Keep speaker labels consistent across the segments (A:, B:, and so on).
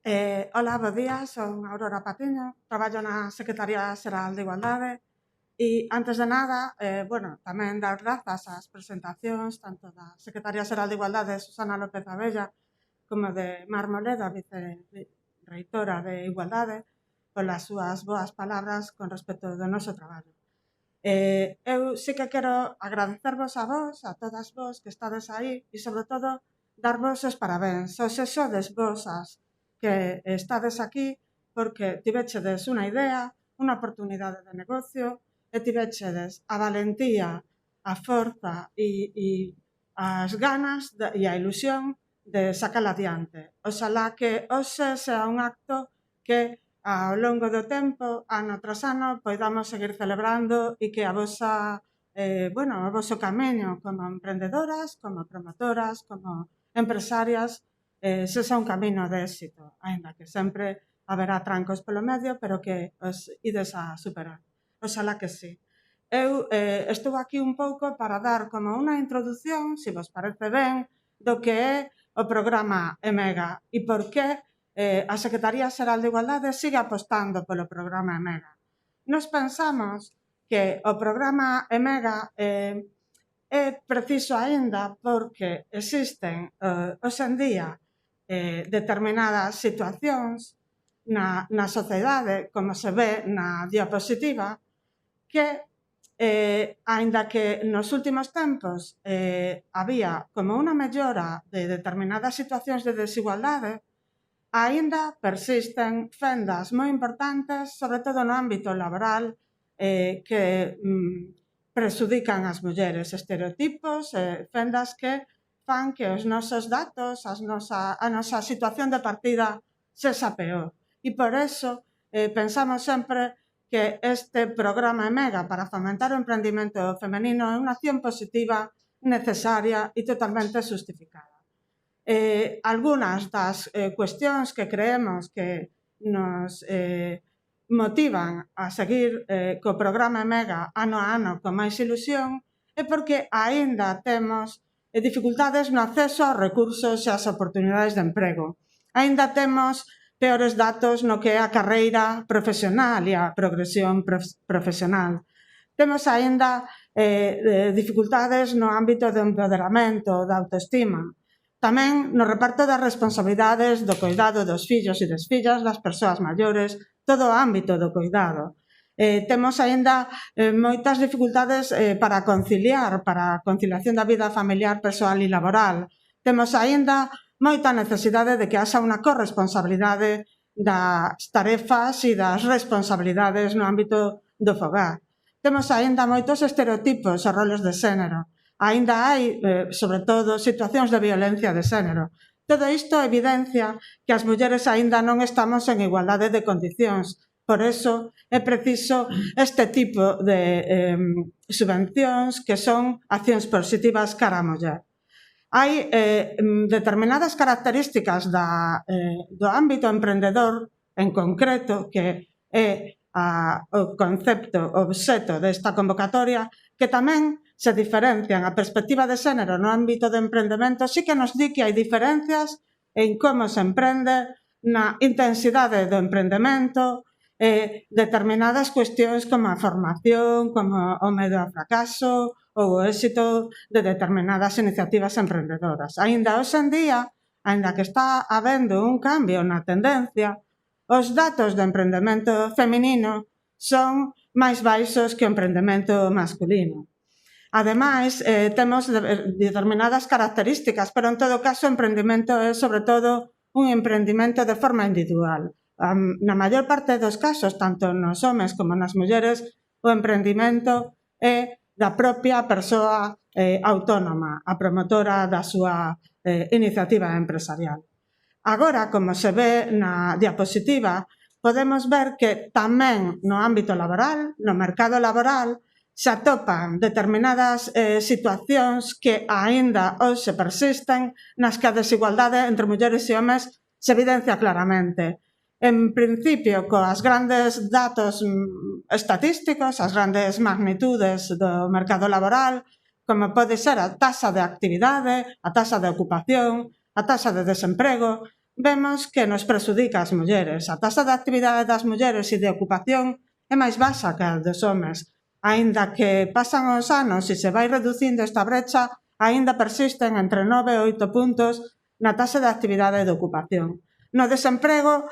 A: Hola, bo día, son Aurora Patiño, traballo na Secretaría Xeral de Igualdade e, antes de nada, tamén dar grazas ás presentacións tanto da Secretaría Xeral de Igualdade, Susana López Abella, como de Mar Moleda, vicerreitora de Igualdade, polas súas boas palabras con respecto do noso traballo. Eu sí que quero agradecervos a vos, a todas vos que estades aí e, sobre todo, darvos os parabéns. Hoxe sodes vos as que estades aquí porque tivechedes unha idea, unha oportunidade de negocio e tivechedes a valentía, a forza e as ganas e a ilusión de sacala adiante. Oxalá que hoxe sea un acto que ao longo do tempo, ano tras ano, poidamos seguir celebrando e que a o voso camiño como emprendedoras, como promotoras, como empresarias, sexa un camino de éxito, aínda que sempre haberá trancos polo medio, pero que os ides a superar. Oxalá que sí. Eu estou aquí un pouco para dar como unha introdución, se vos parece ben, do que é o programa EMEGA e por que a Secretaría Xeral de Igualdade sigue apostando polo programa EMEGA. Nos pensamos que o programa EMEGA é preciso aínda porque existen hoxe en día determinadas situacións na sociedade, como se ve na diapositiva, que aínda que nos últimos tempos había como unha mellora de determinadas situacións de desigualdade, aínda persisten fendas moi importantes, sobre todo no ámbito laboral, que presudican as mulleres, estereotipos, fendas que fan que os nosos datos, a nosa situación de partida sexa peor. E por eso pensamos sempre que este programa EMEGA para fomentar o emprendimento femenino é unha acción positiva, necesaria e totalmente justificada. Algunhas das cuestións que creemos que nos motivan a seguir co programa EMEGA ano a ano con máis ilusión é porque aínda temos dificultades no acceso aos recursos e ás oportunidades de emprego. Aínda temos peores datos no que é a carreira profesional e a progresión profesional. Temos aínda dificultades no ámbito do empoderamento, da autoestima. Tamén no reparto das responsabilidades do cuidado dos fillos e das fillas, das persoas maiores, todo o ámbito do cuidado. Temos aínda moitas dificultades para a conciliación da vida familiar, persoal e laboral. Temos aínda moita necesidade de que haxa unha corresponsabilidade das tarefas e das responsabilidades no ámbito do fogar. Temos aínda moitos estereotipos e roles de xénero. Aínda hai, sobre todo, situacións de violencia de xénero. Todo isto evidencia que as mulleres aínda non estamos en igualdade de condicións. Por iso é preciso este tipo de subvencións que son accións positivas cara á muller. Hai determinadas características do ámbito emprendedor en concreto, que é o concepto, o obxecto desta convocatoria, que tamén se diferencian. A perspectiva de xénero no ámbito do emprendemento sí que nos di que hai diferencias en como se emprende, na intensidade do emprendemento, determinadas cuestións como a formación, como o medo ao fracaso ou o éxito de determinadas iniciativas emprendedoras. Aínda hoxe en día, aínda que está habendo un cambio na tendencia, os datos do emprendemento feminino son máis baixos que o emprendemento masculino. Ademais, temos determinadas características, pero en todo caso o emprendemento é sobre todo un emprendimento de forma individual. Na maior parte dos casos, tanto nos homes como nas mulleres, o emprendimento é da propia persoa autónoma, a promotora da súa iniciativa empresarial. Agora, como se ve na diapositiva, podemos ver que tamén no ámbito laboral, no mercado laboral, se atopan determinadas situacións que aínda hoxe persisten, nas que a desigualdade entre mulleres e homes se evidencia claramente. En principio, coas grandes datos estatísticos, as grandes magnitudes do mercado laboral, como pode ser a taxa de actividade, a taxa de ocupación, a taxa de desemprego, vemos que nos prexudica as mulleres. A taxa de actividade das mulleres e de ocupación é máis baixa que a dos homes. Aínda que pasan os anos e se vai reducindo esta brecha, aínda persisten entre 9 e 8 puntos na taxa de actividade e de ocupación. No desemprego,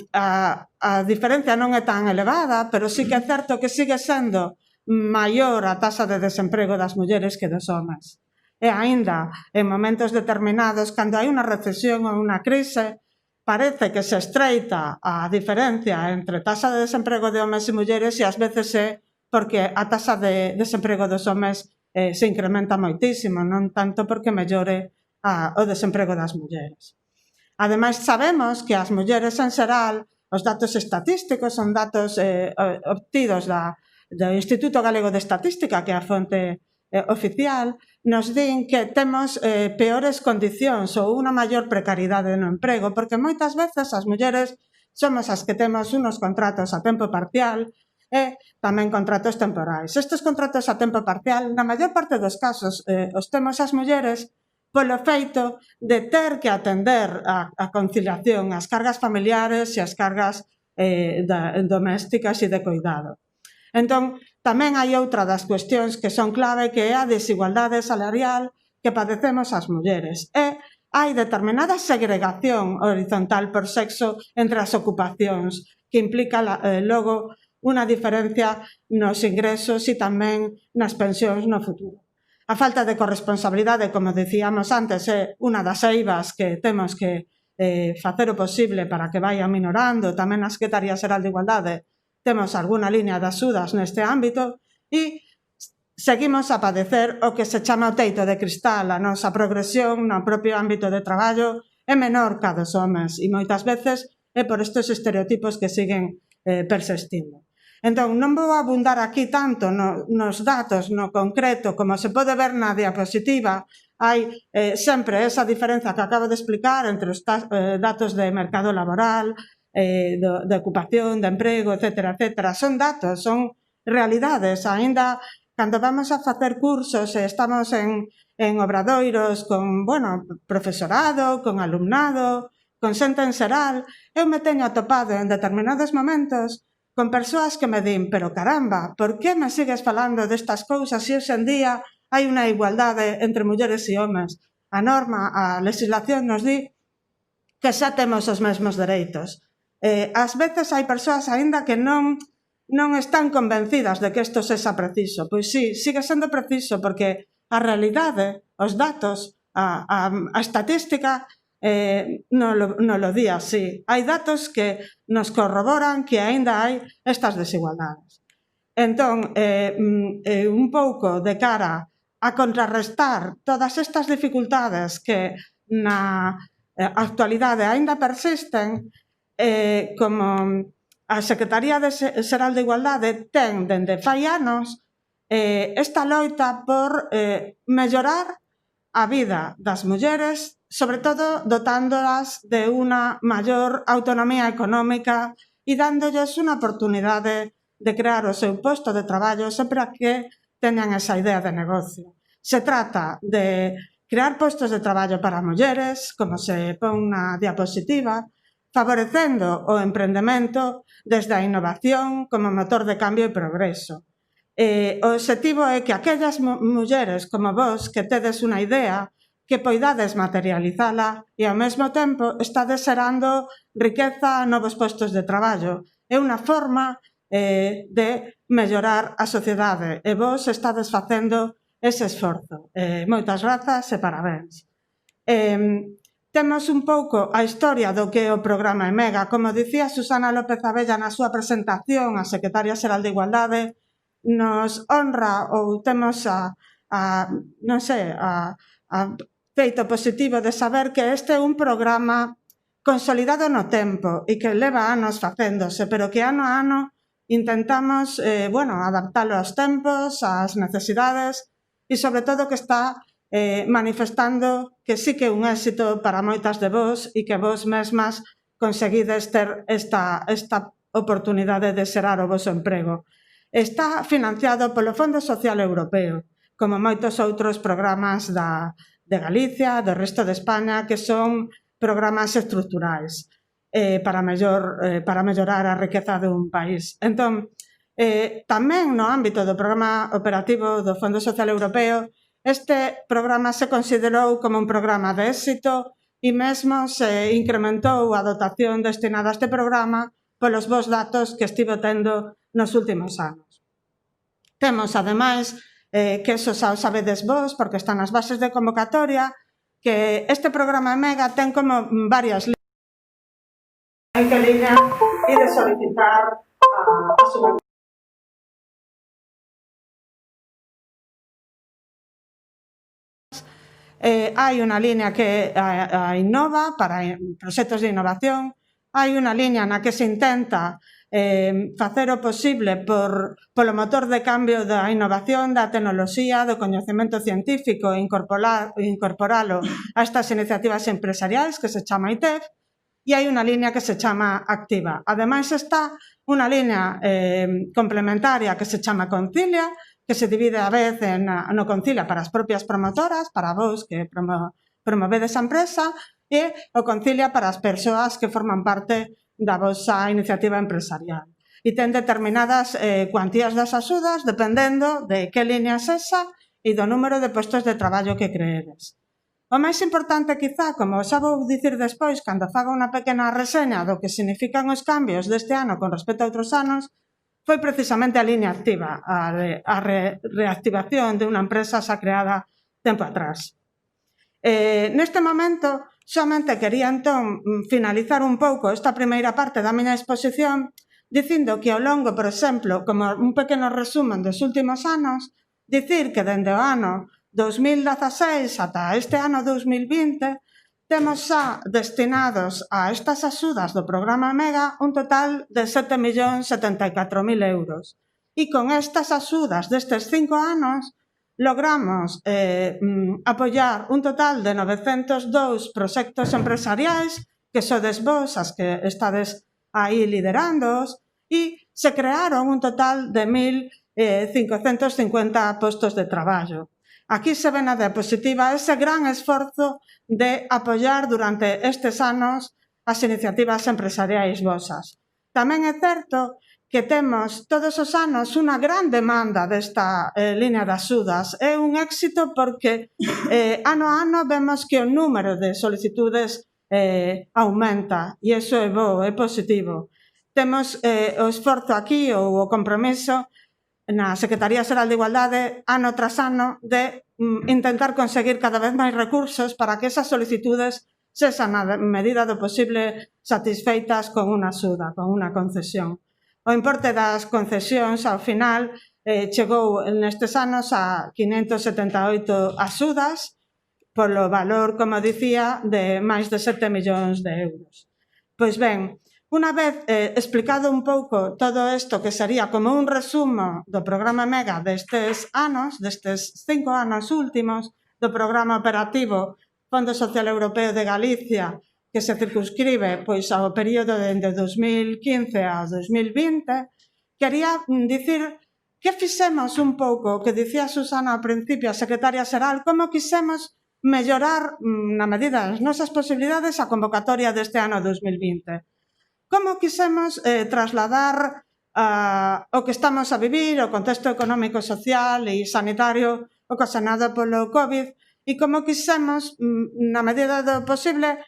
A: a diferencia non é tan elevada, pero sí que é certo que sigue sendo maior a taxa de desemprego das mulleres que dos homes. E aínda, en momentos determinados, cando hai unha recesión ou unha crise, parece que se estreita a diferencia entre taxa de desemprego de homes e mulleres e ás veces é porque a taxa de desemprego dos homes se incrementa moitísimo, non tanto porque mellore o desemprego das mulleres. Ademais, sabemos que as mulleres en xeral, os datos estatísticos son datos obtidos do Instituto Galego de Estatística, que é a fonte oficial, nos din que temos peores condicións ou unha maior precariedade no emprego, porque moitas veces as mulleres somos as que temos unos contratos a tempo parcial e tamén contratos temporais. Estes contratos a tempo parcial, na maior parte dos casos, os temos as mulleres polo feito de ter que atender a conciliación, as cargas familiares e as cargas domésticas e de cuidado. Entón, tamén hai outra das cuestións que son clave, que é a desigualdade salarial que padecemos as mulleres. E hai determinada segregación horizontal por sexo entre as ocupacións, que implica logo unha diferencia nos ingresos e tamén nas pensións no futuro. A falta de corresponsabilidade, como dicíamos antes, é unha das eivas que temos que facer o posible para que vaia minorando. Tamén a Secretaría Xeral de Igualdade temos algunha liña de axudas neste ámbito e seguimos a padecer o que se chama o teito de cristal. A nosa progresión no propio ámbito de traballo é menor que a dos homes e moitas veces é por estes estereotipos que siguen persistindo. Entón, non vou abundar aquí tanto nos datos, no concreto, como se pode ver na diapositiva, hai sempre esa diferenza que acabo de explicar entre os datos de mercado laboral, de ocupación, de emprego, etcétera, etcétera. Son datos, son realidades. Aínda cando vamos a facer cursos e estamos en obradoiros con, profesorado, con alumnado, con xente en xeral, eu me teño atopado en determinados momentos con persoas que me din, pero caramba, por que me sigues falando destas cousas se hoxe en día hai unha igualdade entre mulleres e homes? A norma, a legislación nos di que xa temos os mesmos dereitos. Ás veces hai persoas aínda que non están convencidas de que isto sexa preciso. Pois sí, sigue sendo preciso porque a realidade, os datos, a estatística non lo di así. Hai datos que nos corroboran que aínda hai estas desigualdades. Entón, un pouco de cara a contrarrestar todas estas dificultades que na actualidade aínda persisten, como a Secretaría Xeral de Igualdade ten dende fai anos esta loita por mellorar a vida das mulleres, sobre todo dotándolas de unha maior autonomía económica e dándolles unha oportunidade de crear o seu posto de traballo sempre que teñan esa idea de negocio. Se trata de crear postos de traballo para mulleres, como se pon na diapositiva, favorecendo o emprendemento desde a innovación como motor de cambio e progreso. O obxectivo é que aquellas mulleres como vos que tedes unha idea, que poidades materializala e ao mesmo tempo estades xerando riqueza, novos postos de traballo. É unha forma de mellorar a sociedade e vos estades facendo ese esforzo. Moitas grazas e parabéns. Temos un pouco a historia do que é o programa EMEGA. Como dicía Susana López Abella na súa presentación, a Secretaria Xeral de Igualdade, nos honra ou temos a feito positivo de saber que este é un programa consolidado no tempo e que leva anos facéndose, pero que ano a ano intentamos adaptalo aos tempos, ás necesidades e sobre todo que está manifestando que sí que é un éxito para moitas de vos e que vos mesmas conseguides ter esta oportunidade de xerar o vosso emprego. Está financiado polo Fondo Social Europeo, como moitos outros programas de Galicia, do resto de España, que son programas estruturais para mellorar a riqueza dun país. Entón, tamén no ámbito do programa operativo do Fondo Social Europeo, este programa se considerou como un programa de éxito e mesmo se incrementou a dotación destinada a este programa polos bons datos que estivo tendo nos últimos anos. Temos, ademais, que eso xa o sabedes vos, porque está nas bases de convocatoria, que este programa MEGA ten como varias líneas en que liña e de solicitar a subvención. Hai unha liña que a Innova para proxectos de innovación, hai unha liña na que se intenta facer o posible polo motor de cambio da innovación, da tecnoloxía, do coñecemento científico e incorporalo a estas iniciativas empresariais que se chama ITEF, e hai unha liña que se chama Activa. Ademais está unha liña complementaria que se chama Concilia, que se divide a vez no Concilia para as propias promotoras, para vos que promovedes a empresa, e o Concilia para as persoas que forman parte da vosa iniciativa empresarial. E ten determinadas cuantías das axudas dependendo de que liña é esa e do número de postos de traballo que creedes. O máis importante, quizá, como xa vou dicir despois, cando faga unha pequena reseña do que significan os cambios deste ano con respecto a outros anos, foi precisamente a liña activa, a reactivación de unha empresa xa creada tempo atrás. Neste momento, somente quería entón finalizar un pouco esta primeira parte da miña exposición dicindo que ao longo, por exemplo, como un pequeno resumen dos últimos anos, dicir que dende o ano 2016 ata este ano 2020 temos xa destinados a estas axudas do programa MEGA un total de 7.074.000 euros. E con estas axudas destes 5 anos logramos apoiar un total de 902 proxectos empresariais, que sodes vos as que estades aí liderándoos, e se crearon un total de 1.550 postos de traballo. Aquí se ve na diapositiva ese gran esforzo de apoiar durante estes anos as iniciativas empresariais vosas. Tamén é certo que temos todos os anos unha gran demanda desta liña de axudas. É un éxito porque ano a ano vemos que o número de solicitudes aumenta e iso é bo, é positivo. Temos o esforzo aquí ou o compromiso na Secretaría Xeral de Igualdade ano tras ano de intentar conseguir cada vez máis recursos para que esas solicitudes sexan na medida do posible satisfeitas con unha axuda, con unha concesión. O importe das concesións ao final chegou nestes anos a 578 axudas polo valor, como dicía, de máis de 7 millóns de euros. Pois ben, unha vez explicado un pouco todo isto, que sería como un resumo do programa MEGA destes anos, destes 5 anos últimos, do programa operativo Fondo Social Europeo de Galicia, que se circunscribe pois ao período dende 2015 a 2020, quería dicir que fixemos un pouco, que dicía Susana ao principio, a secretaria xeral, como quixemos mellorar na medida das nosas posibilidades a convocatoria deste ano 2020. Como quixemos trasladar o que estamos a vivir, o contexto económico, social e sanitario ocasionado polo COVID, e como quixemos, na medida do posible,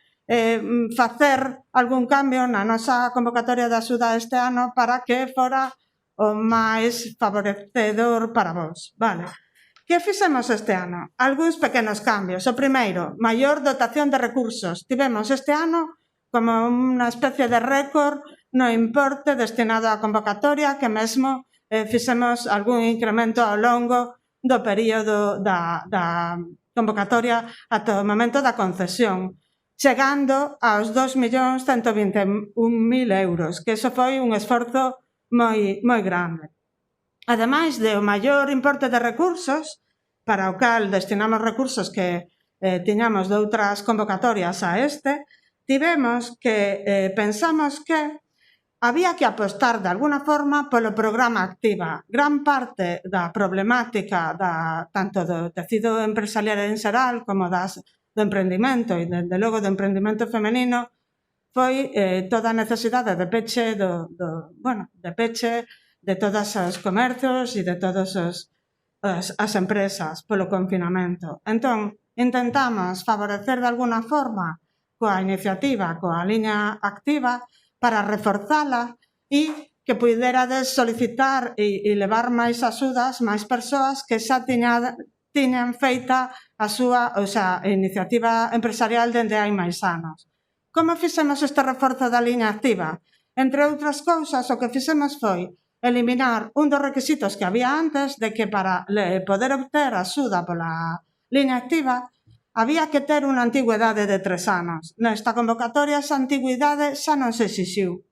A: facer algún cambio na nosa convocatoria de axuda este ano para que fora o máis favorecedor para vos. Vale. Que fixemos este ano? Algúns pequenos cambios. O primeiro, maior dotación de recursos. Tivemos este ano como unha especie de récord no importe destinado á convocatoria, que mesmo fixemos algún incremento ao longo do período da convocatoria ata o momento da concesión, chegando aos 2.121.000 euros, que iso foi un esforzo moi grande. Ademais de o maior importe de recursos, para o cal destinamos recursos que tiñamos de outras convocatorias a este, tivemos que pensamos que había que apostar de alguna forma polo programa Activa. Gran parte da problemática tanto do tecido empresarial en xeral como das emprendimento e, dende logo, do emprendimento femenino foi toda a necesidade de peche de peche de todos os comercios e de todas as empresas polo confinamento. Entón, intentamos favorecer de alguna forma coa iniciativa, coa liña activa, para reforzala e que puiderades solicitar e levar máis axudas, máis persoas que xa tiñan feita a súa iniciativa empresarial dende hai máis anos. Como fixemos este reforzo da liña activa? Entre outras cousas, o que fixemos foi eliminar un dos requisitos que había antes de que para poder obter axuda pola liña activa había que ter unha antigüedade de 3 anos. Nesta convocatoria esa antigüidade xa non se exixiu.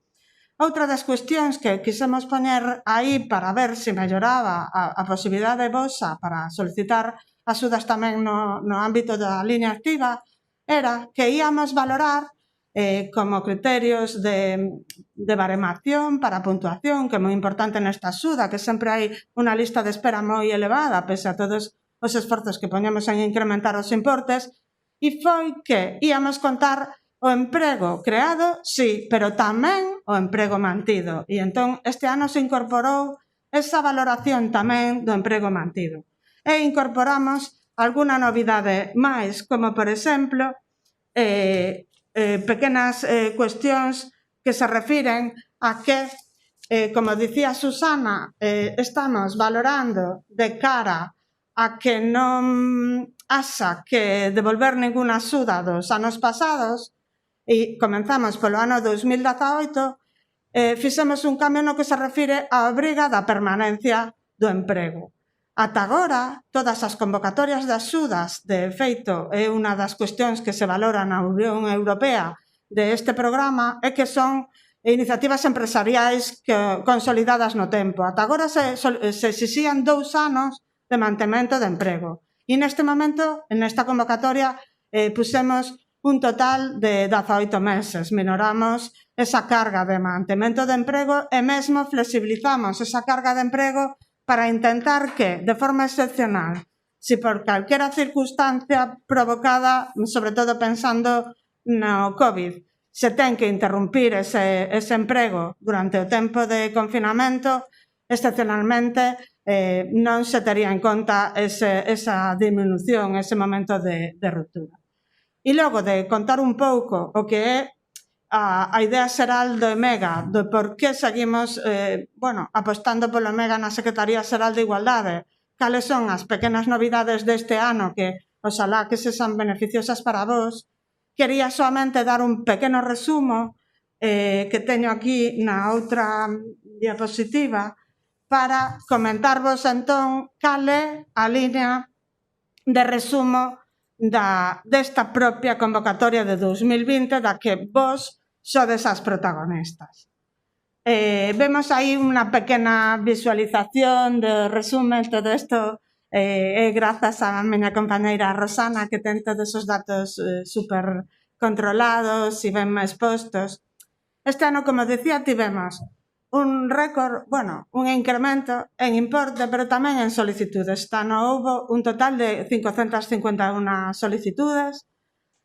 A: Outra das cuestións que quisemos poñer aí para ver se melloraba a posibilidade vosa para solicitar axudas tamén no ámbito da liña activa era que íamos valorar como criterios de baremación para a puntuación, que é moi importante nesta axuda, que sempre hai unha lista de espera moi elevada, pese a todos os esforzos que poñemos en incrementar os importes, e foi que íamos contar o emprego creado, sí, pero tamén o emprego mantido. E entón este ano se incorporou esa valoración tamén do emprego mantido. E incorporamos algunha novidade máis, como por exemplo, pequenas cuestións que se refiren a que, como dicía Susana, estamos valorando de cara a que non haxa que devolver ninguna axuda dos anos pasados e comenzamos polo ano 2018, fixemos un cambio no que se refire á obriga da permanencia do emprego. Ata agora, todas as convocatorias de axudas, de feito, é unha das cuestións que se valora na Unión Europea deste programa, é que son iniciativas empresariais consolidadas no tempo. Ata agora se exixían 2 anos de mantemento de emprego. E neste momento, nesta convocatoria, pusemos un total de 18 meses. Minoramos esa carga de mantemento de emprego e mesmo flexibilizamos esa carga de emprego para intentar que, de forma excepcional, si por calquera circunstancia provocada, sobre todo pensando no COVID, se ten que interrumpir ese emprego durante o tempo de confinamento, excepcionalmente non se tería en conta esa disminución, ese momento de ruptura. E logo de contar un pouco o que é a idea xeral do EMEGA, do por que seguimos apostando polo EMEGA na Secretaría Xeral de Igualdade, cales son as pequenas novidades deste ano que oxalá que sexan beneficiosas para vos, quería soamente dar un pequeno resumo que teño aquí na outra diapositiva para comentarvos entón cal é a liña de resumo desta propia convocatoria de 2020 da que vos sodes as protagonistas. Vemos aí unha pequena visualización de resumen, todo isto grazas á miña compañeira Rosana, que ten todos os datos super controlados e ben expostos. Este ano, como decía, tivemos un récord, un incremento en importe, pero tamén en solicitudes. Este ano houve un total de 551 solicitudes.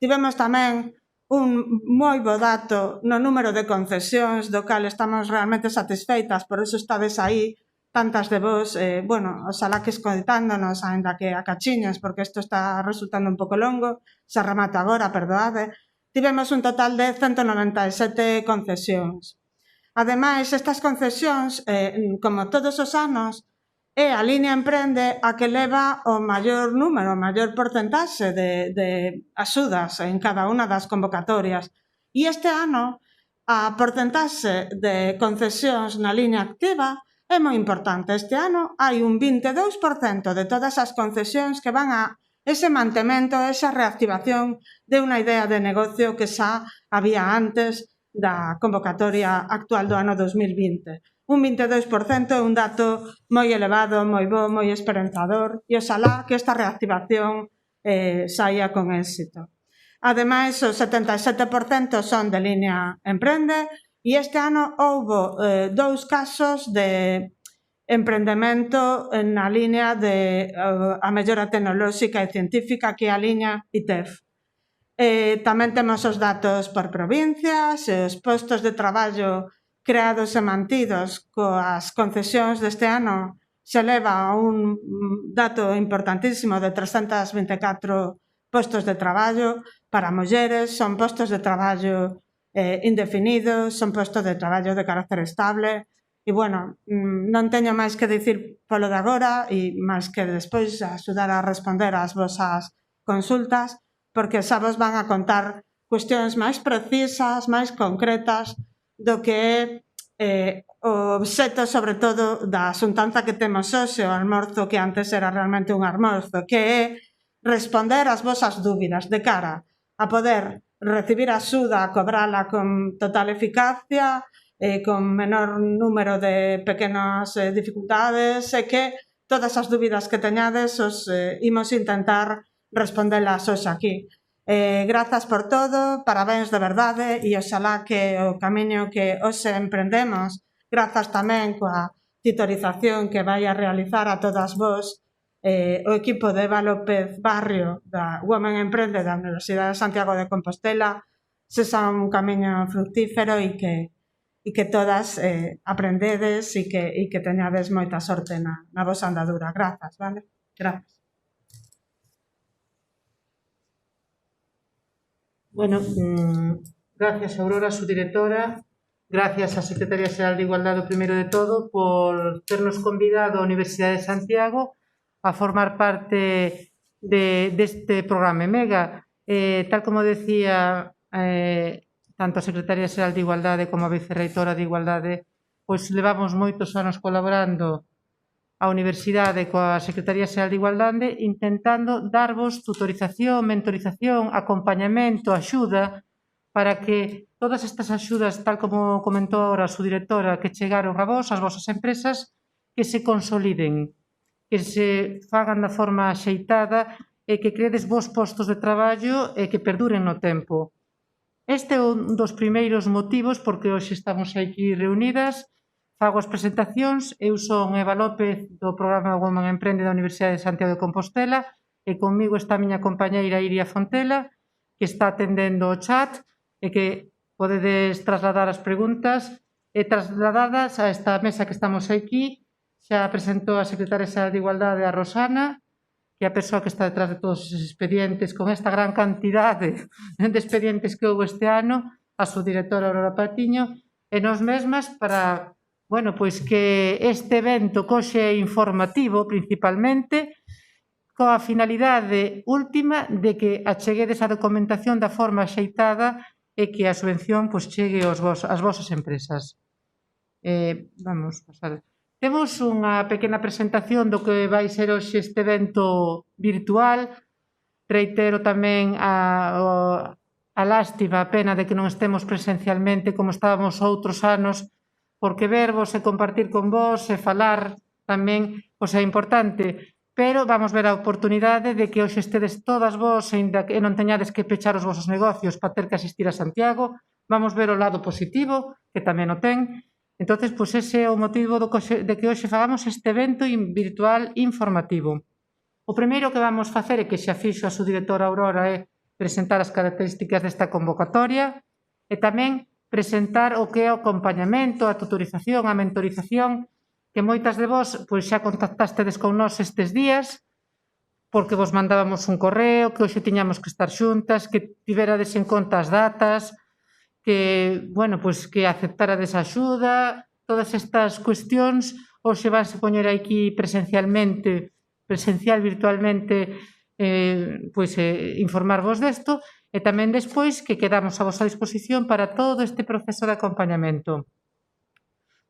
A: Tivemos tamén un moi bo dato no número de concesións, do cal estamos realmente satisfeitas, por iso estades aí tantas de vos, oxalá que escoitándonos, ainda que a cachiñas, porque isto está resultando un pouco longo, se remata agora, perdoade. Tivemos un total de 197 concesións. Ademais, estas concesións, como todos os anos, é a liña Emprende a que leva o maior número, o maior porcentaxe de axudas en cada unha das convocatorias. E este ano, a porcentaxe de concesións na liña activa é moi importante. Este ano hai un 22% de todas as concesións que van a ese mantemento, esa reactivación de unha idea de negocio que xa había antes da convocatoria actual do ano 2020. Un 22% é un dato moi elevado, moi bo, moi esperanzador e oxalá que esta reactivación saia con éxito. Ademais, o 77% son de liña Emprende e este ano houve 2 casos de emprendemento na liña de a mellora tecnolóxica e científica, que é a liña ITEF. Tamén temos os datos por provincias, os postos de traballo creados e mantidos coas concesións deste ano se eleva a un dato importantísimo de 324 postos de traballo para mulleres, son postos de traballo indefinidos, son postos de traballo de carácter estable e, bueno, non teño máis que dicir polo de agora e máis que despois axudar a responder ás vosas consultas, porque xa vos van a contar cuestións máis precisas, máis concretas do que é o obxecto, sobre todo, da xuntanza que temos hoxe, o almorzo que antes era realmente un almorzo, que é responder ás vosas dúbidas de cara a poder recibir axuda, a cobrala con total eficacia, con menor número de pequenas dificultades, e que todas as dúbidas que teñades os imos intentar respondelas hoxe aquí. Grazas por todo, parabéns de verdade e oxalá que o camiño que hoxe emprendemos, grazas tamén coa titorización que vai a realizar a todas vos o equipo de Eva López Barrio da Women Emprende da Universidade de Santiago de Compostela, sexa un camiño fructífero e que todas aprendedes e que teñades moita sorte na vosa andadura. Grazas, vale? Grazas.
B: Bueno, gracias Aurora, su directora, gracias a Secretaría Xeral de Igualdade, primeiro de todo, por ternos convidado á Universidade de Santiago a formar parte deste programa Mega. Tal como decía tanto a Secretaría Xeral de Igualdade como a Vicerreitora de Igualdade, pois levamos moitos anos colaborando a Universidade coa Secretaría Xeral de Igualdade intentando darvos tutorización, mentorización, acompañamento, axuda para que todas estas axudas, tal como comentou agora a súa directora, que chegaron a vos, as vosas empresas, que se consoliden, que se fagan da forma axeitada e que credes vos postos de traballo e que perduren no tempo. Este é un dos primeiros motivos porque hoxe estamos aquí reunidas. Fago as presentacións, eu son Eva López do programa Women Emprende da Universidade de Santiago de Compostela e conmigo está a miña compañeira Iria Fontela, que está atendendo o chat e que podedes trasladar as preguntas e trasladadas a esta mesa que estamos aquí. Xa presentou a Secretaria Xeral de Igualdade, a Rosana, que é a persoa que está detrás de todos os expedientes, con esta gran cantidade de expedientes que houve este ano, a súa directora Aurora Patiño, e nos mesmas para pois que este evento coxe é informativo principalmente coa finalidade última de que acheguedes a documentación da forma axeitada e que a subvención pois chegue ás vosas empresas. Vamos pasar. Temos unha pequena presentación do que vai ser hoxe este evento virtual. Reitero tamén a lástima, a pena de que non estemos presencialmente como estábamos outros anos, porque vervos e compartir con vos e falar tamén é importante, pero vamos ver a oportunidade de que hoxe estedes todas vos e non teñades que pechar os vosos negocios para ter que asistir a Santiago. Vamos ver o lado positivo, que tamén o ten. Entonces, pois ese é o motivo de que hoxe fagamos este evento virtual informativo. O primeiro que vamos facer, e que xa fixo a súa directora Aurora, é presentar as características desta convocatoria e tamén presentar o que é o acompañamento, a tutorización, a mentorización, que moitas de vos pois xa contactastedes con nós estes días, porque vos mandábamos un correo, que hoxe tiñamos que estar xuntas, que tiverades en conta as datas, que, pois que aceptarades a axuda, todas estas cuestións hoxe vanse poñer aquí presencial, virtualmente, informarvos desto, e tamén despois que quedamos a vosa disposición para todo este proceso de acompañamento.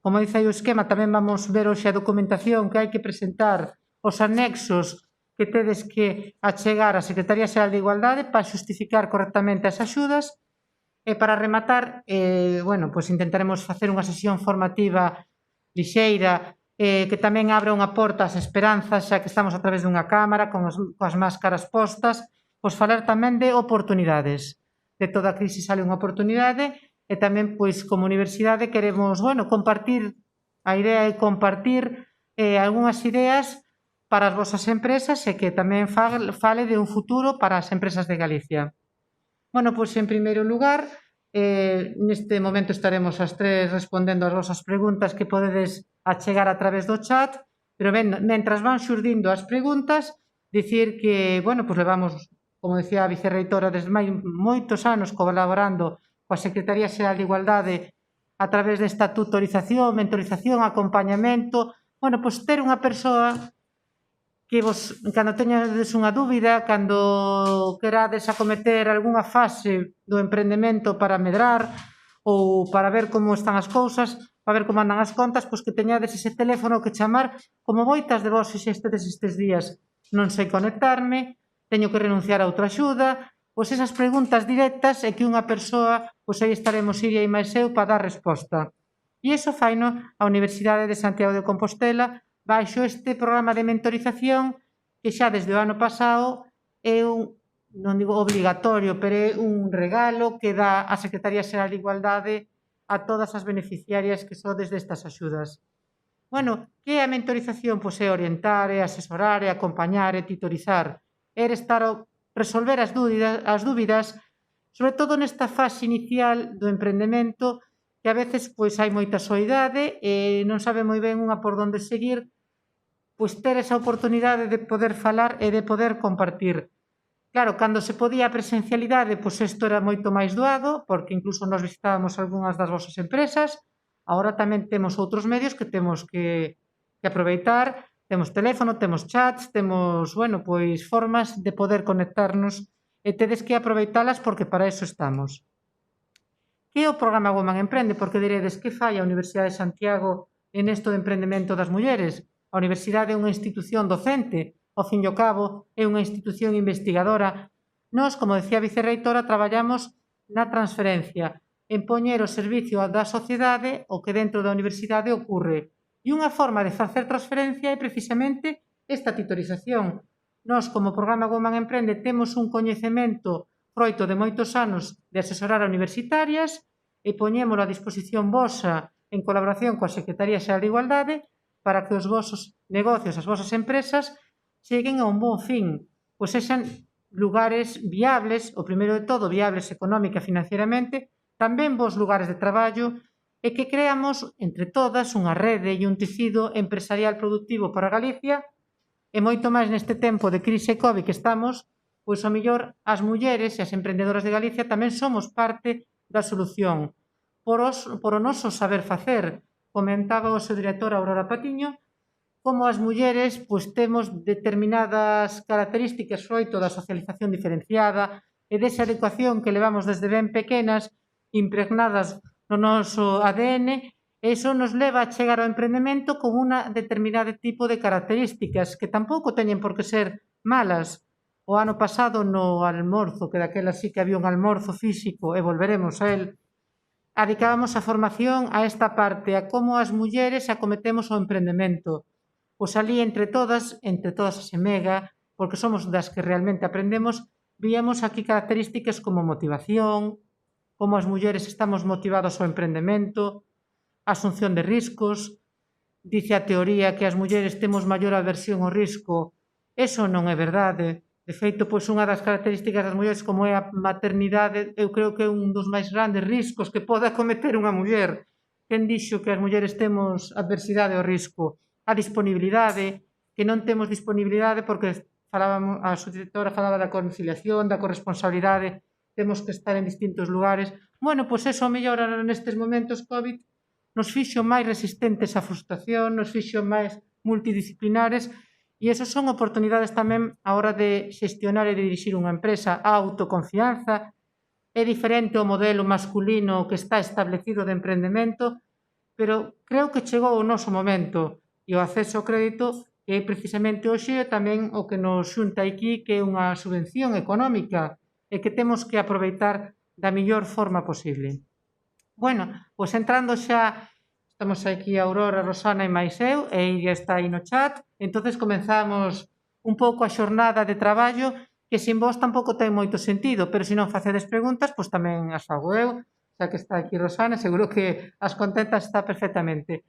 B: Como dice aí o esquema, tamén vamos ver hoxe a documentación que hai que presentar, os anexos que tedes que achegar á Secretaría Xeral de Igualdade para xustificar correctamente as axudas. E para rematar, intentaremos facer unha sesión formativa lixeira que tamén abra unha porta ás esperanzas, xa que estamos a través dunha cámara, coas máscaras postas, pois falar tamén de oportunidades. De toda crise sale unha oportunidade e tamén, pois, como universidade queremos, compartir, a idea é compartir algunhas ideas para as vosas empresas e que tamén fale de un futuro para as empresas de Galicia. Bueno, pois en primeiro lugar, neste momento estaremos as tres respondendo as vosas preguntas que podedes achegar a través do chat, pero ben, mentras van xurdindo as preguntas, dicir que, bueno, pois levamos, como decía a vicerreitora, desde moitos anos colaborando coa Secretaría Xeral de Igualdade a través desta tutorización, mentorización, acompañamento, bueno, pois ter unha persoa que vos, cando teñades unha dúbida, cando querades acometer algunha fase do emprendemento para medrar ou para ver como están as cousas, para ver como andan as contas, pois que teñades ese teléfono que chamar, como moitas de vos fixestedes estes días. Non sei conectarme, teño que renunciar a outra axuda, pois esas preguntas directas é que unha persoa, pois aí estaremos Iria e máis eu para dar resposta. E iso faino a Universidade de Santiago de Compostela baixo este programa de mentorización que xa desde o ano pasado é non digo obligatorio, pero é un regalo que dá a Secretaría Xeral de Igualdade a todas as beneficiarias que sodes destas axudas. Bueno, que é a mentorización? Pois é orientar, é asesorar, é acompañar, é titorizar, é resolver as dúbidas, sobre todo nesta fase inicial do emprendemento, que a veces pois hai moita soidade e non sabe moi ben unha por onde seguir, pois ter esa oportunidade de poder falar e de poder compartir. Claro, cando se podía a presencialidade, pois isto era moito máis doado, porque incluso nos visitábamos algunhas das vosas empresas. Agora tamén temos outros medios que temos que aproveitar. Temos teléfono, temos chats, temos, bueno, pois formas de poder conectarnos e tedes que aproveitalas porque para eso estamos. Que é o programa Woman Emprende? Porque diredes, que fai a Universidade de Santiago en isto de emprendemento das mulleres? A Universidade é unha institución docente, ao fin e ao cabo é unha institución investigadora. Nós, como decía a vicerreitora, traballamos na transferencia, en poñer o servicio da sociedade o que dentro da universidade ocorre. E unha forma de facer transferencia é precisamente esta titorización. Nós, como programa Woman Emprende, temos un coñecemento froito de moitos anos de asesorar a universitarias e poñémolo a disposición vosa en colaboración coa Secretaría Xeral de Igualdade para que os vosos negocios, as vosas empresas, cheguen a un bon fin, pois sexan lugares viables, o primeiro de todo, viables económica e financieramente, tamén vos lugares de traballo, e que creamos, entre todas, unha rede e un tecido empresarial productivo para Galicia, e moito máis neste tempo de crise COVID que estamos, pois ao mellor as mulleres e as emprendedoras de Galicia tamén somos parte da solución. Por o noso saber facer, comentaba o seu director Aurora Patiño, como as mulleres pois temos determinadas características froito da socialización diferenciada e desa adecuación que levamos desde ben pequenas impregnadas no noso ADN, e iso nos leva a chegar ao emprendemento con unha determinado tipo de características que tampouco teñen por que ser malas. O ano pasado no almorzo, que daquela sí que había un almorzo físico e volveremos a el, adicábamos a formación a esta parte, a como as mulleres acometemos o emprendemento. Pois ali entre todas as emega, porque somos das que realmente aprendemos, víamos aquí características como motivación, como as mulleres estamos motivadas ao emprendemento, asunción de riscos. Dice a teoría que as mulleres temos maior aversión ao risco. Eso non é verdade. De feito, pois unha das características das mulleres, como é a maternidade, eu creo que é un dos máis grandes riscos que pode acometer unha muller. Quen dixo que as mulleres temos adversidade ao risco? A disponibilidade, que non temos disponibilidade porque a subdirectora falaba da conciliación, da corresponsabilidade, temos que estar en distintos lugares. Bueno, pois eso, mellor nestes momentos COVID, nos fixo máis resistentes á frustración, nos fixo máis multidisciplinares. E esas son oportunidades tamén a hora de xestionar e de dirixir unha empresa. A autoconfianza é diferente ao modelo masculino que está establecido de emprendemento, pero creo que chegou o noso momento e o acceso ao crédito é precisamente hoxe tamén o que nos xunta aquí, que é unha subvención económica e que temos que aproveitar da mellor forma posible. Bueno, pois entrando xa, estamos aquí a Aurora, Rosana e máis eu, e Iria está aí no chat. Entonces comenzamos un pouco a xornada de traballo, que sin vos tampouco ten moito sentido, pero se non facedes preguntas, pois tamén as fago eu, xa que está aquí Rosana, seguro que as contentas está perfectamente.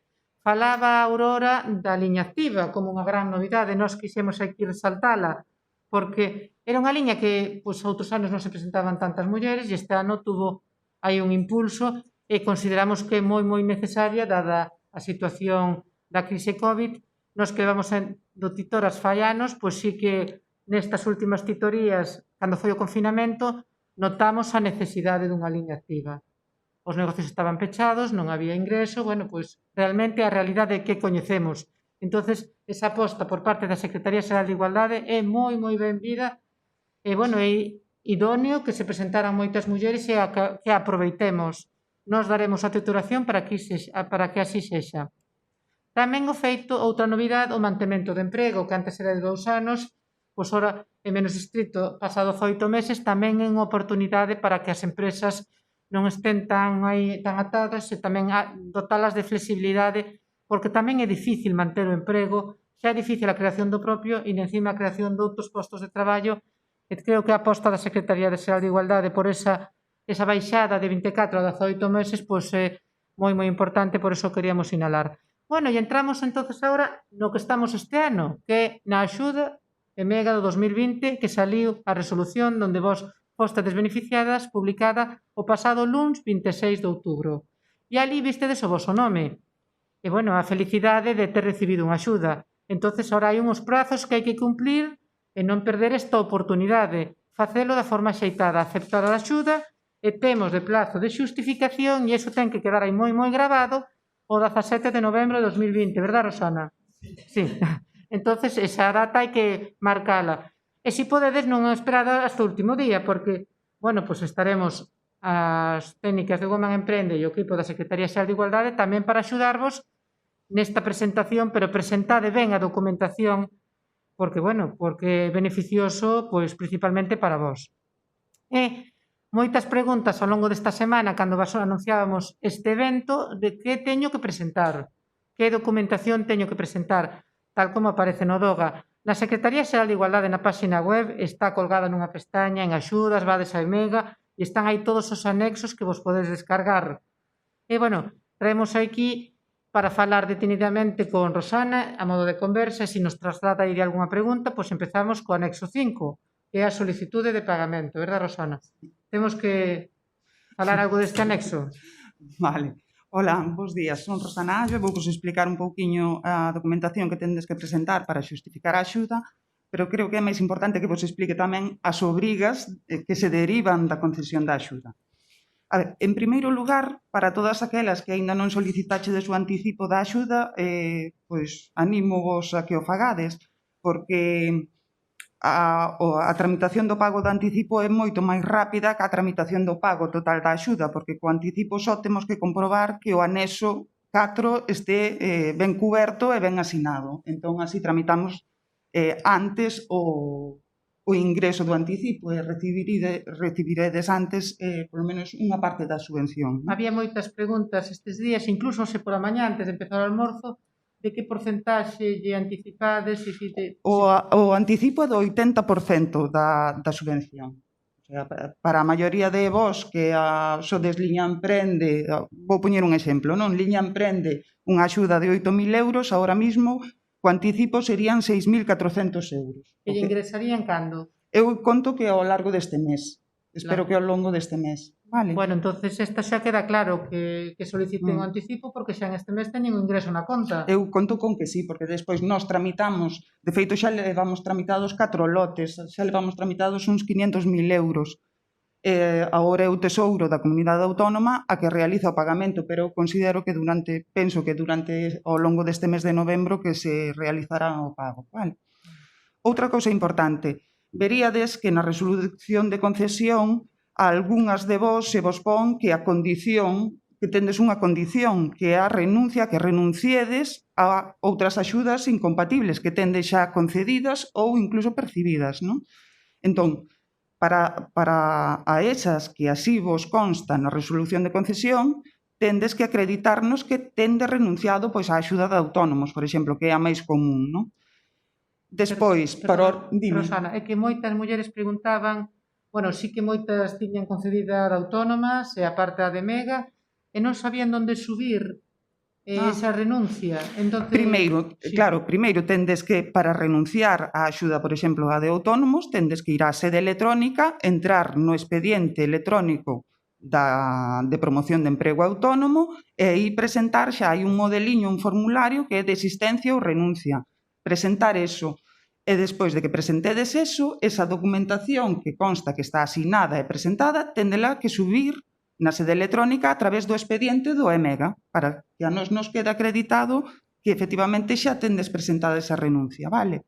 B: Falaba a Aurora da liña activa como unha gran novidade, nós quixemos aquí resaltala, porque era unha liña que outros anos non se presentaban tantas mulleres e este ano tuvo aí un impulso e consideramos que é moi necesaria dada a situación da crise COVID. Nos que levamos do titoras fai anos, pois sí que nestas últimas titorías, cando foi o confinamento, notamos a necesidade dunha liña activa. Os negocios estaban pechados, non había ingreso, pois realmente a realidade que coñecemos. Entonces, esa aposta por parte da Secretaría Xeral de Igualdade é moi benvida e, é idóneo que se presentaran moitas mulleres e que aproveitemos. Nos daremos a titulación para que así sexa. Tamén o feito, outra novidade, o mantemento de emprego, que antes era de 2 anos, pois ora é menos estricto, pasados 8 meses, tamén é unha oportunidade para que as empresas non estén tan atadas e tamén dotalas de flexibilidade, porque tamén é difícil manter o emprego, xa é difícil a creación do propio e, encima, a creación de outros postos de traballo. E creo que a aposta da Secretaría Xeral de Igualdade por esa baixada de 24 a 18 meses pois é moi importante, por iso queríamos sinalar. E entramos entonces agora no que estamos este ano, que é na axuda EMEGA do 2020, que saliu a resolución onde vos fostades beneficiadas, publicada o pasado luns 26 de outubro. E ali vistedes o voso nome. E, a felicidade de ter recibido unha axuda. Entonces, agora hai uns prazos que hai que cumplir e non perder esta oportunidade. Facelo da forma axeitada, aceptar a axuda e temos de plazo de xustificación e iso ten que quedar aí moi grabado o 17 de novembro de 2020, verdad, Rosana? Sí. Entonces, esa data hai que marcala. E se podedes non esperar hasta o último día, porque, pois estaremos as técnicas de Woman Emprende e o equipo da Secretaría Xeral de Igualdade tamén para axudarvos nesta presentación, pero presentade ben a documentación, porque é beneficioso, pois, principalmente para vos. E moitas preguntas ao longo desta semana, cando anunciábamos este evento, de que teño que presentar, que documentación teño que presentar, tal como aparece no DOGA. Na Secretaría Xeral de Igualdade na páxina web está colgada nunha pestaña en axudas, vades a EMEGA e están aí todos os anexos que vos podedes descargar. E, traemos aquí para falar detenidamente con Rosana a modo de conversa e se nos traslada aí algunha pregunta, pois empezamos co anexo 5, que é a solicitude de pagamento, verdad, Rosana? Temos que falar algo deste anexo.
C: Vale. Hola, bons días. Son Rosana Allo, vou vos explicar un pouquiño a documentación que tendes que presentar para xustificar a axuda, pero creo que é máis importante que vos explique tamén as obrigas que se derivan da concesión da axuda. A ver, en primeiro lugar, para todas aquelas que aínda non solicitachedes o anticipo da axuda, pois animo-vos a que o fagades, porque a tramitación do pago do anticipo é moito máis rápida que a tramitación do pago total da axuda, porque co anticipo só temos que comprobar que o anexo 4 este ben cuberto e ben asinado. Entón, así tramitamos antes o ingreso do anticipo e recibiredes antes polo menos unha parte da subvención.
B: Había moitas preguntas estes días, incluso se pola mañá antes de empezar o almorzo, de que porcentaxe lle anticipades?
C: O anticipo é do 80% da subvención. O sea, para a maioría de vos que sodes Liña Emprende, vou poñer un exemplo, non? Liña Emprende unha axuda de 8.000 euros, ahora mismo o anticipo serían 6.400 euros.
B: E lle ingresarían cando?
C: Eu conto que ao largo deste mes. Espero que ao longo deste mes. Vale.
B: Entonces esta xa queda claro que soliciten o anticipo porque xa en este mes teñen o ingreso na conta.
C: Eu conto con que sí, porque despois nós tramitamos, de feito xa levamos tramitados 4 lotes, xa levamos tramitados uns 500.000 euros. Agora é o Tesouro da Comunidade Autónoma a que realiza o pagamento, pero considero que penso que durante ao longo deste mes de novembro que se realizará o pago. Vale. Outra cousa importante, veríades que na resolución de concesión a algunhas de vos se vos pon que a condición, que tendes unha condición, que é a renuncia, que renunciedes a outras axudas incompatibles que tendes xa concedidas ou incluso percibidas, non? Entón, para a esas que así vos consta na resolución de concesión, tendes que acreditarnos que tendes renunciado pois á axuda de autónomos, por exemplo, que é a máis común, non? Despois,
B: Rosana, é que moitas mulleres preguntaban, sí que moitas tiñan concedida de autónomas e a parte a de EMEGA e non sabían onde subir esa renuncia. Entonces,
C: Primeiro,
B: sí.
C: claro, primeiro tendes que, para renunciar á axuda, por exemplo, a de autónomos, tendes que ir á sede electrónica, entrar no expediente electrónico de promoción de emprego autónomo e aí presentar, xa hai un modeliño, un formulario que é de existencia ou renuncia. Presentar eso. E despois de que presentedes eso, esa documentación que consta que está asinada e presentada, téndela que subir na sede electrónica a través do expediente do EMEGA, para que a nos quede acreditado que efectivamente xa tendes presentada esa renuncia, vale?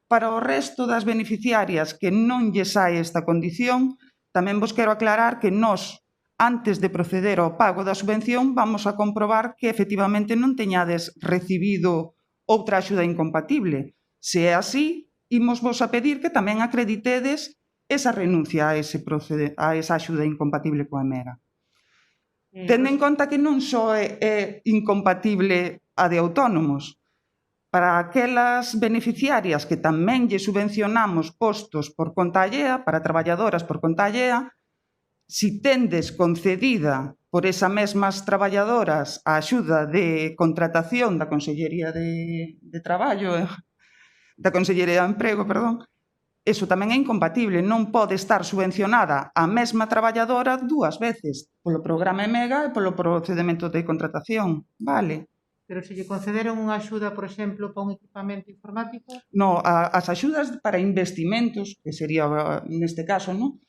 C: Para o resto das beneficiarias que non lle sae esta condición, tamén vos quero aclarar que nós, antes de proceder ao pago da subvención, vamos a comprobar que efectivamente non teñades recibido outra axuda incompatible. Se é así, imos vos a pedir que tamén acreditedes esa renuncia a esa axuda incompatible coa EMEGA. Tendo en conta que non só é incompatible a de autónomos, para aquelas beneficiarias que tamén lle subvencionamos postos por conta allea, para traballadoras por conta allea, si tendes concedida por esas mesmas traballadoras a axuda de contratación da Consellería de Traballo, da Consellería de Emprego, perdón, eso tamén é incompatible, non pode estar subvencionada a mesma traballadora dúas veces, polo programa EMEGA e polo procedimento de contratación, vale?
B: Pero se lle concederon unha axuda, por exemplo, para un equipamento informático?
C: No, as axudas para investimentos, que sería neste caso, non?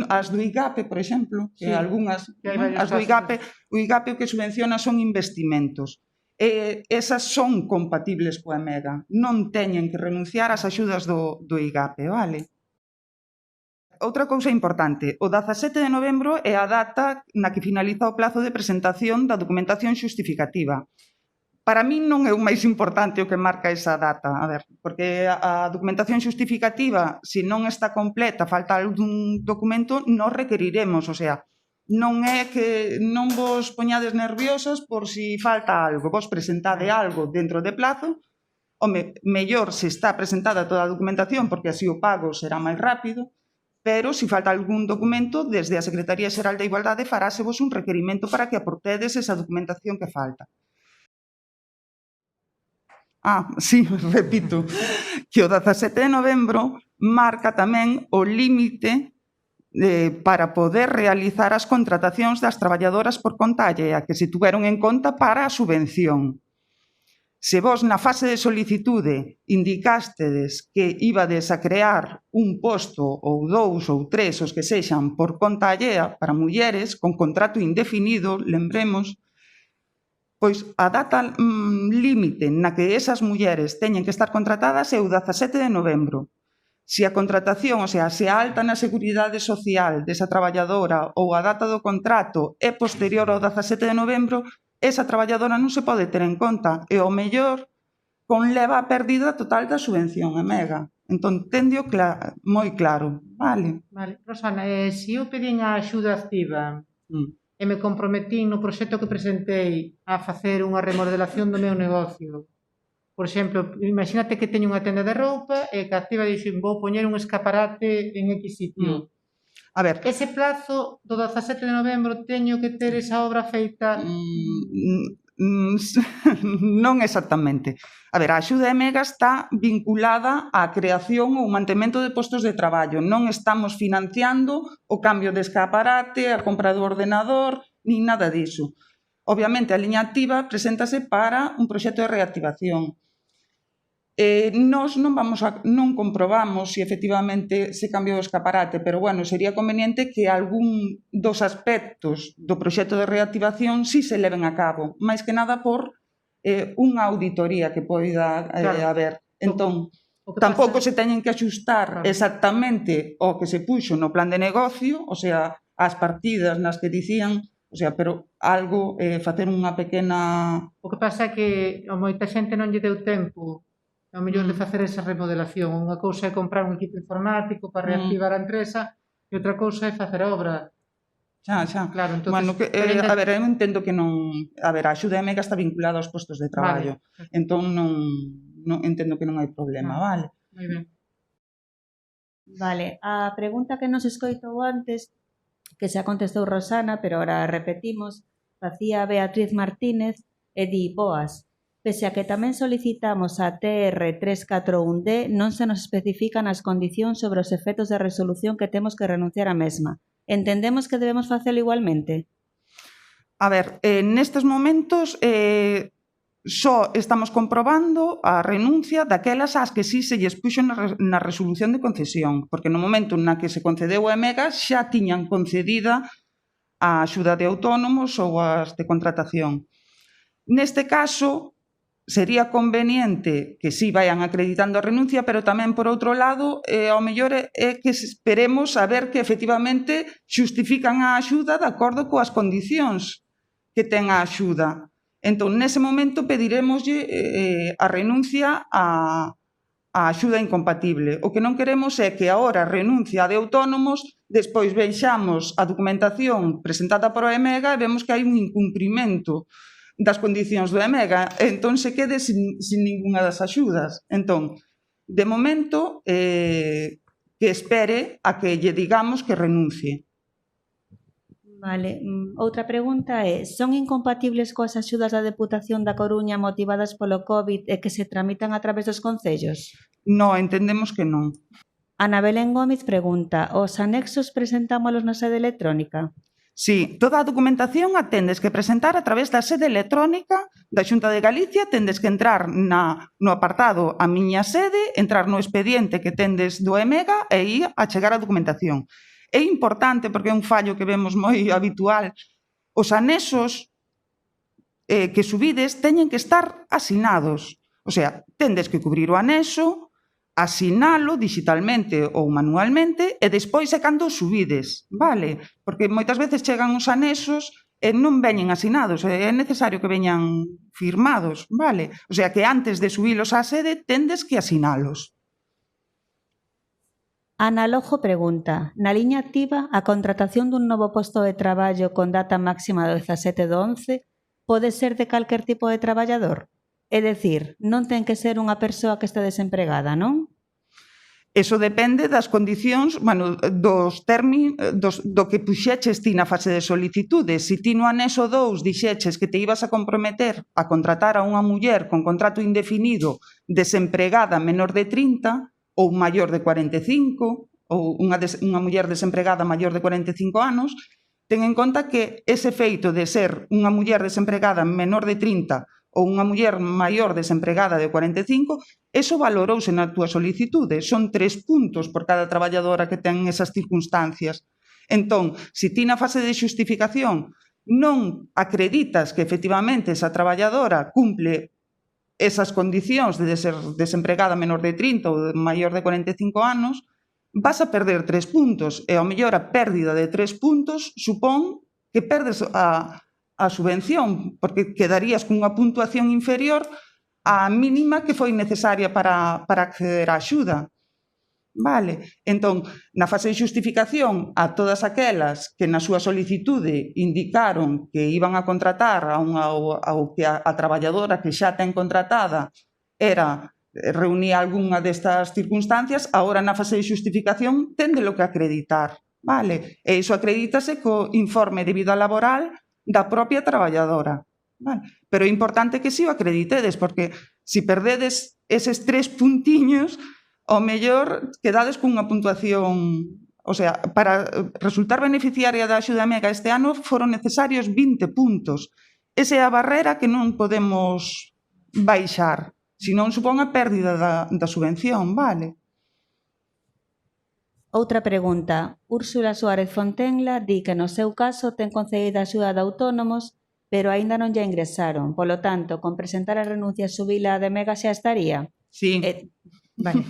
C: As do IGAPE, por exemplo, que algunhas, as do IGAPE, o IGAPE o que subvenciona son investimentos. Esas son compatibles coa EMEGA, non teñen que renunciar ás axudas do IGAPE, vale? Outra cousa importante, o 17 de novembro é a data na que finaliza o plazo de presentación da documentación xustificativa. Para min non é o máis importante o que marca esa data, a ver, porque a documentación xustificativa, se non está completa, falta algún documento, nos requeriremos, o sea, non é que non vos poñades nerviosos por si falta algo, vos presentade algo dentro de plazo, home, mellor se está presentada toda a documentación, porque así o pago será máis rápido, pero se falta algún documento, desde a Secretaría Xeral de Igualdade farásevos un requerimento para que aportedes esa documentación que falta. Sí, repito, que o 17 de novembro marca tamén o límite para poder realizar as contratacións das traballadoras por conta allea que se tuveron en conta para a subvención. Se vos na fase de solicitude indicástedes que ibades a crear un posto ou dous ou tres os que sexan por conta allea para mulleres con contrato indefinido, lembremos, pois a data límite na que esas mulleres teñen que estar contratadas é o 17 de novembro. Se a contratación, o sea, se a alta na Seguridade Social desa traballadora ou a data do contrato é posterior ao 17 de novembro, esa traballadora non se pode ter en conta e ao mellor conleva a pérdida total da subvención EMEGA. Entón, tendeo moi claro, vale?
B: Vale, Rosana, se eu pedín a axuda activa e me comprometín no proxecto que presentei a facer unha remodelación do meu negocio. Por exemplo, imagínate que teño unha tenda de roupa e que activa dixo, vou poñer un escaparate en X sitio.
C: A ver,
B: ese plazo do 17 de novembro teño que ter esa obra feita?
C: Non exactamente. A ver, a axuda EMEGA está vinculada á creación ou mantemento de postos de traballo. Non estamos financiando o cambio de escaparate, a compra do ordenador, nin nada diso. Obviamente, a liña activa preséntase para un proxecto de reactivación. Nós non comprobamos se efectivamente se cambiou o escaparate, pero bueno, sería conveniente que algún dos aspectos do proxecto de reactivación si se leven a cabo, máis que nada por unha auditoría que poida haber. Entón, tampouco se teñen que axustar exactamente ao que se puxo no plan de negocio, o sea, as partidas nas que dicían, o sea, pero algo, facer unha pequena...
B: O que pasa é que a moita xente non lle deu tempo ao mellor de facer esa remodelación. Unha cousa é comprar un equipo informático para reactivar a empresa e outra cousa é facer a obra.
C: Xa.
B: Claro, entonces,
C: bueno, a ver, eu entendo que non... A ver, a axuda EMEGA está vinculada aos postos de traballo. Vale. Entón, non entendo que non hai problema, vale?
B: Moi ben.
D: Vale, a pregunta que nos escoitou antes, que xa contestou Rosana, pero ahora repetimos, facía Beatriz Martínez, e di, boas, pese a que tamén solicitamos a TR341D, non se nos especifican as condicións sobre os efectos de resolución que temos que renunciar á mesma. Entendemos que debemos facelo igualmente?
C: A ver, nestes momentos só estamos comprobando a renuncia daquelas ás que sí se lles puxo na resolución de concesión, porque no momento na que se concedeu a EMEGA xa tiñan concedida a axuda de autónomos ou as de contratación. Neste caso, sería conveniente que sí vayan acreditando a renuncia, pero tamén, por outro lado, ao mellor é que esperemos a ver que efectivamente xustifican a axuda de acordo coas condicións que ten a axuda. Entón, nese momento, pediremoslle a renuncia a axuda incompatible. O que non queremos é que agora renuncia de autónomos, despois veixamos a documentación presentada por a EMEGA e vemos que hai un incumprimento das condicións do EMEGA, entón se quede sin ninguna das axudas. Entón, de momento, que espere a que lle digamos que renuncie.
D: Vale, outra pregunta é, son incompatibles coas axudas da Deputación da Coruña motivadas polo COVID e que se tramitan a través dos concellos?
C: No, entendemos que non.
D: Ana Belén Gómez pregunta, os anexos presentámolos na sede electrónica?
C: Sí, toda a documentación a tendes que presentar a través da sede electrónica da Xunta de Galicia, tendes que entrar no apartado A miña sede, entrar no expediente que tendes do EMEGA e ir a chegar a documentación. É importante, porque é un fallo que vemos moi habitual, os anexos que subides teñen que estar asinados. O sea, tendes que cubrir o anexo, asinalo digitalmente ou manualmente e despois é cando subides, vale? Porque moitas veces chegan os anexos e non veñen asinados, é necesario que veñan firmados, vale? O sea que antes de subilos á sede tendes que asinalos.
D: Ana Lojo pregunta, na liña activa, a contratación dun novo posto de traballo con data máxima do 17/11 pode ser de calquer tipo de traballador? É dicir, non ten que ser unha persoa que este desempregada, non?
C: Eso depende das condicións, do que puxeches ti na fase de solicitude. Se ti no anexo 2 dixeches que te ibas a comprometer a contratar a unha muller con contrato indefinido desempregada menor de 30 ou maior de 45, ou unha muller desempregada maior de 45 anos, ten en conta que ese feito de ser unha muller desempregada menor de 30 ou unha muller maior desempregada de 45, eso valorouse na túa solicitude. Son 3 puntos por cada traballadora que ten esas circunstancias. Entón, se ti na fase de xustificación non acreditas que efectivamente esa traballadora cumple esas condicións de ser desempregada menor de 30 ou maior de 45 anos, vas a perder 3 puntos. E ao mellor a pérdida de 3 puntos supón que perdes a subvención, porque quedarías cunha puntuación inferior á mínima que foi necesaria para acceder á axuda. Vale, entón, na fase de xustificación, a todas aquelas que na súa solicitude indicaron que iban a contratar ao que a traballadora que xa ten contratada reunía algunha destas circunstancias, agora na fase de xustificación tendelo que acreditar, vale? E iso acredítase co informe de vida laboral da propia traballadora, vale? Pero é importante que si o acreditedes, porque se perdedes eses 3 puntiños, ao mellor quedades cunha puntuación, o sea, para resultar beneficiaria da axuda EMEGA este ano foron necesarios 20 puntos. Esa é a barrera que non podemos baixar, senón supón a pérdida da subvención, vale?
D: Outra pregunta. Úrsula Suárez Fontenla di que no seu caso ten concedida axuda de autónomos, pero aínda non lla ingresaron. Polo tanto, con presentar a renuncia e subila de EMEGA xa estaría?
C: Sí.
D: Vale,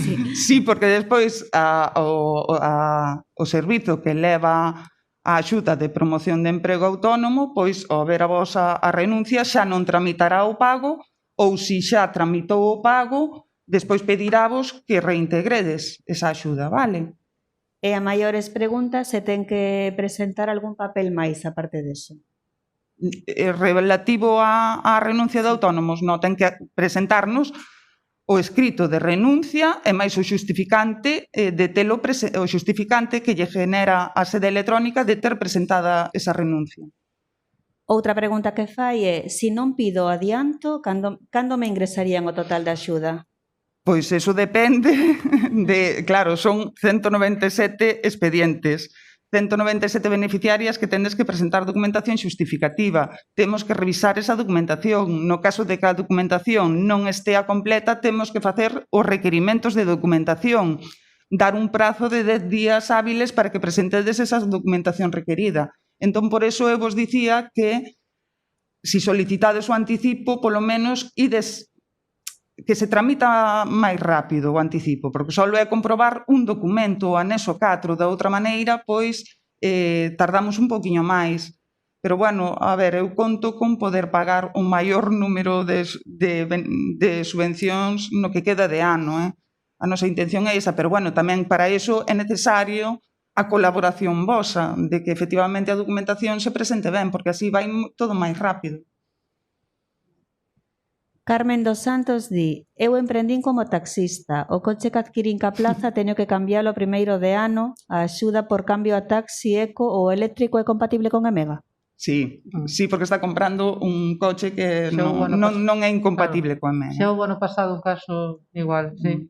D: sí.
C: Sí, porque despois o servizo que leva a axuda de promoción de emprego autónomo, pois ao ver a vosa a renuncia xa non tramitará o pago, ou se xa tramitou o pago, despois pedirávos que reintegredes esa axuda, vale?
D: E a maiores preguntas se ten que presentar algún papel máis aparte deso.
C: Relativo á renuncia de autónomos, non, ten que presentarnos o escrito de renuncia e máis o xustificante o xustificante que lle genera a sede electrónica de ter presentada esa renuncia.
D: Outra pregunta que fai é, se non pido adianto, cando me ingresarían o total de axuda?
C: Pois eso depende claro, son 197 expedientes, 197 beneficiarias que tendes que presentar documentación xustificativa. Temos que revisar esa documentación. No caso de que a documentación non estea completa, temos que facer os requerimentos de documentación, dar un prazo de 10 días hábiles para que presentedes esa documentación requerida. Entón, por eso eu vos dicía que se solicitades o anticipo, polo menos ides que se tramita máis rápido o anticipo, porque só é comprobar un documento, o anexo 4, da outra maneira, pois tardamos un poquinho máis. Pero, bueno, a ver, eu conto con poder pagar o maior número de subvencións no que queda de ano, A nosa intención é esa, pero, bueno, tamén para iso é necesario a colaboración vosa, de que efectivamente a documentación se presente ben, porque así vai todo máis rápido.
D: Carmen dos Santos di, eu emprendín como taxista, o coche que adquirín ca plaza teño que cambiálo o primeiro de ano, a axuda por cambio a taxi eco ou eléctrico é compatible con Emega?
C: Sí, sí, porque está comprando un coche que non é incompatible coa Emega.
B: Xa houve ano pasado un caso igual, sí.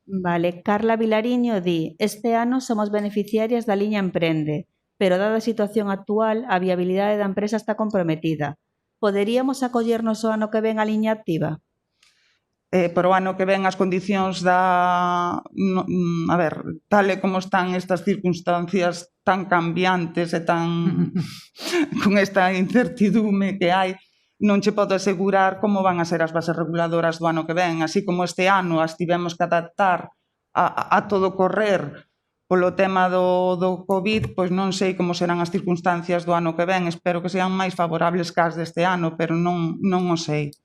D: Vale, Carla Vilariño di, este ano somos beneficiarias da liña Emprende, pero dada a situación actual, a viabilidade da empresa está comprometida. Poderíamos acollernos o ano que ven a liña activa?
C: Pero o ano que ven as condicións a ver, tal e como están estas circunstancias tan cambiantes e tan con esta incertidume que hai, non che podo asegurar como van a ser as bases reguladoras do ano que ven, así como este ano as tivemos que adaptar a todo correr polo tema do COVID, pois non sei como serán as circunstancias do ano que ven, espero que sean máis favorables que as deste ano, pero non o sei.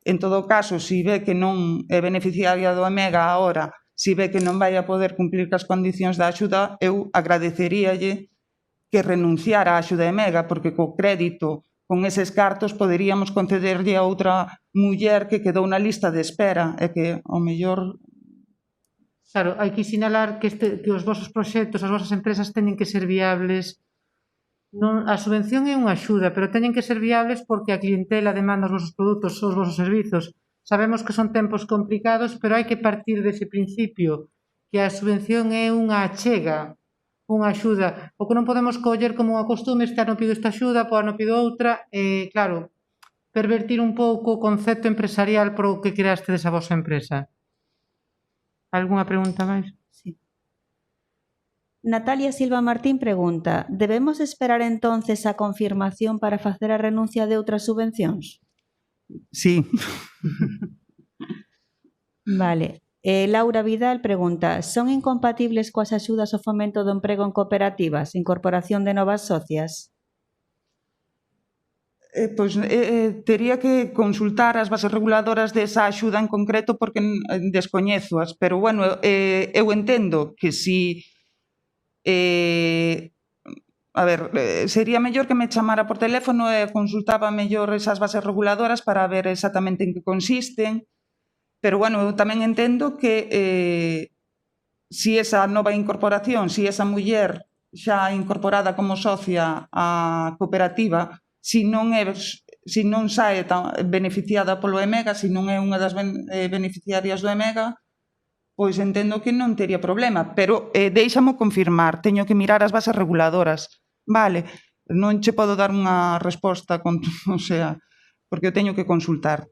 C: En todo caso, se ve que non é beneficiaria do Emega agora, se ve que non vai a poder cumplir cas condicións da axuda, eu agradeceríalle que renunciara á axuda Emega, porque co crédito con eses cartos poderíamos concederlle a outra muller que quedou na lista de espera e que, ao mellor...
B: Claro, hai que sinalar que os vosos proxectos, as vosas empresas teñen que ser viables. A subvención é unha axuda, pero teñen que ser viables porque a clientela demanda os vosos produtos, os vosos servizos. Sabemos que son tempos complicados, pero hai que partir dese principio, que a subvención é unha achega, unha axuda. O que non podemos coller como unha costume, este ano pido esta axuda, po ano pido outra, e, claro, pervertir un pouco o concepto empresarial pro que creastes a vosa empresa. Algúnha pregunta máis?
D: Sí. Natalia Silva Martín pregunta, debemos esperar entonces a confirmación para facer a renuncia de outras subvencións?
C: Sí.
D: Vale. Laura Vidal pregunta, son incompatibles coas axudas ao fomento do emprego en cooperativas, incorporación de novas socias?
C: Pois tería que consultar as bases reguladoras desa axuda en concreto porque descoñézoas, pero, bueno, eu entendo que si... a ver, sería mellor que me chamara por teléfono e consultaba mellor esas bases reguladoras para ver exactamente en que consisten, pero, bueno, eu tamén entendo que si esa nova incorporación, si esa muller xa incorporada como socia á cooperativa, se non sae beneficiada polo Emega, se non é unha das beneficiarias do Emega, pois entendo que non tería problema, pero déixamo confirmar, teño que mirar as bases reguladoras, vale, non che podo dar unha resposta, porque eu teño que consultar.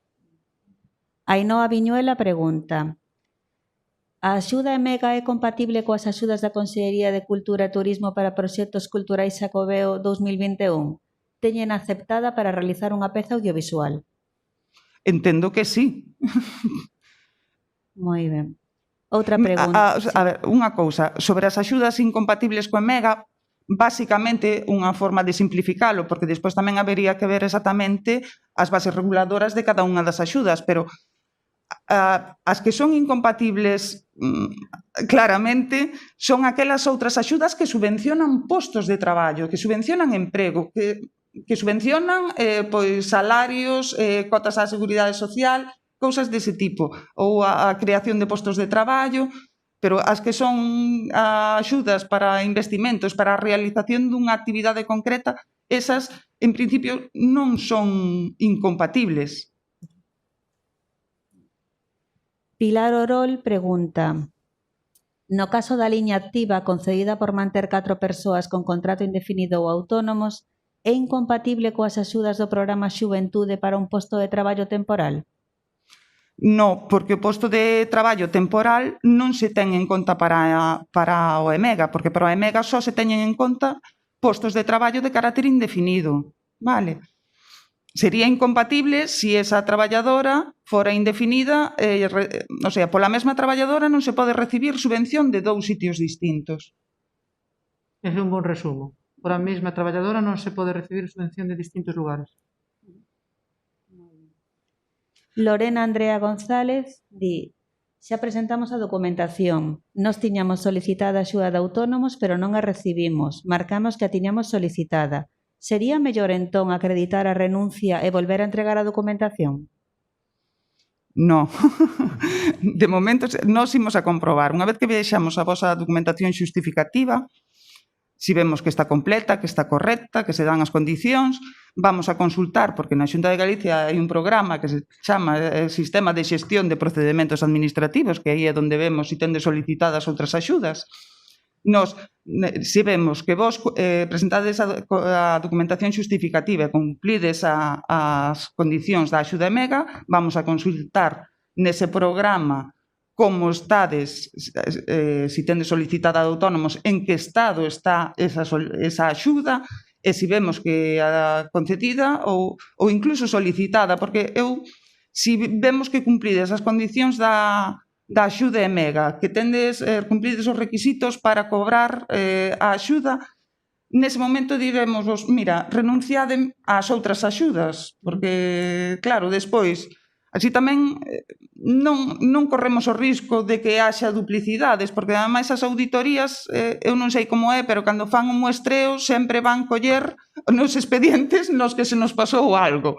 D: Ainhoa Viñuela pregunta, a axuda Emega é compatible coas axudas da Consellería de Cultura e Turismo para proxectos culturais Xacobeo 2021? Teñen aceptada para realizar unha peza audiovisual?
C: Entendo que sí.
D: Moi ben. Outra pregunta.
C: A ver, unha cousa, sobre as axudas incompatibles co Emega, basicamente unha forma de simplificalo, porque despois tamén habería que ver exactamente as bases reguladoras de cada unha das axudas, pero as que son incompatibles claramente son aquelas outras axudas que subvencionan postos de traballo, que subvencionan emprego, que subvencionan pois salarios, cotas á seguridade social, cousas dese tipo, ou a creación de postos de traballo. pero as que son axudas para investimentos, para a realización dunha actividade concreta, esas, en principio, non son incompatibles.
D: Pilar Orol pregunta: no caso da liña activa concedida por manter 4 persoas con contrato indefinido ou autónomos, é incompatible coas axudas do programa Xuventude para un posto de traballo temporal?
C: No, porque o posto de traballo temporal non se ten en conta para o EMEGA, porque para o EMEGA só se teñen en conta postos de traballo de carácter indefinido, vale? Sería incompatible se esa traballadora fora indefinida, o sea, pola mesma traballadora non se pode recibir subvención de 2 sitios distintos.
B: Ese é un bon resumo. Por a mesma traballadora non se pode recibir subvención de distintos lugares.
D: Lorena Andrea González di: xa presentamos a documentación. Nós tiñamos solicitada a axuda de autónomos, pero non a recibimos. Marcamos que a tiñamos solicitada. Sería mellor entón acreditar a renuncia e volver a entregar a documentación?
C: No. De momento, nós imos a comprobar. Unha vez que vexamos a vosa documentación xustificativa, si vemos que está completa, que está correcta, que se dan as condicións, vamos a consultar, porque na Xunta de Galicia hai un programa que se chama Sistema de Xestión de Procedementos Administrativos, que aí é onde vemos se tendes solicitadas outras axudas. Nos, se vemos que vos presentades a documentación xustificativa e cumplides as condicións da axuda EMEGA, vamos a consultar nese programa como estades, se tendes solicitada de autónomos, en que estado está esa axuda, e se vemos que a concedida ou incluso solicitada, porque se vemos que cumplides as condicións da axuda EMEGA, que tendes cumplides os requisitos para cobrar a axuda, nese momento diremos, mira, renunciade ás outras axudas, porque, claro, despois, así tamén non corremos o risco de que haxa duplicidades, porque ademais as auditorías, eu non sei como é, pero cando fan un muestreo sempre van coller nos expedientes nos que se nos pasou algo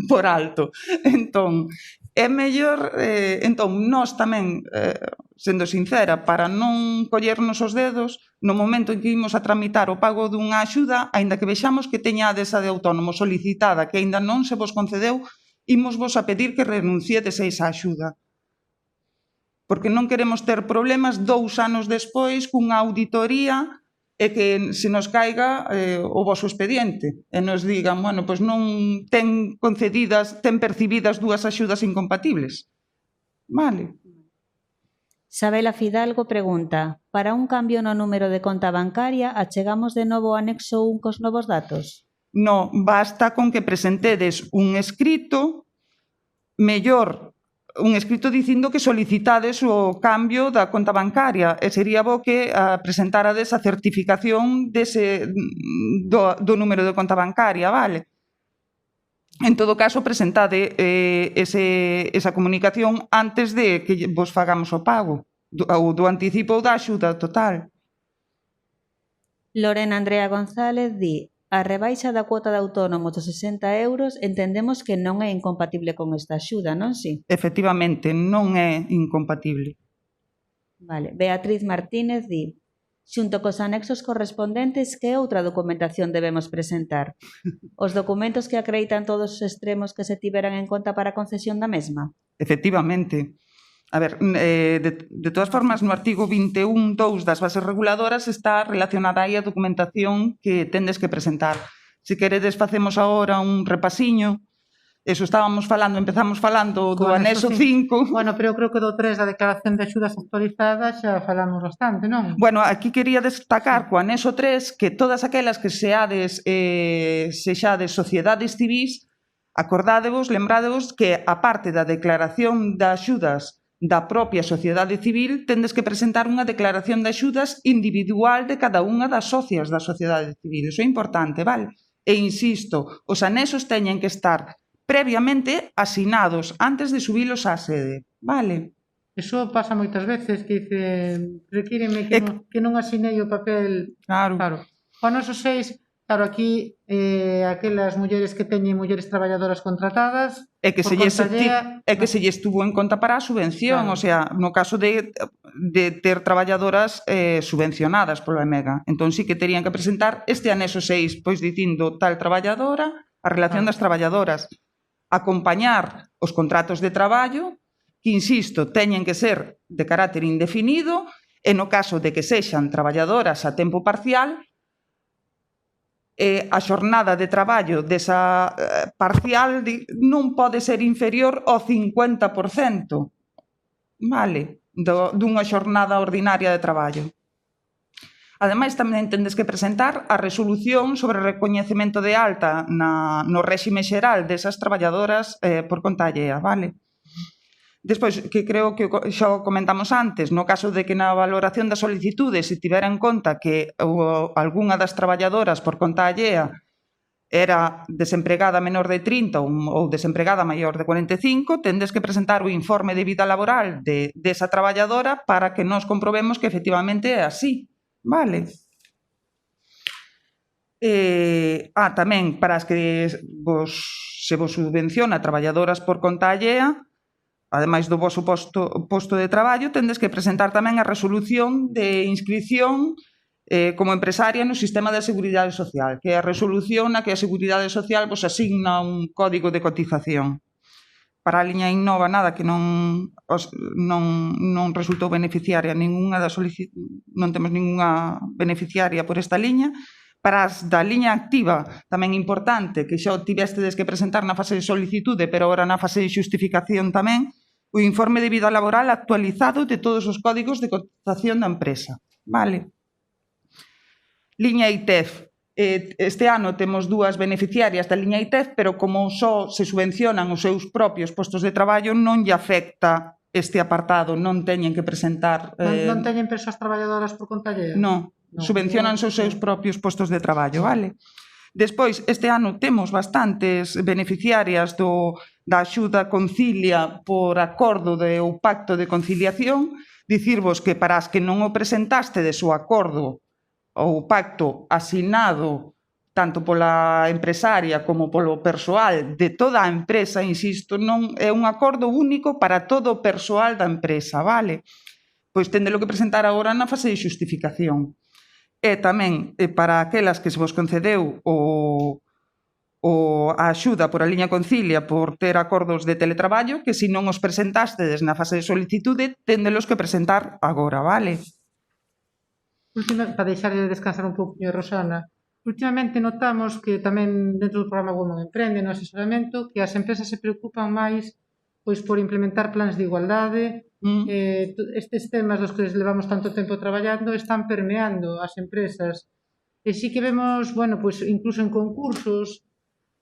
C: por alto. Entón, é mellor, nós tamén, sendo sincera, para non collernos os dedos, no momento en que imos a tramitar o pago dunha axuda, aínda que vexamos que teñades a de autónomo solicitada, que aínda non se vos concedeu, imos vos a pedir que renunciedes a esa axuda. Porque non queremos ter problemas 2 anos despois cunha auditoría e que se nos caiga o voso expediente e nos digan, bueno, pois non ten concedidas, ten percibidas 2 axudas incompatibles. Vale.
D: Sabela Fidalgo pregunta: para un cambio no número de conta bancaria, achegamos de novo o anexo 1 cos novos datos?
C: No, basta con que presentedes un escrito, mellor, un escrito dicindo que solicitades o cambio da conta bancaria, e sería bo que presentárades a certificación do número de conta bancaria, vale? En todo caso, presentade esa comunicación antes de que vos fagamos o pago, ou do anticipo ou da axuda total.
D: Lorena Andrea González di: a rebaixa da cuota de autónomos dos 60 euros entendemos que non é incompatible con esta axuda, non si?
C: Efectivamente, non é incompatible.
D: Vale. Beatriz Martínez di: xunto cos anexos correspondentes, que outra documentación debemos presentar? Os documentos que acreditan todos os extremos que se tiveran en conta para a concesión da mesma?
C: Efectivamente. A ver, de todas formas, no artigo 21.2 das bases reguladoras está relacionada aí a documentación que tendes que presentar. Se queredes, facemos agora un repasiño. Eso estábamos falando, empezamos falando do anexo 5.
B: Bueno, pero eu creo que do 3 da declaración de axudas actualizadas xa falamos bastante, non?
C: Bueno, aquí quería destacar co anexo 3 que todas aquelas que sexades sociedades civís, acordádevos, lembradevos que a parte da declaración de axudas da propia sociedade civil, tendes que presentar unha declaración de axudas individual de cada unha das socias da sociedade civil. Iso é importante, vale? E insisto, os anexos teñen que estar previamente asinados antes de subilos á sede, vale?
B: Eso pasa moitas veces, que dice, requíreme que non asinei o papel.
C: Claro.
B: O noso 6, claro, aquí aquelas mulleres que teñen mulleres traballadoras contratadas,
C: é que se lles tuvo en conta para a subvención, claro. O sea, no caso de de ter traballadoras subvencionadas pola EMEGA. Entón, sí que terían que presentar este anexo 6, pois dicindo tal traballadora, a relación das traballadoras, acompañar os contratos de traballo, que, insisto, teñen que ser de carácter indefinido, e no caso de que sexan traballadoras a tempo parcial, a xornada de traballo desa parcial non pode ser inferior ao 50%, vale, dunha xornada ordinaria de traballo. Ademais, tamén tendes que presentar a resolución sobre o recoñecemento de alta no réxime xeral desas traballadoras por conta allea, vale? Despois, que creo que xa o comentamos antes, no caso de que na valoración das solicitudes se tivera en conta que algunha das traballadoras por conta allea era desempregada menor de 30 ou desempregada maior de 45, tendes que presentar o informe de vida laboral desa traballadora para que nos comprobemos que efectivamente é así, vale? Tamén, para as que se vos subvenciona traballadoras por conta allea, ademais do voso posto de traballo, tendes que presentar tamén a resolución de inscripción como empresaria no sistema de seguridade social, que é a resolución na que a Seguridade Social vos asigna un código de cotización. Para a liña Innova, nada, que non resultou beneficiaria non temos ningunha beneficiaria por esta liña. Para as da liña activa, tamén importante, que xa o tivestedes que presentar na fase de solicitude, pero agora na fase de xustificación tamén, o informe de vida laboral actualizado de todos os códigos de cotización da empresa. Vale. Liña ITEF. Este ano temos dúas beneficiarias da liña ITEF, pero como só se subvencionan os seus propios postos de traballo, non lle afecta este apartado, non teñen que presentar...
B: Non teñen persoas traballadoras por conta allea?
C: Non, subvencionan os seus propios postos de traballo, vale? Despois, este ano temos bastantes beneficiarias da axuda Concilia por acordo ou pacto de conciliación. Dicirvos que para as que non o presentastes o acordo ou pacto asinado tanto pola empresaria como polo persoal de toda a empresa, insisto, non é un acordo único para todo o persoal da empresa, vale? Pois tendelo que presentar agora na fase de xustificación. E tamén para aquelas que se vos concedeu a axuda por a liña Concilia por ter acordos de teletraballo, que se non os presentastes na fase de solicitude, tendelos que presentar agora, vale?
B: Para deixar de descansar un pouco, Rosana, últimamente notamos que tamén dentro do programa Women Emprende, no asesoramento, que as empresas se preocupan máis pois por implementar plans de igualdade. Estes temas dos que levamos tanto tempo traballando están permeando as empresas. E sí que vemos, bueno, pois incluso en concursos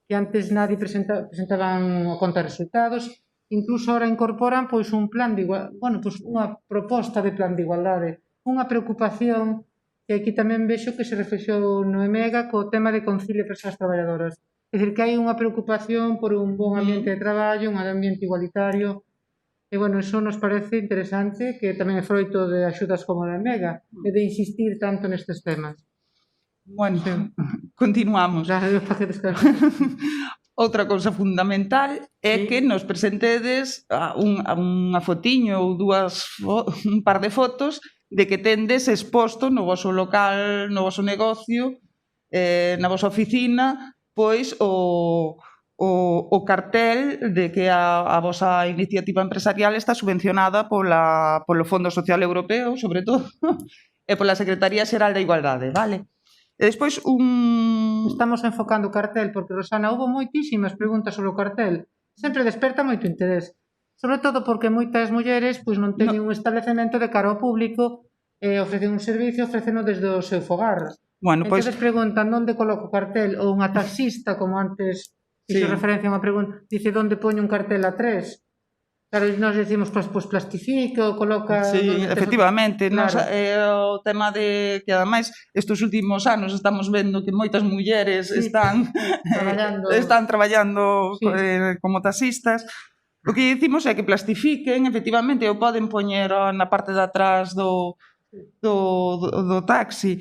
B: que antes nadie presentaban a conta de resultados, incluso ahora incorporan pois un plan de igualdade, bueno, pois unha proposta de plan de igualdade, unha preocupación que aquí tamén vexo que se reflexou no EMEGA co tema de concilio de persoas traballadoras. É dicir, que hai unha preocupación por un bon ambiente de traballo, un ambiente igualitario. E, bueno, iso nos parece interesante, que tamén é froito de axudas como a EMEGA, e de insistir tanto nestes temas.
C: Bueno, continuamos. Outra cousa fundamental é que nos presentedes unha fotiño ou un par de fotos de que tendes exposto no voso local, no voso negocio, na vosa oficina, pois o cartel de que a vosa iniciativa empresarial está subvencionada polo Fondo Social Europeo, sobre todo, e pola Secretaría Xeral da Igualdade, vale? E despois
B: Estamos enfocando o cartel, porque, Rosana, houve moitísimas preguntas sobre o cartel. Sempre desperta moito interés. Sobre todo porque moitas mulleres pois non teñen un establecemento de cara ao público e ofrecen un servicio, ofreceno desde o seu fogar.
C: Bueno, pois...
B: Entón preguntan onde coloco o cartel, ou unha taxista, como antes fixo referencia a unha pregunta, dice onde poño un cartel a 3. Claro, nos decimos, pois plastifica ou coloca...
C: Sí, efectivamente, o tema de que, ademais, estes últimos anos estamos vendo que moitas mulleres están traballando como taxistas. O que dicimos é que plastifiquen, efectivamente, ou poden poñer na parte de atrás do taxi.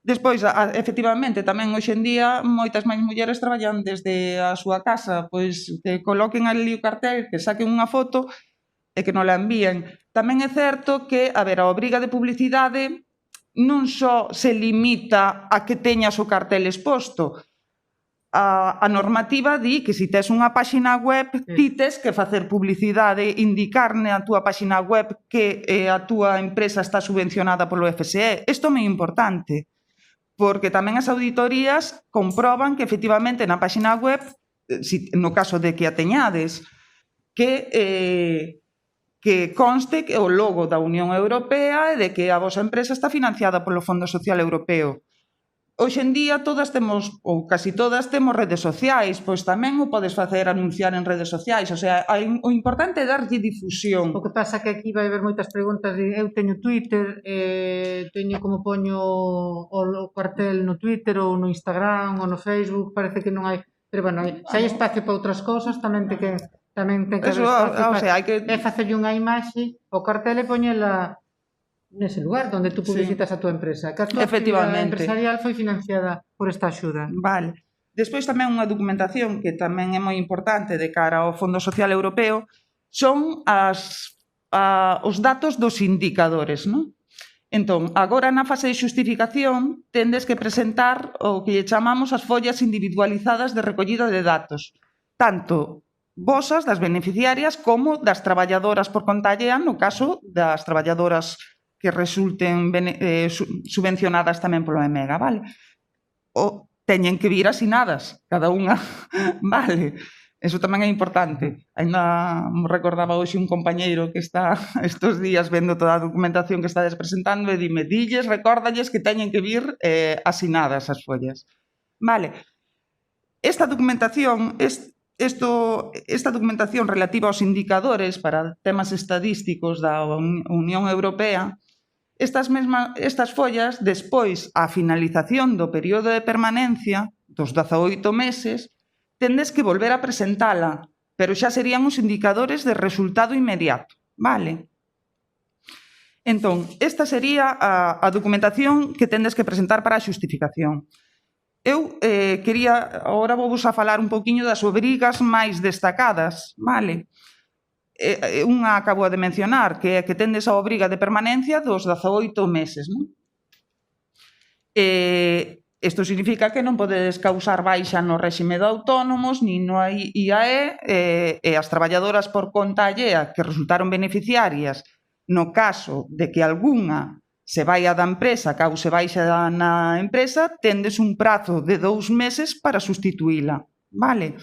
C: Despois, efectivamente, tamén hoxe en día moitas máis mulleres traballan desde a súa casa, pois que coloquen ali o cartel, que saquen unha foto e que non la envíen. Tamén é certo que, a ver, a obriga de publicidade non só se limita a que teñas o cartel exposto. A normativa di que se tes unha páxina web ti tes que facer publicidade, indicar na túa páxina web que a túa empresa está subvencionada polo FSE. Isto é moi importante, porque tamén as auditorías comproban que efectivamente na páxina web, no caso de que a teñades, que conste que o logo da Unión Europea e de que a vosa empresa está financiada polo Fondo Social Europeo. Hoxe en día todas temos, ou casi todas, temos redes sociais, pois tamén o podes facer anunciar en redes sociais, o sea, o importante é darlle difusión.
B: O que pasa que aquí vai haber moitas preguntas de eu teño Twitter, teño como poño o cartel no Twitter ou no Instagram ou no Facebook, parece que non hai, pero bueno, se hai espacio para outras cousas tamén ten que haber espacio,
C: o sea, hai que
B: facerlle unha imaxe, o cartel e poñela nese lugar onde tú publicitas a túa empresa. Que a túa actividade empresarial foi financiada por esta axuda.
C: Vale. Despois tamén unha documentación que tamén é moi importante de cara ao Fondo Social Europeo son os datos dos indicadores, non? Entón, agora na fase de xustificación tendes que presentar o que lle chamamos as follas individualizadas de recollida de datos, tanto vosas, das beneficiarias, como das traballadoras por conta allea, no caso das traballadoras que resulten subvencionadas tamén polo EMEGA, vale? Teñen que vir asinadas, cada unha, vale? Eso tamén é importante. Ainda me recordaba hoxe un compañeiro que está estes días vendo toda a documentación que estades presentando e dime, recórdalles que teñen que vir asinadas as follas. Vale. Esta documentación relativa aos indicadores para temas estadísticos da Unión Europea, estas follas, despois, a finalización do período de permanencia, dos 18 meses, tendes que volver a presentala, pero xa serían os indicadores de resultado inmediato, vale? Entón, esta sería a documentación que tendes que presentar para a xustificación. Eu agora vou a falar un poquinho das obrigas máis destacadas, vale? Unha acabo de mencionar, que é que tendes a obriga de permanencia dos 18 meses, non? Isto significa que non podedes causar baixa no réxime de autónomos, nin no IAE, e as traballadoras por conta allea que resultaron beneficiarias no caso de que algunha se vaia da empresa, cause baixa na empresa, tendes un prazo de 2 meses para sustituíla, vale?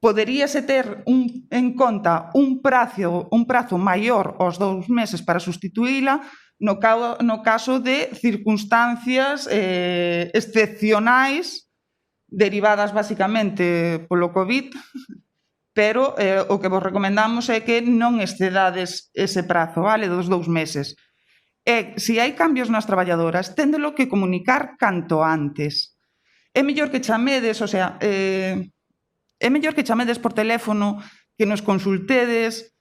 C: Poderíase ter en conta un prazo maior aos 2 meses para sustituíla no caso de circunstancias excepcionais derivadas basicamente polo COVID, pero o que vos recomendamos é que non excedades ese prazo, vale, dos 2 meses. E se hai cambios nas traballadoras, téndelo que comunicar canto antes. É mellor que chamedes, o sea, é mellor que chamedes por teléfono, que nos consultedes,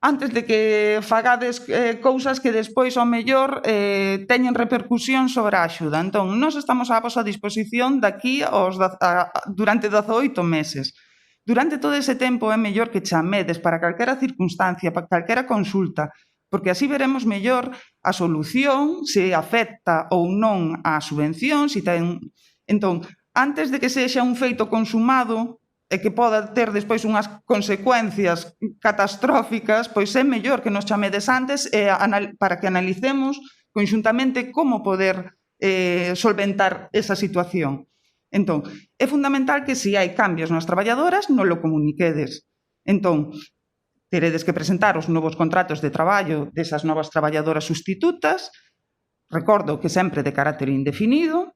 C: antes de que fagades cousas que despois, ao mellor, teñen repercusión sobre a axuda. Entón, nós estamos á vosa disposición daqui durante 18 meses. Durante todo ese tempo é mellor que chamedes para calquera circunstancia, para calquera consulta, porque así veremos mellor a solución, se afecta ou non a subvención, se ten... Entón, antes de que sexa un feito consumado e que poda ter despois unhas consecuencias catastróficas, pois é mellor que nos chamedes antes para que analicemos conxuntamente como poder solventar esa situación. Entón, é fundamental que se hai cambios nas traballadoras, non lo comuniquedes. Entón, teredes que presentar os novos contratos de traballo desas novas traballadoras sustitutas, recordo que sempre de carácter indefinido,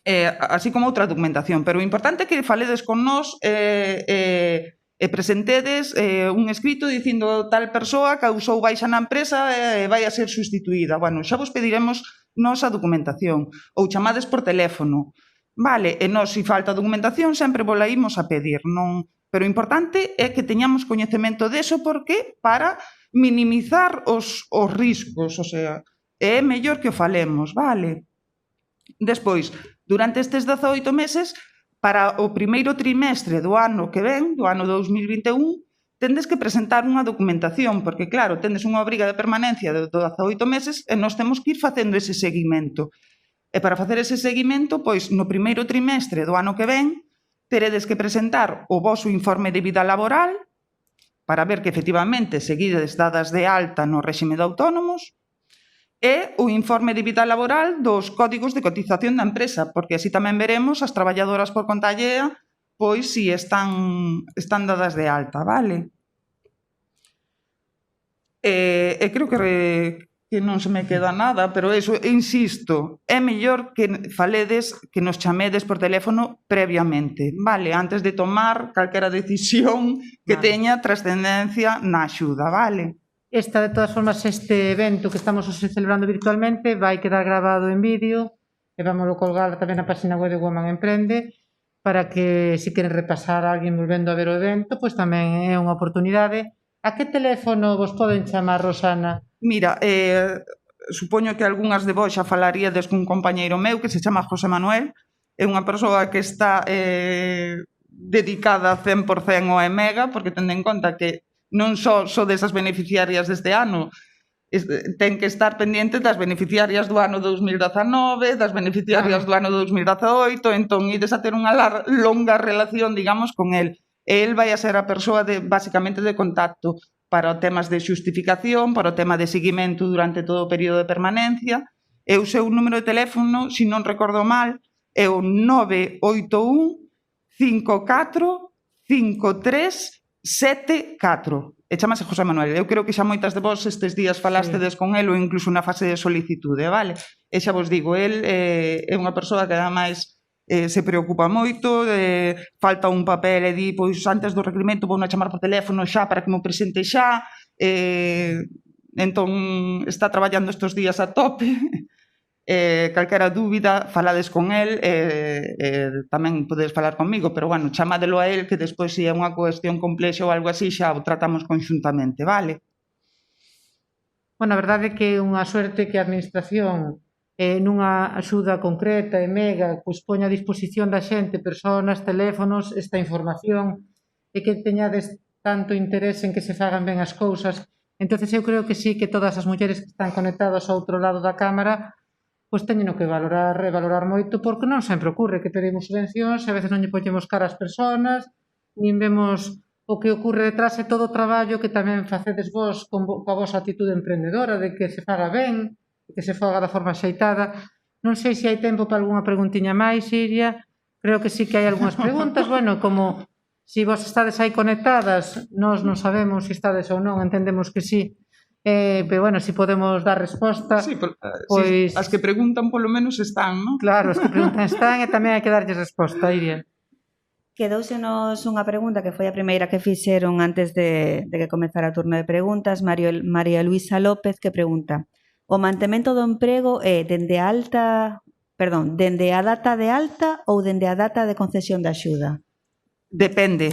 C: así como outra documentación, pero o importante é que faledes con nós e presentedes un escrito dicindo tal persoa causou baixa na empresa e vai a ser sustituída. Bueno, xa vos pediremos nós a documentación, ou chamades por teléfono, vale, e nós, se falta documentación, sempre vos la imos a pedir, non? Pero o importante é que teñamos coñecemento deso, porque para minimizar os riscos, o sea, é mellor que o falemos, vale? Despois, durante estes 18 meses, para o primeiro trimestre do ano que ven, do ano 2021, tendes que presentar unha documentación, porque claro, tendes unha obriga de permanencia de 18 meses e nós temos que ir facendo ese seguimento. E para facer ese seguimento, pois no primeiro trimestre do ano que ven, teredes que presentar o voso informe de vida laboral para ver que efectivamente seguides dadas de alta no réxime de autónomos e o informe de vida laboral dos códigos de cotización da empresa, porque así tamén veremos as traballadoras por conta allea pois si están dadas de alta, vale? E creo que non se me queda nada, pero eso, insisto, é mellor que faledes, que nos chamedes por teléfono previamente, vale? Antes de tomar calquera decisión que teña trascendencia na axuda, vale?
B: De todas formas, este evento que estamos celebrando virtualmente vai quedar grabado en vídeo e vamos colgar tamén na página web de Woman Emprende para que, se queren repasar a alguén volvendo a ver o evento, pois tamén é unha oportunidade. A que teléfono vos poden chamar, Rosana?
C: Mira, supoño que algunhas de vos xa falaríades cun compañeiro meu que se chama José Manuel, é unha persoa que está dedicada 100% ao EMEGA, porque tendo en conta que non só desas beneficiarias deste ano, ten que estar pendiente das beneficiarias do ano 2019, das beneficiarias do ano 2018, entón ides a ter unha longa relación, digamos, con el. El vai a ser a persoa basicamente de contacto para temas de xustificación, para o tema de seguimento durante todo o período de permanencia, e o seu número de teléfono, se non recordo mal, é o 981 54 5374. E chamase José Manuel. Eu creo que xa moitas de vos estes días falastedes con el ou incluso na fase de solicitude, vale? E xa vos digo, el é unha persoa que ademais se preocupa moito, falta un papel e di, pois antes do requerimento vou a chamar por teléfono xa para que me presente xa, entón está traballando estes días a tope. Calquera dúbida, falades con el, tamén podedes falar comigo, pero bueno, chamádelo a el, que despois se é unha cuestión complexa ou algo así, xa o tratamos conxuntamente, vale?
B: Bueno, a verdade é que é unha suerte que a Administración nunha axuda concreta e mega, pois poña a disposición da xente, personas, teléfonos, esta información, e que teñades tanto interés en que se fagan ben as cousas. Entón, eu creo que sí, que todas as mulleres que están conectadas ao outro lado da cámara pois teñeno que valorar moito, porque non sempre ocurre que pedimos subvencións e a veces non lle poñemos cara ás persoas, nin vemos o que ocurre detrás e todo o traballo que tamén facedes vos coa vosa actitude emprendedora de que se faga ben, que se faga da forma xeitada. Non sei se hai tempo para algunha preguntiña máis, Iria. Creo que sí que hai algunhas preguntas. Bueno, como se vos estades aí conectadas, nós non sabemos se estades ou non, entendemos que sí. Pero, bueno, se podemos dar resposta,
C: sí,
B: pois...
C: As que preguntan polo menos están, non?
B: Claro, as que preguntan están e tamén hai que darlles resposta, Iria.
D: Quedousenos unha pregunta que foi a primeira que fixeron antes de que comezara o turno de preguntas, María Luisa López, que pregunta: o mantemento do emprego é dende a data de alta ou dende a data de concesión da axuda?
C: Depende.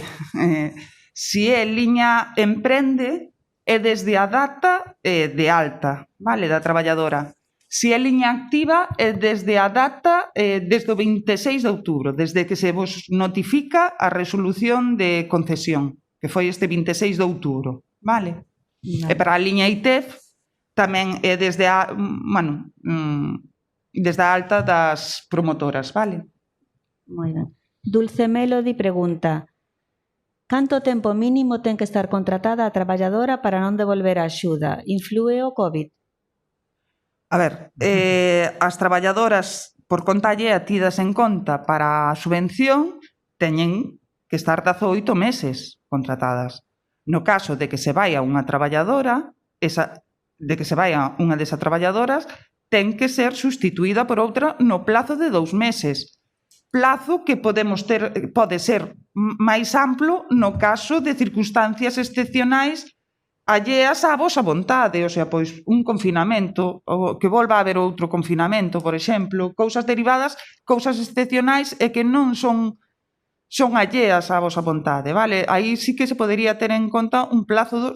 C: Se é liña emprende, é desde a data de alta, vale, da traballadora. Se é liña activa, é desde a data, desde o 26 de outubro, desde que se vos notifica a resolución de concesión, que foi este 26 de outubro, vale? E para a liña ITEF tamén é desde a alta das promotoras, vale?
D: Moi ben. Dulce Melody pregunta: canto tempo mínimo ten que estar contratada a traballadora para non devolver a axuda? Inflúe o COVID?
C: A ver, as traballadoras por conta allea tidas en conta para a subvención teñen que estar 18 meses contratadas. No caso de que se vaia unha traballadora, unha desas traballadoras ten que ser sustituída por outra no plazo de 2 meses. Plazo que podemos ter, pode ser máis amplo no caso de circunstancias excepcionais alleas á vosa vontade, o sea, pois un confinamento, ou que volva a haber outro confinamento, por exemplo, cousas derivadas, cousas excepcionais e que non son alleas á vosa vontade, vale? Aí sí que se podería ter en conta un plazo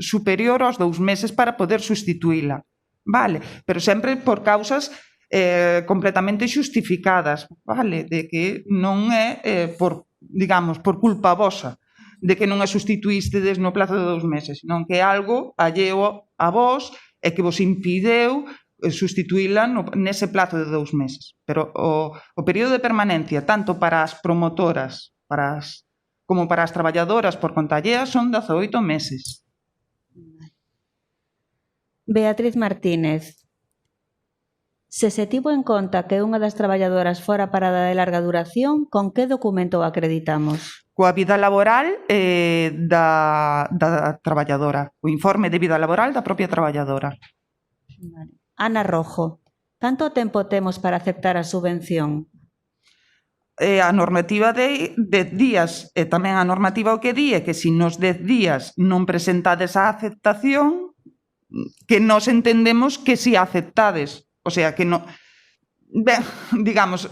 C: superior aos 2 meses para poder sustituíla, vale? Pero sempre por causas completamente xustificadas, vale? De que non é por culpa vosa. de que non a sustituístedes no plazo de 2 meses, senón que é algo alleo a vos e que vos impideu sustituíla nese plazo de 2 meses. Pero o período de permanencia, tanto para as promotoras como para as traballadoras por conta allea, son 18 meses.
D: Beatriz Martínez. Se se tivo en conta que unha das traballadoras fora parada de larga duración, con que documento o acreditamos?
C: Coa vida laboral da traballadora, o informe de vida laboral da propia traballadora.
D: Vale. Ana Rojo. Canto tempo temos para aceptar a subvención?
C: A normativa de días e tamén a normativa o que di é que se nos 10 días non presentades a aceptación, que nos entendemos que si aceptades. O sea, que non... Ben, digamos,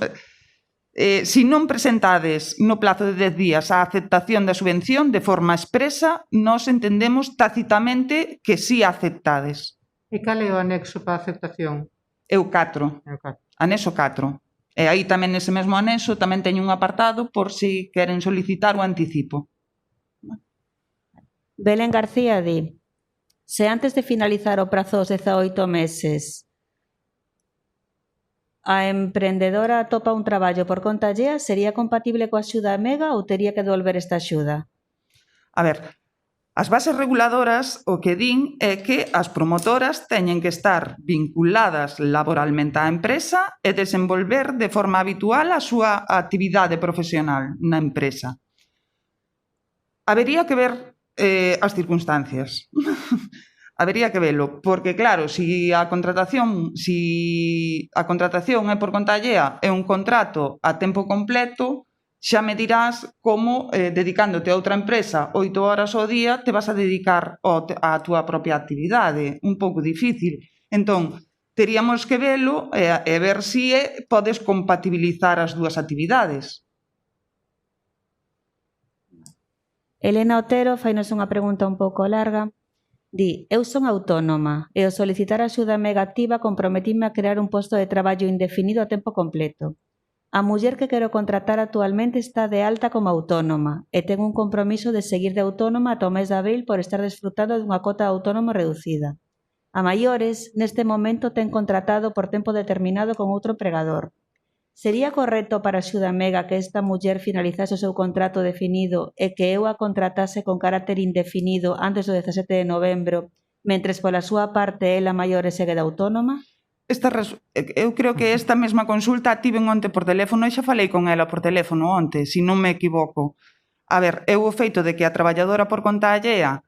C: se non presentades no plazo de 10 días a aceptación da subvención de forma expresa, nos entendemos tácitamente que si aceptades.
B: E cal é o anexo para a aceptación?
C: É o 4. Anexo 4. E aí tamén nese mesmo anexo tamén teño un apartado por si queren solicitar o anticipo.
D: Belén García di: se antes de finalizar o prazo dos 18 meses a emprendedora atopa un traballo por conta allea, sería compatible coa axuda Mega ou tería que devolver esta axuda?
C: A ver, as bases reguladoras o que din é que as promotoras teñen que estar vinculadas laboralmente á empresa e desenvolver de forma habitual a súa actividade profesional na empresa. Habería que ver as circunstancias. Habería que velo, porque claro, se a contratación é por conta allea, é un contrato a tempo completo, xa me dirás como, dedicándote a outra empresa 8 horas ao día, te vas a dedicar á túa propia actividade. Un pouco difícil. Entón, teríamos que velo e ver se podes compatibilizar as dúas actividades.
D: Elena Otero fainos unha pregunta un pouco larga. Di: eu son autónoma e ao solicitar a axuda Mega activa comprometime a crear un posto de traballo indefinido a tempo completo. A muller que quero contratar actualmente está de alta como autónoma e ten un compromiso de seguir de autónoma ata o mes de abril por estar desfrutando dunha cota de autónomo reducida. A maiores, neste momento ten contratado por tempo determinado con outro empregador. Sería correcto para a axuda Mega que esta muller finalizase o seu contrato definido e que eu a contratase con carácter indefinido antes do 17 de novembro, mentres pola súa parte ela maiores segue de autónoma?
C: Eu creo que esta mesma consulta a tiven onte por teléfono e xa falei con ela por teléfono onte, se non me equivoco. A ver, eu o feito de que a traballadora por conta allea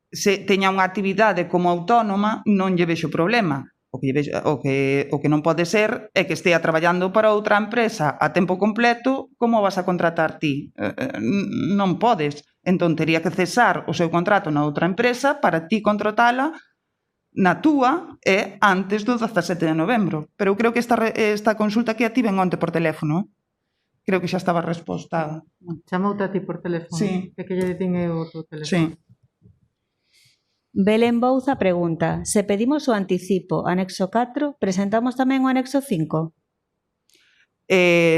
C: se teña unha actividade como autónoma non lle vexo problema. O que non pode ser é que estea traballando para outra empresa a tempo completo, como vas a contratar ti? Non podes. Entón, tería que cesar o seu contrato na outra empresa para ti contratala na túa e antes do 17 de novembro. Pero eu creo que esta consulta que a tiven onte por teléfono, creo que xa estaba respostada.
B: Chamoute a ti por teléfono?
C: Sí.
B: Que lle dicen eu o teu teléfono?
C: Sí.
D: Belén Bouza pregunta: se pedimos o anticipo anexo 4, presentamos tamén o anexo 5?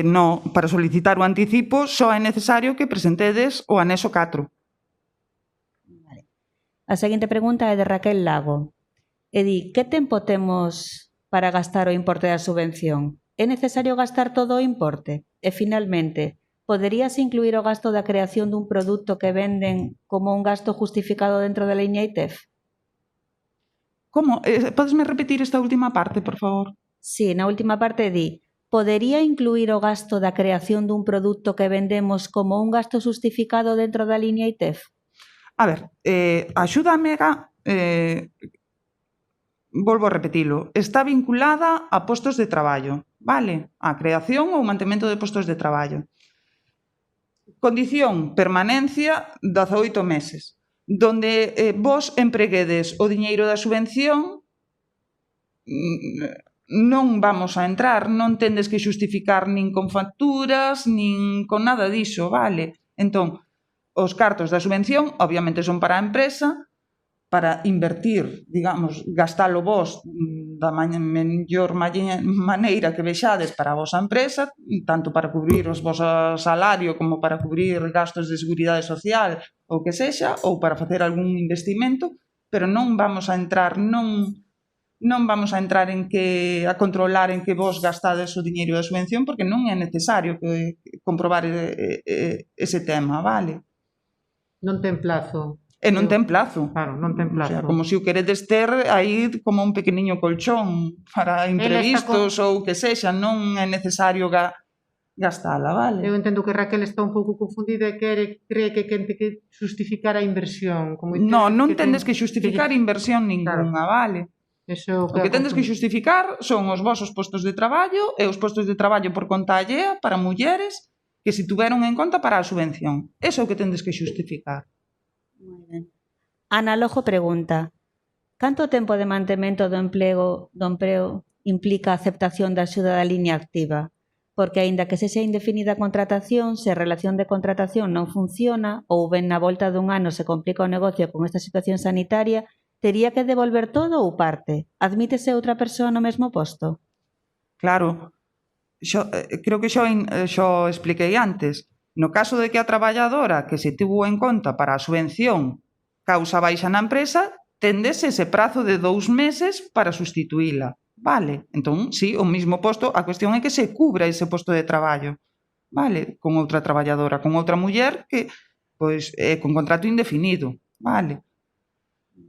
C: No, para solicitar o anticipo só é necesario que presentedes o anexo 4.
D: Vale. A seguinte pregunta é de Raquel Lago. E di: que tempo temos para gastar o importe da subvención? É necesario gastar todo o importe? E finalmente, poderías incluir o gasto da creación dun produto que venden como un gasto justificado dentro da liña ITEF?
C: Como? Podesme repetir esta última parte, por favor?
D: Sí, na última parte di: podería incluir o gasto da creación dun produto que vendemos como un gasto justificado dentro da liña ITEF?
C: A ver, a axuda Mega, volvo a repetilo, está vinculada a postos de traballo, vale? A creación ou mantemento de postos de traballo. Condición, permanencia, 18 meses. Donde vos empreguedes o diñeiro da subvención, non vamos a entrar, non tendes que xustificar nin con facturas, nin con nada diso, vale? Entón, os cartos da subvención, obviamente, son para a empresa, para invertir, digamos, gastalo vos da mellor maneira que vexades para a vosa empresa, tanto para cubrir os vosos salario como para cubrir gastos de seguridade social ou que sexa, ou para facer algún investimento, pero non vamos a entrar a controlar en que vos gastades o diñeiro da subvención, porque non é necesario comprobar ese tema, vale?
B: Non ten plazo.
C: E non ten plazo.
B: Claro, non ten plazo.
C: O sea, como se o queredes ter aí como un pequeniño colchón para imprevistos ou que sexa, non é necesario gastala, vale?
B: Eu entendo que Raquel está un pouco confundida e cree que ten que justificar a inversión.
C: Non tendes que justificar inversión ninguna, vale?
B: Eso
C: O que tendes que justificar son os vosos postos de traballo e os postos de traballo por conta allea para mulleres que se tuveron en conta para a subvención. Eso é o que tendes que justificar.
D: Moi ben. Ana Lojo pregunta: canto tempo de mantemento do emprego implica a aceptación da axuda da liña activa? Porque, aínda que sexa indefinida a contratación, se a relación de contratación non funciona ou ben na volta dun ano se complica o negocio con esta situación sanitaria, tería que devolver todo ou parte? Admítese outra persoa no mesmo posto?
C: Claro, creo que xo expliquei antes. No caso de que a traballadora que se tivo en conta para a subvención causa baixa na empresa, tendes ese prazo de 2 meses para sustituíla, vale? Entón, sí, o mismo posto, a cuestión é que se cubra ese posto de traballo, vale? Con outra traballadora, con outra muller que, pois, con contrato indefinido, vale?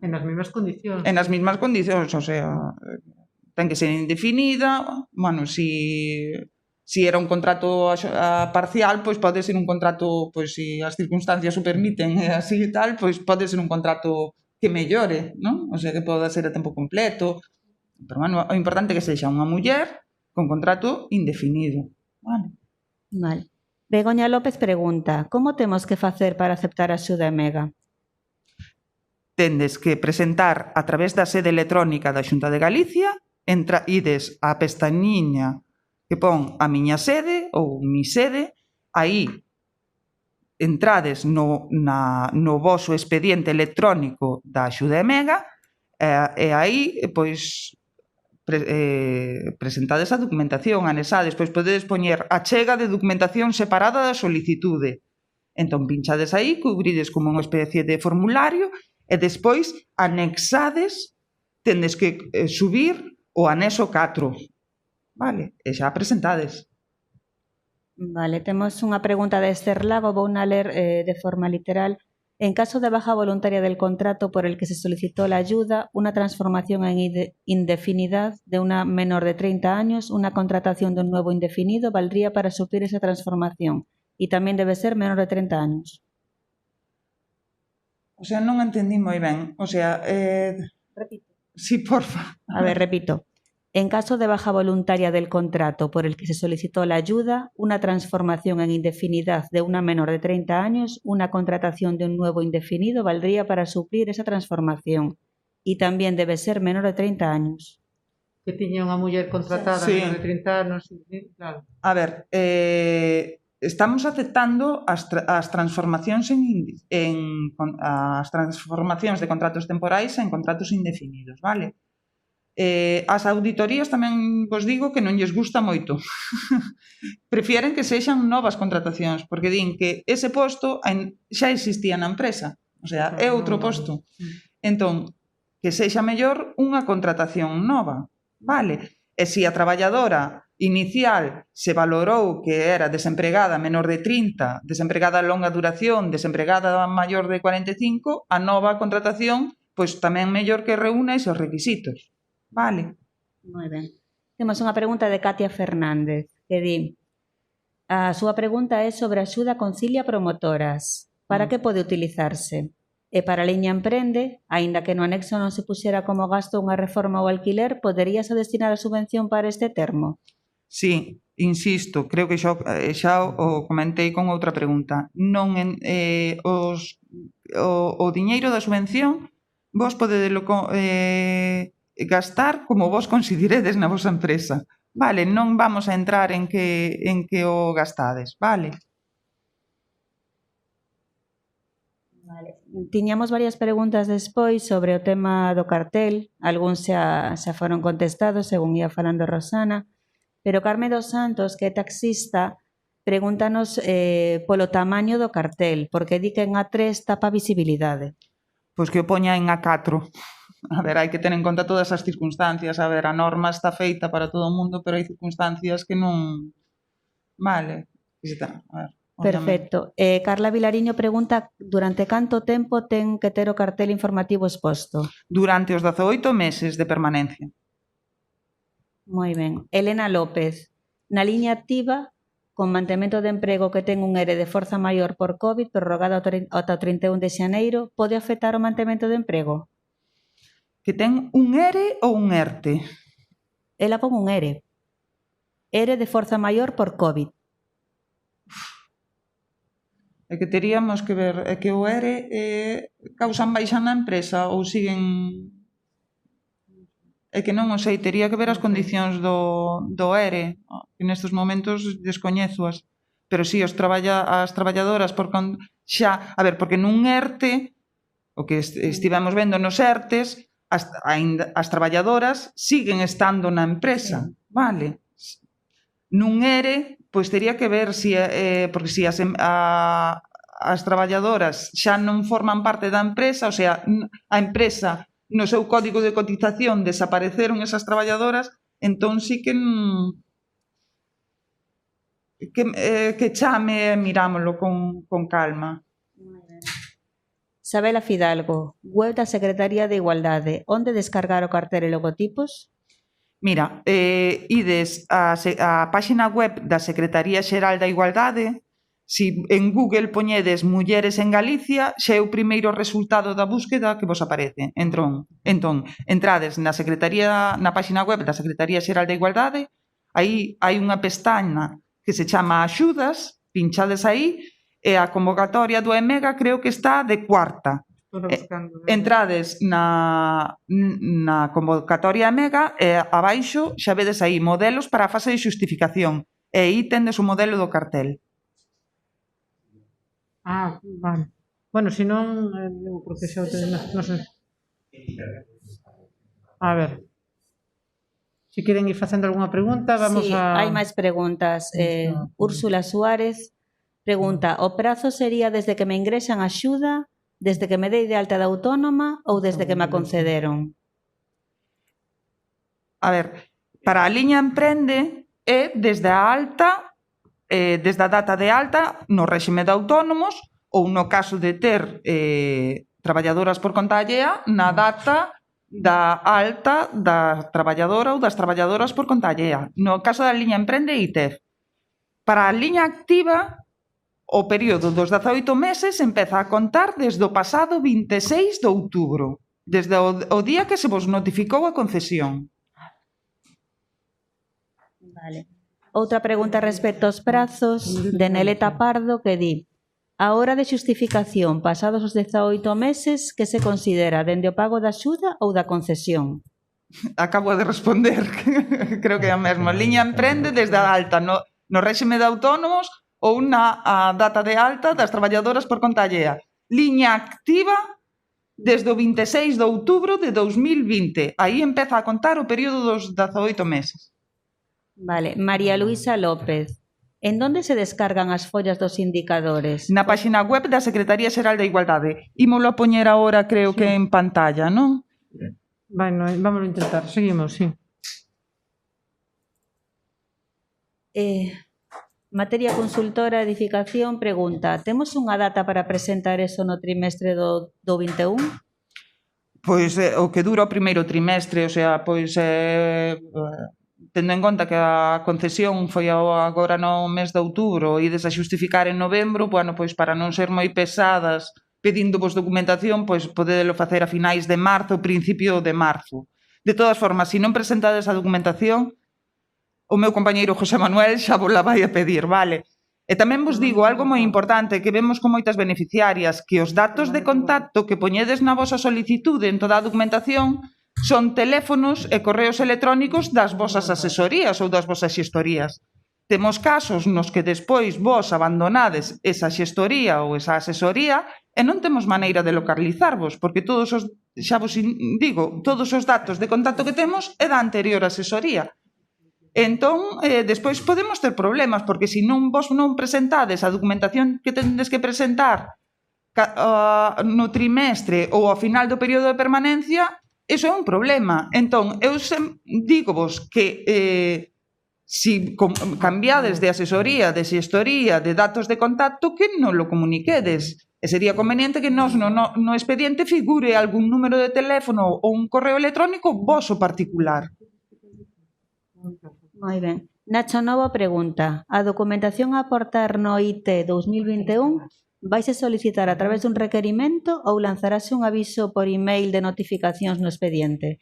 B: En as mesmas condicións.
C: En as mesmas condicións, o sea, ten que ser indefinida, bueno, si era un contrato parcial, pois pode ser un contrato, pois se as circunstancias o permiten e así e tal, pois pode ser un contrato que mellore, non? O sea, que poda ser a tempo completo. Pero, bueno, o importante é que sexa unha muller con contrato indefinido.
D: Vale. Begoña López pregunta: como temos que facer para aceptar a axuda EMEGA?
C: Tendes que presentar a través da sede electrónica da Xunta de Galicia, ides á pestañiña que pon a miña sede ou mi sede, aí entrades no voso expediente electrónico da axuda EMEGA e aí, pois, presentades a documentación, anexades, pois podedes poñer a chega de documentación separada da solicitude. Entón, pinchades aí, cubrides como unha especie de formulario e despois anexades, tendes que subir o anexo 4. Vale, e xa presentades.
D: Vale, temos unha pregunta de Esther Lago, vou na ler de forma literal. En caso de baja voluntaria del contrato por el que se solicitó la ayuda, una transformación en indefinidad de una menor de 30 años, una contratación de un nuevo indefinido valdría para suplir esa transformación y también debe ser menor de 30 años.
C: O sea, non entendí moi ben. O sea,
D: Repito.
C: Sí, porfa.
D: A ver, repito. En caso de baja voluntaria del contrato por el que se solicitó la ayuda, una transformación en indefinidad de una menor de 30 años, una contratación de un nuevo indefinido valdría para suplir esa transformación y también debe ser menor de 30 años.
B: Que tiña unha muller contratada menor de 30 anos, claro.
C: A ver, estamos aceptando as transformacións as transformacións de contratos temporais en contratos indefinidos, vale? As auditorías tamén vos digo que non lles gusta moito. Prefieren que sexan novas contratacións, porque din que ese posto xa existía na empresa, o sea, é outro posto. Entón, que sexa mellor unha contratación nova, vale? E se a traballadora inicial se valorou que era desempregada menor de 30, desempregada a longa duración, desempregada maior de 45, a nova contratación, pois tamén mellor que reúna esos requisitos. Vale.
D: Moi ben. Temos unha pregunta de Katia Fernández, que di: a súa pregunta é sobre a axuda Concilia Promotoras. Para que pode utilizarse? E para a liña Emprende, aínda que no anexo non se puxera como gasto unha reforma ou alquiler, poderíase destinar a subvención para este termo?
C: Sí, insisto, creo que xa o comentei con outra pregunta. Non o diñeiro da subvención vos podedelo gastar como vos consideredes na vosa empresa. Vale, non vamos a entrar en que o gastades, vale?
D: Vale. tiñamos varias preguntas despois sobre o tema do cartel, algúns xa foron contestados, según ia falando Rosana, pero Carme dos Santos, que é taxista, pregúntanos polo tamaño do cartel, porque di que en A3 tapa a visibilidade.
C: Pois que o poña en A4. A ver, hai que ter en conta todas as circunstancias. A ver, a norma está feita para todo o mundo, pero hai circunstancias que non... Vale. Está, a ver,
D: perfecto. Carla Vilariño pregunta durante canto tempo ten que ter o cartel informativo exposto?
C: Durante os 18 meses de permanencia.
D: Moi ben. Elena López, na liña activa, con mantemento de emprego que ten un ERE de forza maior por COVID prorrogado ata o 31 de xaneiro, pode afectar o mantemento de emprego?
C: Que ten un ERE ou un ERTE?
D: Ela pon un ERE. ERE de forza maior por COVID.
C: É que teríamos que ver, é que o ERE causan baixa na empresa ou siguen... É que non o sei, tería que ver as condicións do ERE, que nestes momentos descoñezoas. Pero sí, as traballadoras, xa, a ver, porque nun ERTE, o que estivemos vendo nos ERTES, as traballadoras siguen estando na empresa, vale? Nun ERE, pois tería que ver si, porque si as traballadoras xa non forman parte da empresa, o sea, a empresa no seu código de cotización desapareceron esas traballadoras, entón sí que chame e mirámoslo con calma.
D: Sabela Fidalgo, web da Secretaría de Igualdade, onde descargar o cartel e logotipos?
C: Mira, ides a páxina web da Secretaría Xeral da Igualdade. Si en Google poñedes mulleres en Galicia, xa é o primeiro resultado da búsqueda que vos aparece. Entón, entrades na páxina web da Secretaría Xeral da Igualdade, aí hai unha pestaña que se chama Axudas, pinchades aí, e a convocatoria do EMEGA creo que está de cuarta. Entrades na convocatoria EMEGA e abaixo xa vedes aí modelos para a fase de xustificación e aí tendes o modelo do cartel.
B: Vale. Bueno, se non, porque xa non sei. A ver. Se queren ir facendo algunha pregunta, vamos a...
D: Sí, hai máis preguntas. Úrsula Suárez pregunta, o prazo sería desde que me ingresan a axuda, desde que me dei de alta da autónoma ou desde que me a concederon?
C: A ver, para a liña Emprende é desde a alta, desde a data de alta no réxime de autónomos ou no caso de ter traballadoras por conta allea na data da alta da traballadora ou das traballadoras por conta allea. No caso da liña Emprende e ITEF. Para a liña activa, o período dos 18 meses empeza a contar desde o pasado 26 de outubro, desde o día que se vos notificou a concesión.
D: Vale. Outra pregunta respecto aos prazos de Neleta Pardo que di: a hora de xustificación pasados os 18 meses, que se considera dende o pago da axuda ou da concesión?
C: Acabo de responder, creo que é a mesma. Liña Emprende desde a alta no réxime de autónomos ou na data de alta das traballadoras por conta allea. Liña activa desde o 26 de outubro de 2020. Aí empeza a contar o período dos 18 meses.
D: Vale. María Luisa López, en donde se descargan as follas dos indicadores?
C: Na páxina web da Secretaría Xeral da Igualdade. Ímolo a poñer agora, creo que en pantalla, non?
B: Bueno, vamos a intentar. Seguimos, sí.
D: Materia Consultora Edificación pregunta, temos unha data para presentar eso no trimestre do 21?
C: Pois o que dura o primeiro trimestre, o sea, pois tendo en conta que a concesión foi agora no mes de outubro e ides a xustificar en novembro, bueno, pois para non ser moi pesadas pedíndovos documentación, pois podedelo facer a finais de marzo, principio de marzo. De todas formas, se non presentades a documentación, o meu compañeiro José Manuel xa vos la vai a pedir, vale? E tamén vos digo algo moi importante que vemos con moitas beneficiarias, que os datos de contacto que poñedes na vosa solicitude en toda a documentación son teléfonos e correos electrónicos das vosas asesorías ou das vosas xestorías. Temos casos nos que despois vos abandonades esa xestoría ou esa asesoría e non temos maneira de localizarvos, porque todos os, xa vos digo, todos os datos de contacto que temos é da anterior asesoría. Entón, despois podemos ter problemas, porque se vos non presentades a documentación que tendes que presentar no trimestre ou ao final do período de permanencia, iso é un problema. Entón, eu digo vos que si cambiades de asesoría, de xestoría, de datos de contacto, que non lo comuniquedes. E sería conveniente que nos no expediente figure algún número de teléfono ou un correo electrónico voso particular.
D: Moi ben. Nacho Novo pregunta: a documentación a aportar no IT 2021 vaise solicitar a través dun requerimento ou lanzarase un aviso por email de notificacións no expediente?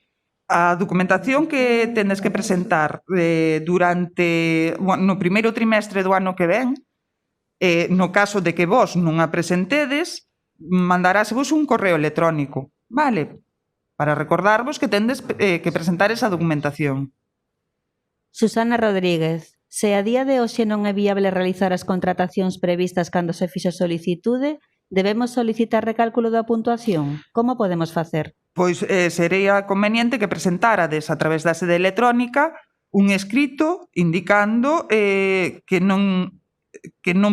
C: A documentación que tendes que presentar durante no primeiro trimestre do ano que ven, no caso de que vos non a presentedes, mandarásevos un correo electrónico, vale? Para recordarvos que tendes que presentar esa documentación.
D: Susana Rodríguez: se a día de hoxe non é viable realizar as contratacións previstas cando se fixo solicitude, debemos solicitar recálculo da puntuación. Como podemos facer?
C: Pois sería conveniente que presentárades a través da sede electrónica un escrito indicando que non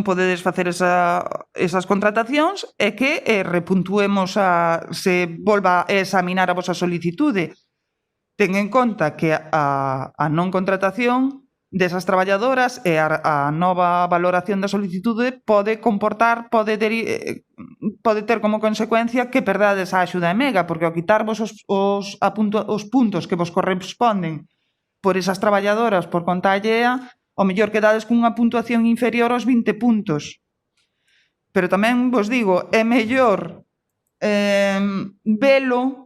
C: podedes facer esas contratacións e que repuntuemos se volva a examinar a vosa solicitude. Ten en conta que a non contratación desas traballadoras e a nova valoración da solicitude pode ter como consecuencia que perdades a axuda EMEGA, porque ao quitarvos os puntos que vos corresponden por esas traballadoras por conta allea, ao mellor quedades cunha puntuación inferior aos 20 puntos. Pero tamén vos digo, é mellor velo,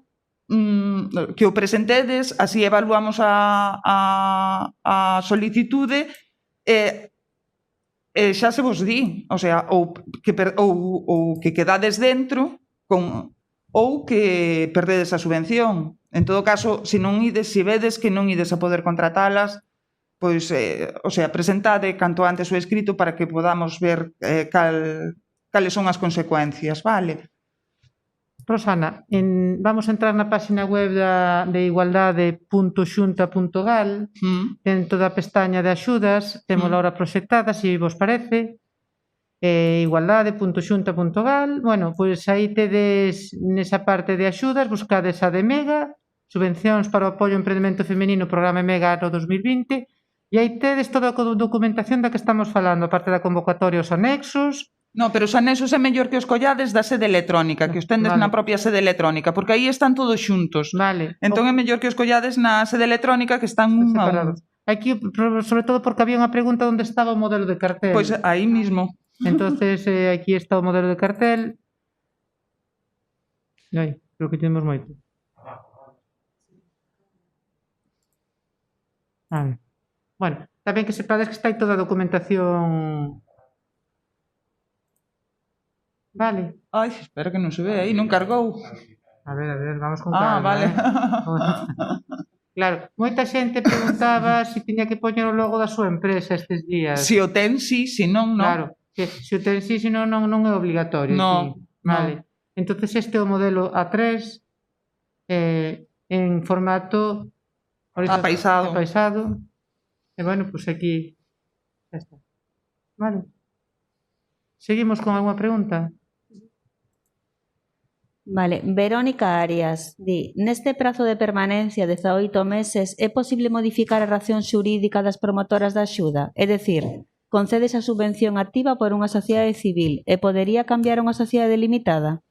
C: que o presentedes, así evaluamos a solicitude e xa se vos di, o sea, ou que quedades dentro ou que perdedes a subvención. En todo caso, se vedes que non ides a poder contratalas, pois, o sea, presentade canto antes o escrito para que podamos ver cales son as consecuencias, vale?
B: Rosana, vamos a entrar na página web de igualdade.xunta.gal. Dentro da pestaña de axudas temos a hora proxectada, se vos parece, igualdade.xunta.gal. Bueno, pois aí tedes nesa parte de axudas, buscades a de EMEGA, subvencións para o apoio ao emprendemento femenino, programa EMEGA ano 2020, e aí tedes toda a documentación da que estamos falando, a parte da convocatoria, os anexos.
C: No, pero os anexos é mellor que os collades da sede electrónica, que os tendes na propia sede electrónica, porque aí están todos xuntos.
B: Vale.
C: Entón é mellor que os collades na sede electrónica, que están un a un.
B: Aquí, sobre todo porque había unha pregunta onde estaba o modelo de cartel.
C: Pois aí mismo.
B: Entonces, aquí está o modelo de cartel. Ai, creo que temos moito. A ver. Bueno, tamén que sepades que está aí toda a documentación. Vale.
C: Ai, espero que non se ve aí, non cargou.
B: A ver, vamos con calma.
C: Vale.
B: Claro, moita xente preguntaba se tiña que poñer o logo da súa empresa estes días.
C: Se o ten, sí, se non, non.
B: Claro, se o ten, sí, se non é obligatorio.
C: No,
B: vale. Entonces este é o modelo A3 en formato
C: apaisado.
B: E bueno, pues aquí xa está. Vale. Seguimos con alguna pregunta?
D: Vale, Verónica Arias di: neste prazo de permanencia de 18 meses é posible modificar a razón xurídica das promotoras da axuda? É dicir, concedes a subvención activa por unha sociedade civil e podería cambiar unha sociedade limitada?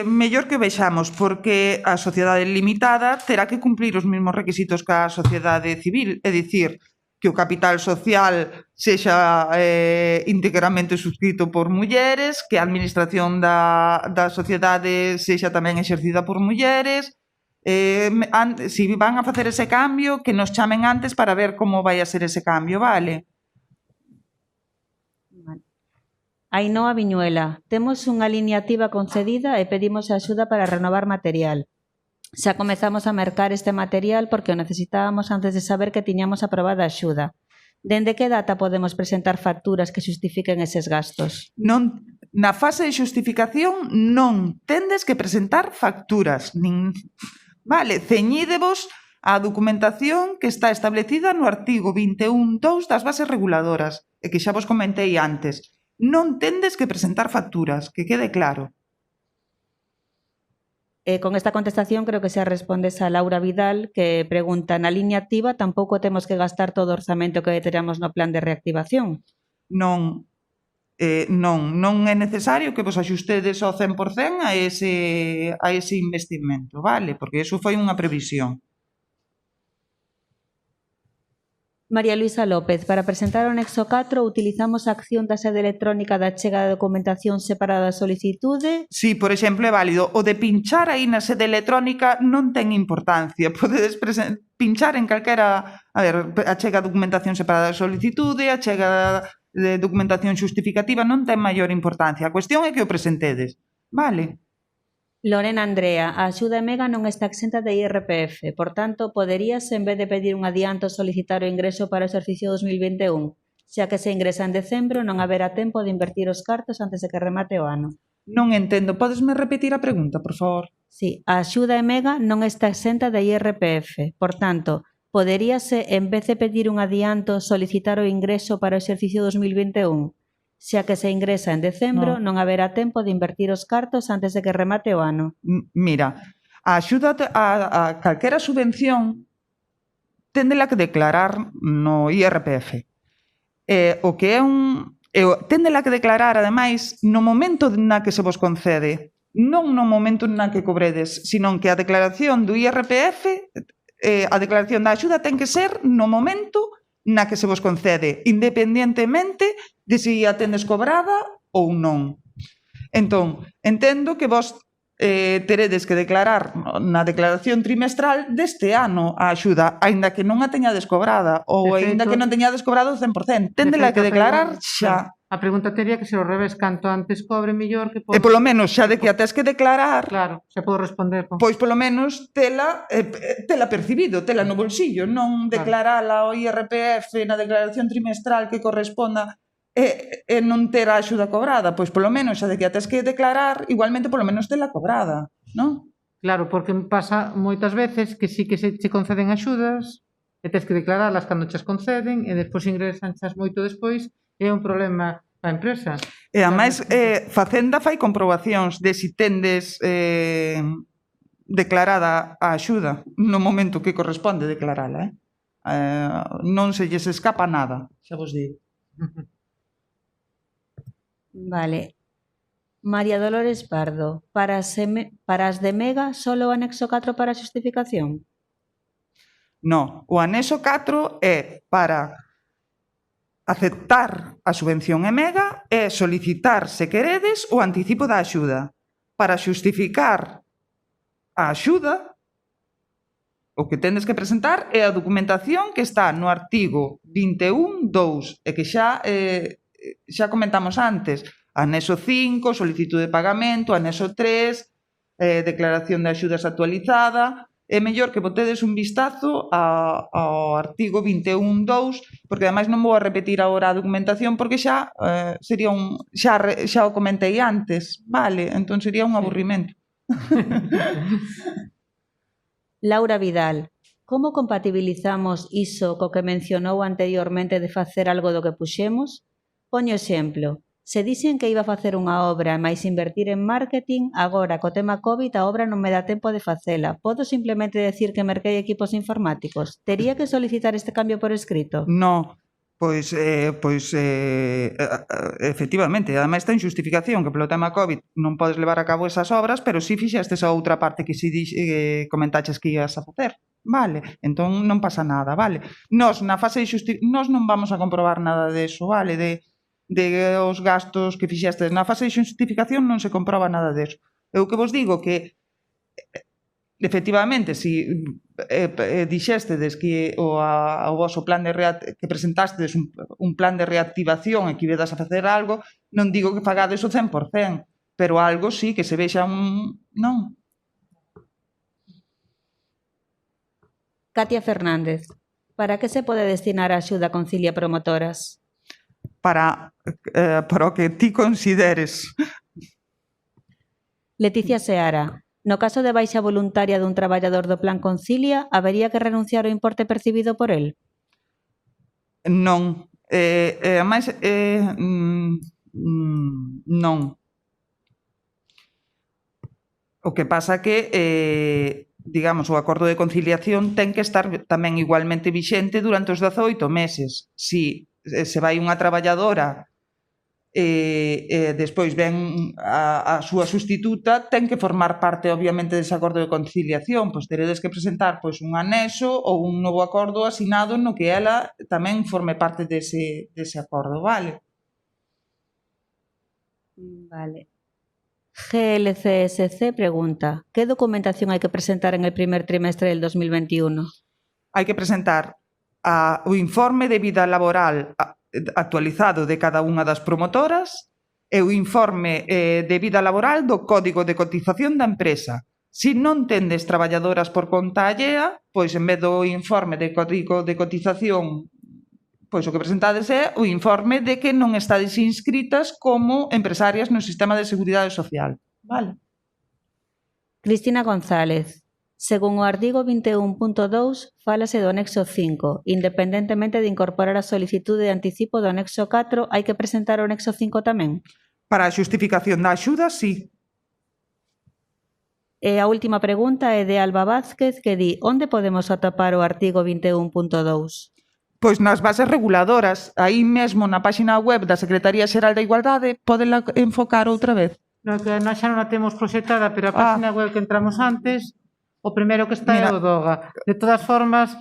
C: Mellor que vexamos, porque a sociedade limitada terá que cumplir os mesmos requisitos que a sociedade civil, é dicir, que o capital social sexa íntegramente subscrito por mulleres, que a administración da sociedade sexa tamén exercida por mulleres. Se van a facer ese cambio, que nos chamen antes para ver como vai a ser ese cambio, vale?
D: Ainhoa Viñuela: temos unha lineativa concedida e pedimos axuda para renovar material. Xa comezamos a mercar este material porque o necesitábamos antes de saber que tiñamos aprobada a axuda. Dende que data podemos presentar facturas que xustifiquen eses gastos?
C: Non na fase de xustificación non tendes que presentar facturas, vale, ceñídevos á documentación que está establecida no artigo 21.2 das bases reguladoras, e que xa vos comentei antes. Non tendes que presentar facturas, que quede claro.
D: Con esta contestación creo que xa respondes a Laura Vidal, que pregunta, na liña activa tampouco temos que gastar todo o orzamento que teremos no plan de reactivación.
C: Non é necesario que vos axustedes ao 100% a ese investimento, vale? Porque iso foi unha previsión.
D: María Luisa López, para presentar o anexo 4 utilizamos a acción da sede electrónica da achega de documentación separada da solicitude.
C: Sí, por exemplo, é válido. O de pinchar aí na sede electrónica non ten importancia. Podedes pinchar en calquera... A ver, achega de documentación separada da solicitude, achega de documentación xustificativa, non ten maior importancia. A cuestión é que o presentedes. Vale?
D: Lorena Andrea, a axuda Mega non está exenta de IRPF, por tanto, poderías, en vez de pedir un adianto, solicitar o ingreso para o exercicio 2021, xa que se ingresa en decembro non haberá tempo de invertir os cartos antes de que remate o ano.
C: Non entendo. Podesme repetir a pregunta, por favor?
D: Sí, a axuda Mega non está exenta de IRPF, por tanto, poderíase, en vez de pedir un adianto, solicitar o ingreso para o exercicio 2021, xa que se ingresa en decembro, non haberá tempo de invertir os cartos antes de que remate o ano.
C: Mira, a axuda a calquera subvención téndela que declarar no IRPF. O que é téndela que declarar, ademais, no momento na que se vos concede, non no momento na que cobredes, sino que a declaración do IRPF, a declaración da axuda ten que ser no momento na que se vos concede, independientemente de se a tendes cobrada ou non. Entón, entendo que vos teredes que declarar na declaración trimestral deste ano a axuda, aínda que non a teñades cobrada, ou aínda que non teñades cobrado o 100%. Téndela que declarar xa.
B: A pregunta teria que ser ao revés, canto antes cobre mellor que...
C: E polo menos xa de que a tes que declarar,
B: Claro, xa podo responder.
C: pois polo menos tela percibido, tela no bolsillo, non declarala ao IRPF na declaración trimestral que corresponda e non ter a axuda cobrada, pois polo menos xa de que a tes que declarar, igualmente polo menos tela cobrada, non?
B: Claro, porque pasa moitas veces que sí que se conceden axudas e tes que declaralas cando chas conceden e despois ingresan chas moito despois e é un problema para a empresa.
C: E ademais, Facenda fai comprobacións de si tendes declarada a axuda no momento que corresponde declarala, non se lles escapa nada, xa vos digo.
D: Vale. María Dolores Pardo, para as de Mega, solo o anexo 4 para a xustificación?
C: No, o anexo 4 é para aceptar a subvención Mega e solicitar, se queredes, o anticipo da axuda. Para xustificar a axuda, o que tendes que presentar é a documentación que está no artigo 21.2 e que xa comentamos antes. Anexo 5, solicitud de pagamento, anexo 3, declaración de axudas actualizada. É mellor que botedes un vistazo ao artigo 21.2, porque ademais non vou a repetir agora a documentación, porque xa sería xa o comentei antes, vale? Entón sería un aburrimento.
D: Laura Vidal, como compatibilizamos iso co que mencionou anteriormente de facer algo do que puxemos? Poño exemplo. Se dixen que iba a facer unha obra máis invertir en marketing, agora, co tema COVID, a obra non me dá tempo de facela. Podo simplemente decir que merquei equipos informáticos? Tería que solicitar este cambio por escrito?
C: No, pois efectivamente, ademais ten xustificación que polo tema COVID non podes levar a cabo esas obras, pero si fixestes a outra parte que si comentaches que ibas a facer. Vale, entón non pasa nada, vale. Nós, na fase de nós non vamos a comprobar nada deso, vale, de os gastos que fixestes. Na fase de xustificación non se comproba nada deso. Eu que vos digo que efectivamente, si dixéstedes que o voso plan de que presentástedes un plan de reactivación e que ibedas a facer algo, non digo que fagades o 100%, pero algo sí, que se vexa non.
D: Katia Fernández, para que se pode destinar a axuda Concilia Promotoras?
C: para o que ti consideres.
D: Leticia Seara. No caso de baixa voluntaria dun traballador do Plan Concilia, habería que renunciar ao importe percibido por el?
C: Non. Ademais, non. O que pasa que, digamos, o acordo de conciliación ten que estar tamén igualmente vixente durante os 18 meses. Si se vai unha traballadora despois ven a súa sustituta, ten que formar parte, obviamente, dese acordo de conciliación, pois teredes que presentar pois un anexo ou un novo acordo asinado no que ela tamén forme parte dese acordo, vale?
D: Vale. GLCSC pregunta, ¿qué documentación hay que presentar en el primer trimestre del 2021?
C: Hai que presentar o informe de vida laboral actualizado de cada unha das promotoras e o informe de vida laboral do Código de Cotización da empresa. Se non tendes traballadoras por conta allea, pois en vez do informe de Código de Cotización, pois o que presentades é o informe de que non estades inscritas como empresarias no sistema de seguridade social. Vale?
D: Cristina González. Según o artigo 21.2, fálase do anexo 5. Independentemente de incorporar a solicitude de anticipo do anexo 4, hai que presentar o anexo 5 tamén?
C: Para a xustificación da axuda, sí.
D: E a última pregunta é de Alba Vázquez, que di, onde podemos atopar o artigo 21.2?
C: Pois nas bases reguladoras, aí mesmo na páxina web da Secretaría Xeral da Igualdade, podela enfocar outra vez.
B: No, que nós xa non a temos proxectada, pero a página web que entramos antes, o primeiro que está é o DOGA. De todas formas,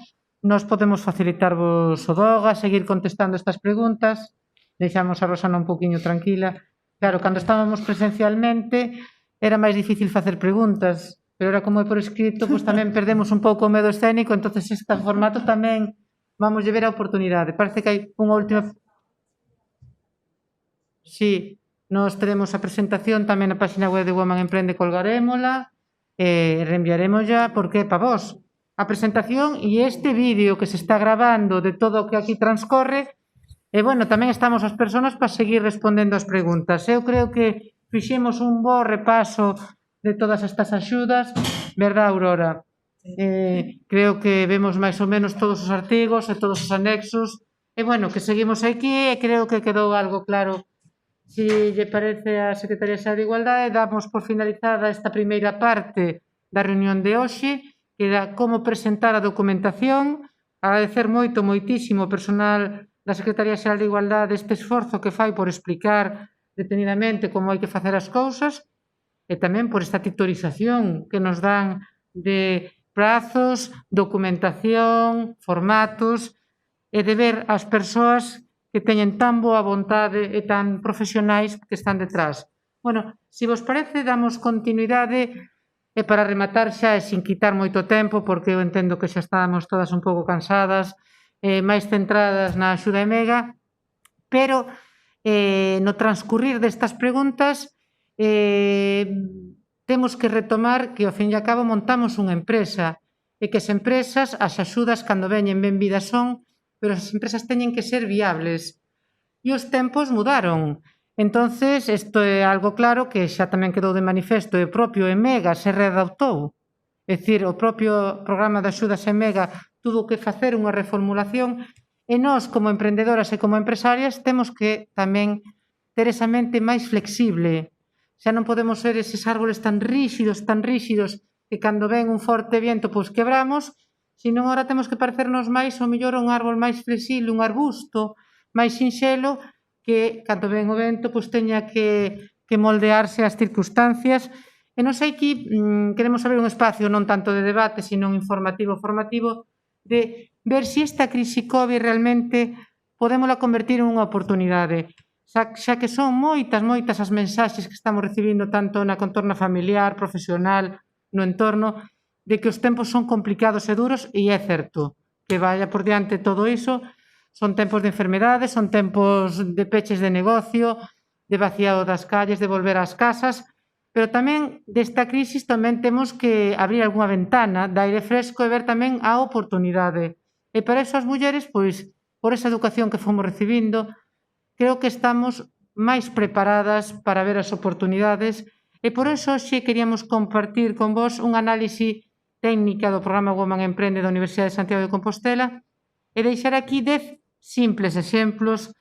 B: nós podemos facilitarvos o DOGA, seguir contestando estas preguntas, deixamos a Rosana un poquinho tranquila. Claro, cando estábamos presencialmente, era máis difícil facer preguntas, pero era como é por escrito, pois tamén perdemos un pouco o medo escénico, entonces este formato tamén vamos ver a oportunidade. Parece que hai unha última... Sí, nós teremos a presentación tamén na página web de Woman Emprende, colgarémola, reenviaremos ya, porque para vos a presentación e este vídeo que se está grabando de todo o que aquí transcorre, e bueno, tamén estamos as persoas para seguir respondendo as preguntas. Eu creo que fixemos un bo repaso de todas estas axudas, verdad, Aurora? Creo que vemos máis ou menos todos os artigos e todos os anexos, e bueno, que seguimos aquí e creo que quedou algo claro. Se lle parece a Secretaría Xeral de Igualdade, damos por finalizada esta primeira parte da reunión de hoxe, que era como presentar a documentación. Agradecer moitísimo o personal da Secretaría Xeral de Igualdade este esforzo que fai por explicar detenidamente como hai que facer as cousas e tamén por esta titorización que nos dan de prazos, documentación, formatos e de ver as persoas que teñen tan boa vontade e tan profesionais que están detrás. Bueno, se vos parece, damos continuidade e para rematar xa e sin quitar moito tempo, porque eu entendo que xa estábamos todas un pouco cansadas, máis centradas na axuda EMEGA, pero no transcurrir destas preguntas temos que retomar que, ao fin e ao cabo, montamos unha empresa e que as empresas, as axudas, cando veñen benvidas son, pero as empresas teñen que ser viables. E os tempos mudaron. Entonces, isto é algo claro que xa tamén quedou de manifesto e o propio EMEGA se readaptou. É dicir, o propio programa de axudas EMEGA tuvo que facer unha reformulación e nós, como emprendedoras e como empresarias, temos que tamén ter esa mente máis flexible. Xa non podemos ser eses árboles tan ríxidos, que cando ven un forte viento, pois quebramos, senón agora temos que parecernos máis, ou mellor, un árbol máis flexible, un arbusto máis sinxelo, que, cando ven o vento, pois teña que moldearse ás circunstancias. E non sei que queremos abrir un espacio non tanto de debate, senón formativo, de ver se esta crise COVID realmente podémola convertir en unha oportunidade. Xa que son moitas as mensaxes que estamos recibindo tanto na contorna familiar, profesional, no entorno, de que os tempos son complicados e duros, e é certo que vaya por diante todo iso. Son tempos de enfermedades, son tempos de peches de negocio, de vaciado das calles, de volver ás casas, pero tamén desta crisis tamén temos que abrir algunha ventana de aire fresco e ver tamén a oportunidade. E para eso as mulleres, pois, por esa educación que fomos recibindo, creo que estamos máis preparadas para ver as oportunidades e por iso hoxe queríamos compartir con vos un análise técnica do programa Women Emprende da Universidade de Santiago de Compostela e deixar aquí 10 simples exemplos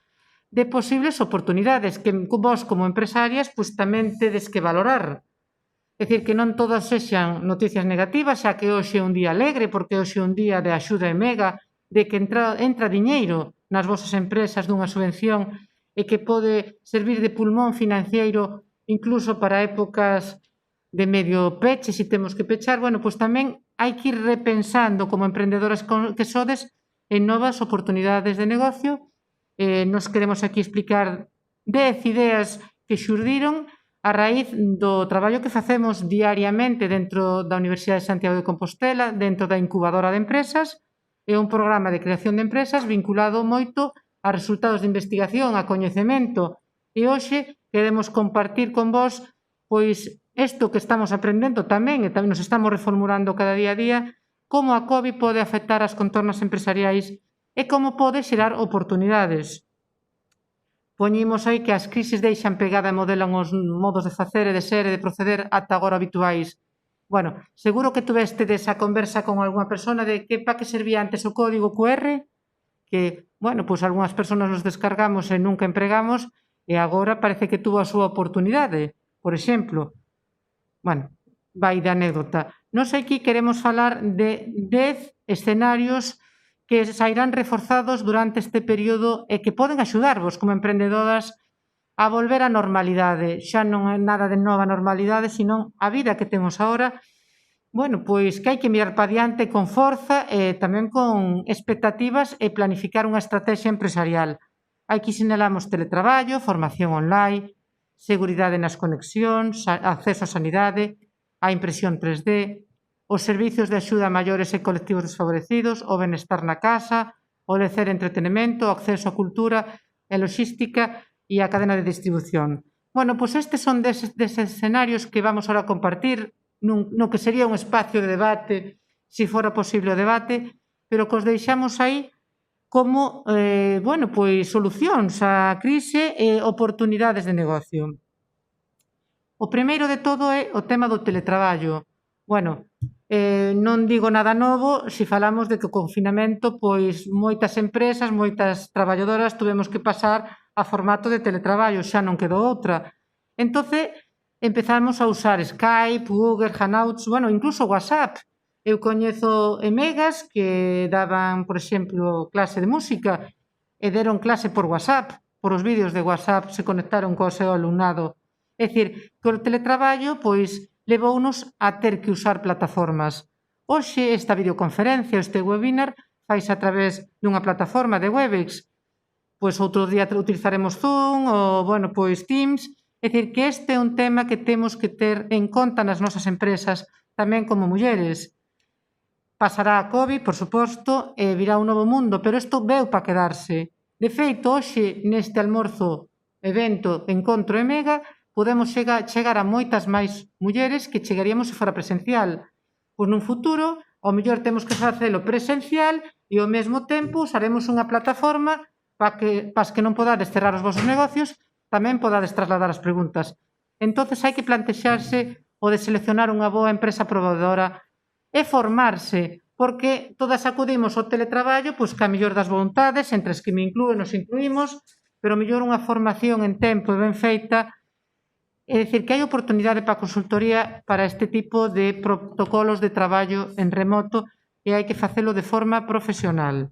B: de posibles oportunidades que vos como empresarias pois tamén tedes que valorar. É dicir, que non todas sexan noticias negativas, xa que hoxe é un día alegre, porque hoxe é un día de axuda mega, de que entra diñeiro nas vosas empresas dunha subvención e que pode servir de pulmón financiero incluso para épocas de medio peche, se temos que pechar, bueno, pois tamén hai que ir repensando como emprendedoras que sodes en novas oportunidades de negocio. Nos queremos aquí explicar 10 ideas que xurdiron a raíz do traballo que facemos diariamente dentro da Universidade de Santiago de Compostela, dentro da incubadora de empresas. É un programa de creación de empresas vinculado moito a resultados de investigación, a coñecemento. E hoxe queremos compartir con vos pois isto que estamos aprendendo tamén, e tamén nos estamos reformulando cada día a día, como a COVID pode afectar as contornas empresariais e como pode xerar oportunidades. Poñimos aí que as crises deixan pegada e modelan os modos de facer e de ser e de proceder ata agora habituais. Bueno, seguro que tuvestedes a conversa con algunha persona de que para que servía antes o código QR, que, bueno, pois algunhas persoas nos descargamos e nunca empregamos e agora parece que tuvo a súa oportunidade. Por exemplo, bueno, vai de anécdota. Nos aquí queremos falar de 10 escenarios que sairán reforzados durante este período e que poden axudarvos como emprendedoras a volver á normalidade. Xa non é nada de nova normalidade, senón a vida que temos agora, bueno, pois que hai que mirar para diante con forza e tamén con expectativas e planificar unha estrategia empresarial. Aquí sinalamos teletraballo, formación online, seguridade nas conexións, acceso á sanidade, a impresión 3D, os servizos de axuda a maiores e colectivos desfavorecidos, o benestar na casa, o lecer entretenimento, o acceso á cultura e logística e a cadena de distribución. Bueno, pois estes son deses escenarios que vamos ahora a compartir no que sería un espacio de debate, se fora posible o debate, pero que os deixamos aí como, bueno, pois solucións á crise e oportunidades de negocio. O primeiro de todo é o tema do teletraballo. Bueno, non digo nada novo se falamos de que o confinamento, pois moitas empresas, moitas traballadoras tuvemos que pasar a formato de teletraballo, xa non quedou outra. Entón, empezamos a usar Skype, Google, Hangouts, bueno, incluso WhatsApp. Eu coñezo emegas que daban, por exemplo, clase de música e deron clase por WhatsApp, por os vídeos de WhatsApp se conectaron co seu alumnado. É dicir, que o teletraballo, pois, levounos a ter que usar plataformas. Hoxe, esta videoconferencia, este webinar, faise a través dunha plataforma de Webex. Pois outro día utilizaremos Zoom ou, bueno, pois Teams. É dicir, que este é un tema que temos que ter en conta nas nosas empresas, tamén como mulleres. Pasará a COVID, por suposto, e virá un novo mundo, pero isto veu para quedarse. De feito, hoxe, neste almorzo, evento, encontro e mega, podemos chegar a moitas máis mulleres que chegaríamos se fora presencial. Pois nun futuro, ao mellor temos que facelo presencial e ao mesmo tempo usaremos unha plataforma para que non podades cerrar os vosos negocios, tamén podades trasladar as preguntas. Entón, hai que plantexarse o de seleccionar unha boa empresa proveedora e formarse, porque todas acudimos ao teletraballo pois que a mellor das vontades, entre as que me inclúen, nos incluímos, pero a mellor unha formación en tempo e ben feita. É dicir, que hai oportunidade para a consultoría para este tipo de protocolos de traballo en remoto e hai que facelo de forma profesional.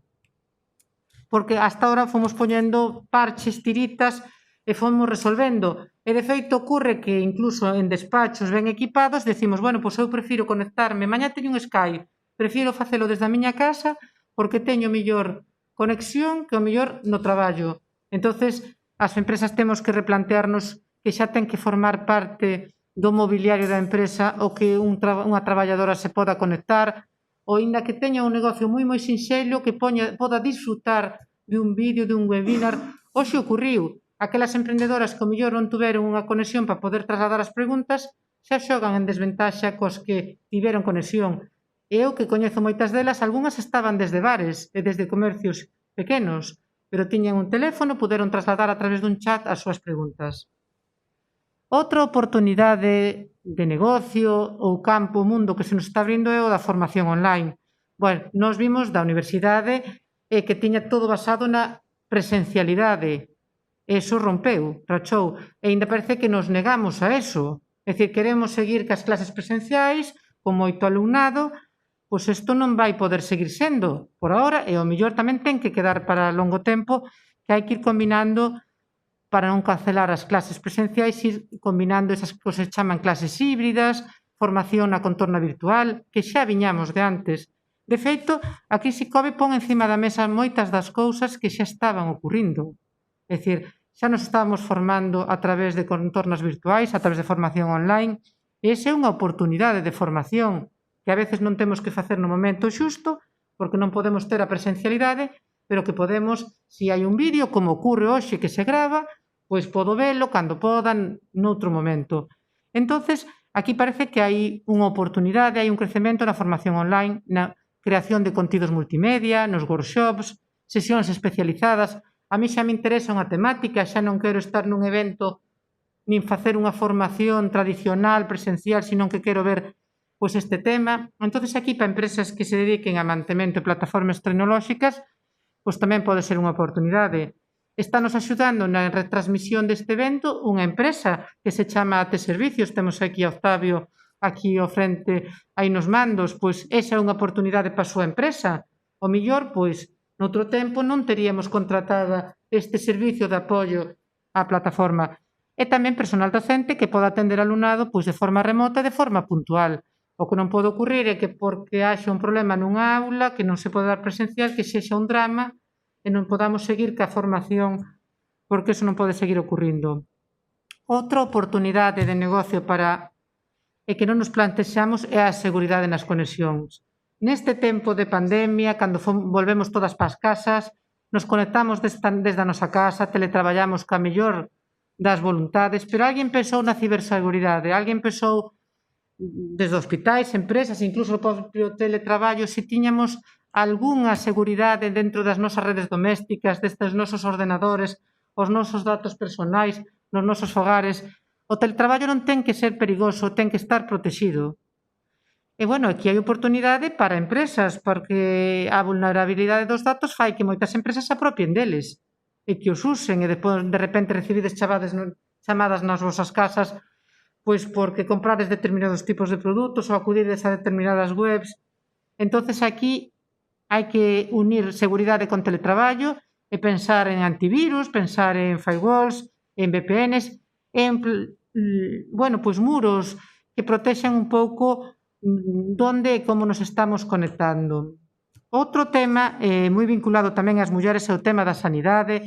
B: Porque hasta ahora fomos poñendo parches, tiritas e fomos resolvendo. E de feito ocurre que incluso en despachos ben equipados decimos, bueno, pois eu prefiro conectarme, mañá teño un Skype, prefiro facelo desde a miña casa porque teño mellor conexión que o mellor no traballo. Entonces, as empresas temos que replantearnos que xa ten que formar parte do mobiliario da empresa ou que unha traballadora se poda conectar ou ainda que teña un negocio moi sinxelo que poda disfrutar de un vídeo, de un webinar. Hoxe ocurriu, aquelas emprendedoras que ao mellor non tuveron unha conexión para poder trasladar as preguntas xa xogan en desventaxa cos que tiveron conexión. Eu que coñezo moitas delas, algunhas estaban desde bares e desde comercios pequenos, pero tiñan un teléfono, puderon trasladar a través dun chat as súas preguntas. Outra oportunidade de negocio ou campo, mundo que se nos está abrindo é o da formación online. Bueno, nos vimos da universidade que tiña todo basado na presencialidade. Eso rompeu, rachou, e ainda parece que nos negamos a eso. É dicir, queremos seguir cas clases presenciais, con moito alumnado, pois isto non vai poder seguir sendo por ahora, e ao mellor tamén ten que quedar para longo tempo, que hai que ir combinando para non cancelar as clases presenciais, ir combinando esas que se chaman clases híbridas, formación na contorna virtual, que xa viñamos de antes. De feito, a crise COVID pon encima da mesa moitas das cousas que xa estaban ocurrindo. É dicir, xa nos estábamos formando a través de contornas virtuais, a través de formación online, e esa é unha oportunidade de formación que a veces non temos que facer no momento xusto, porque non podemos ter a presencialidade, pero que podemos, se hai un vídeo, como ocorre hoxe que se grava, pois podo velo cando podan, noutro momento. Entonces, aquí parece que hai unha oportunidade, hai un crecemento na formación online, na creación de contidos multimedia, nos workshops, sesións especializadas. A mí xa me interesa unha temática, xa non quero estar nun evento nin facer unha formación tradicional, presencial, senón que quero ver pois este tema. Entonces, aquí, para empresas que se dediquen a mantemento de plataformas tecnolóxicas, pois tamén pode ser unha oportunidade. Estános axudando na retransmisión deste evento unha empresa que se chama AT Servicios. Temos aquí a Octavio aquí ao frente, aí nos mandos, pois esa é unha oportunidade para a súa empresa. O mellor, pois, noutro tempo non teríamos contratada este servicio de apoio á plataforma. E tamén personal docente que poda atender alumnado pois de forma remota e de forma puntual. O que non pode ocurrir é que porque haxa un problema nunha aula que non se pode dar presencial, que sexa un drama e non podamos seguir ca formación, porque eso non pode seguir ocurrindo. Outra oportunidade de negocio para e que non nos plantexamos é a seguridade nas conexións. Neste tempo de pandemia, cando volvemos todas para as casas, nos conectamos desde a nosa casa, teletraballamos ca mellor das voluntades, pero alguén pensou na ciberseguridade, alguén pensou desde hospitais, empresas, incluso o propio teletraballo, se tiñamos algunha seguridade dentro das nosas redes domésticas, destes nosos ordenadores, os nosos datos personais, nos nosos fogares. O teletraballo non ten que ser perigoso, ten que estar protegido. E, bueno, aquí hai oportunidade para empresas, porque a vulnerabilidade dos datos fai que moitas empresas se apropien deles e que os usen, e depois, de repente, recibides chamadas nas vosas casas pois porque comprades determinados tipos de produtos ou acudides a determinadas webs. Entonces, aquí hai que unir seguridade con teletraballo e pensar en antivirus, pensar en firewalls, en VPNs, en pois muros que protexan un pouco onde e como nos estamos conectando. Outro tema moi vinculado tamén ás mulleres é o tema da sanidade.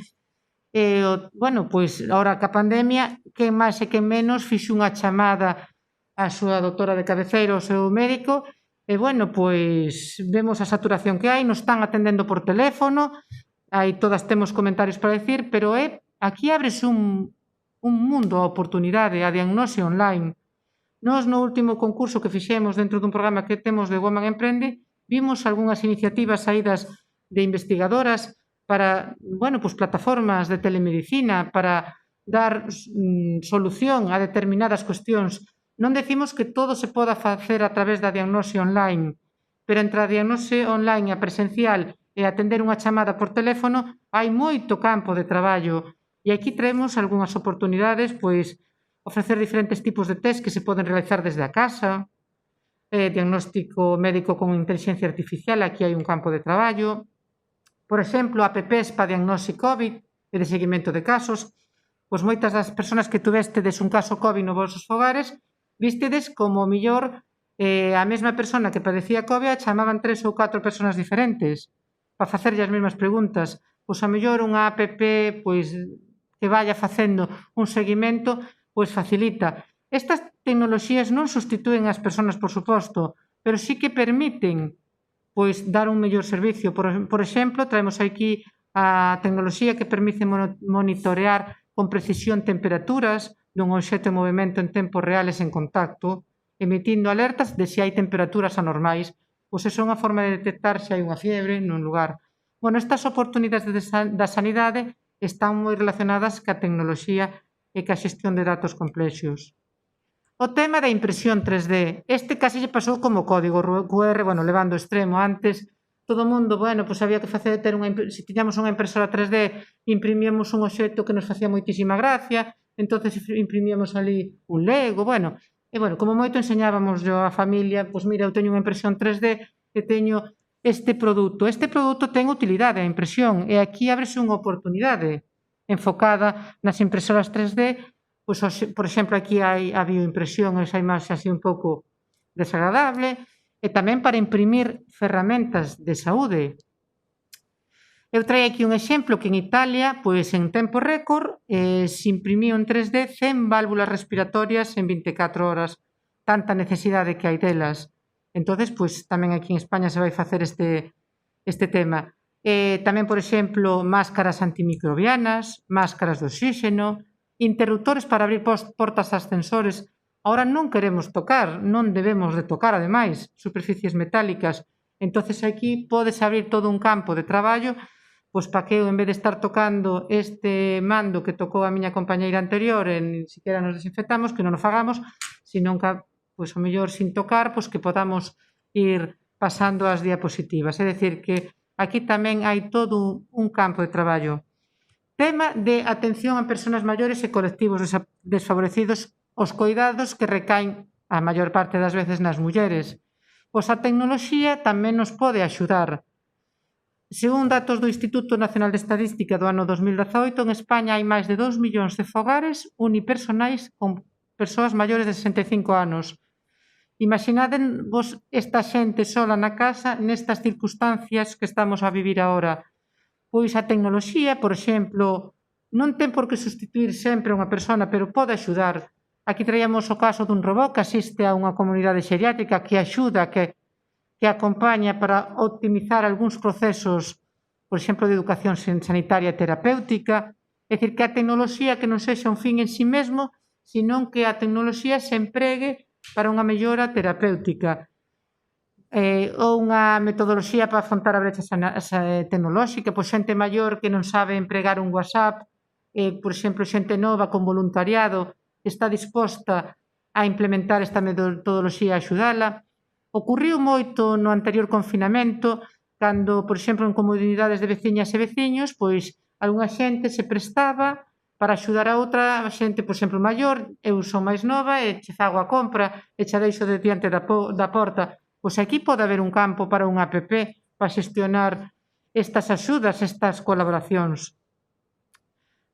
B: Pois, agora ca pandemia, quen máis e quen menos fixo unha chamada á súa doutora de cabeceira, ao seu médico, e, pois, vemos a saturación que hai, nos están atendendo por teléfono, aí todas temos comentarios para decir, pero aquí ábrese un mundo a oportunidade, a diagnose online. Nós, no último concurso que fixemos dentro dun programa que temos de Woman Emprende, vimos algunhas iniciativas saídas de investigadoras para, pois, plataformas de telemedicina, para dar solución a determinadas cuestións. Non decimos que todo se poda facer a través da diagnose online, pero entre a diagnose online e a presencial e atender unha chamada por teléfono hai moito campo de traballo. E aquí traemos algunhas oportunidades, pois, ofrecer diferentes tipos de test que se poden realizar desde a casa, diagnóstico médico con inteligencia artificial, aquí hai un campo de traballo. Por exemplo, apps para diagnóstico COVID e de seguimento de casos. Pois moitas das persoas que tuvestedes un caso COVID nos vosos fogares, vístedes como o mellor a mesma persona que padecía COVID a chamaban 3 ou 4 persoas diferentes para facerlle as mesmas preguntas. Pois a mellor unha app pois que vaya facendo un seguimento pois facilita. Estas tecnoloxías non sustitúen as persoas, por suposto, pero sí que permiten pois dar un mellor servicio. Por exemplo, traemos aquí a tecnoloxía que permite monitorear con precisión temperaturas dun obxecto en movimento en tempos reales en contacto, emitindo alertas de se hai temperaturas anormais. Pois é unha forma de detectar se hai unha fiebre nun lugar. Bueno, estas oportunidades da sanidade están moi relacionadas ca tecnoloxía e ca xestión de datos complexos. O tema da impresión 3D. Este casi lle pasou como código QR, bueno, levando ao extremo. Antes, todo o mundo, bueno, pois había que facer se tiñamos unha impresora 3D, imprimíamos un obxecto que nos facía moitísima gracia, entonces imprimíamos ali un Lego, bueno, e bueno, como moito enseñábamos yo á familia, pois mira, eu teño unha impresión 3D e teño este produto. Este produto ten utilidade, a impresión, e aquí ábrese unha oportunidade enfocada nas impresoras 3D. Pois, por exemplo, aquí hai a bioimpresión, esa imaxe así un pouco desagradable, e tamén para imprimir ferramentas de saúde. Eu traio aquí un exemplo que en Italia, pois en tempo récord, se imprimiu en 3D 100 válvulas respiratorias en 24 horas, tanta necesidade que hai delas. Entonces, pois tamén aquí en España se vai facer este tema. Tamén, por exemplo, máscaras antimicrobianas, máscaras de oxígeno, interruptores para abrir portas a ascensores. Ahora non queremos tocar, non debemos de tocar, ademais, superficies metálicas. Entonces aquí podes abrir todo un campo de traballo, pois para que eu, en vez de estar tocando este mando que tocou a miña compañeira anterior, e nin siquiera nos desinfectamos, que non o fagamos, senón que, pois, o mellor sin tocar, pois que podamos ir pasando as diapositivas. É dicir, que aquí tamén hai todo un campo de traballo. Tema de atención a persoas maiores e colectivos desfavorecidos, os coidados que recaen a maior parte das veces nas mulleres. Pois a tecnoloxía tamén nos pode axudar. Según datos do Instituto Nacional de Estadística do ano 2018, en España hai máis de 2 millóns de fogares unipersonais con persoas maiores de 65 anos. Imaginadevos esta xente sola na casa nestas circunstancias que estamos a vivir agora. Pois a tecnoloxía, por exemplo, non ten por que sustituir sempre a unha persona, pero pode axudar. Aquí traíamos o caso dun robot que asiste a unha comunidade xeriátrica que axuda, que acompaña para optimizar algúns procesos, por exemplo, de educación sanitaria e terapéutica. É dicir, que a tecnoloxía que non sexa un fin en sí mesmo, senón que a tecnoloxía se empregue para unha mellora terapéutica. Ou unha metodoloxía para afrontar a brecha tecnolóxica, pois xente maior que non sabe empregar un WhatsApp, por exemplo, xente nova con voluntariado está disposta a implementar esta metodoloxía e axudala. Ocorriu moito no anterior confinamento, cando, por exemplo, en comunidades de veciñas e veciños, pois algunha xente se prestaba para axudar a outra xente, por exemplo, maior, eu son máis nova e che fago a compra e che deixo diante da porta. Pois aquí pode haber un campo para unha app para xestionar estas axudas, estas colaboracións.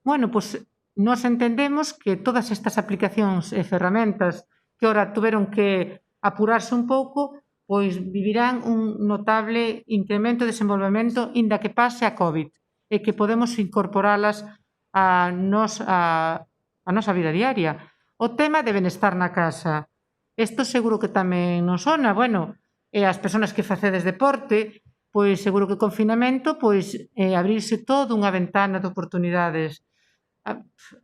B: Bueno, pois nós entendemos que todas estas aplicacións e ferramentas que ora tuveron que apurarse un pouco, pois vivirán un notable incremento de desenvolvemento inda que pase a COVID e que podemos incorporalas a nosa vida diaria. O tema de benestar na casa. Isto seguro que tamén nos sona, bueno, e as persoas que facedes deporte, pois seguro que o confinamento, pois abrirse toda unha ventana de oportunidades.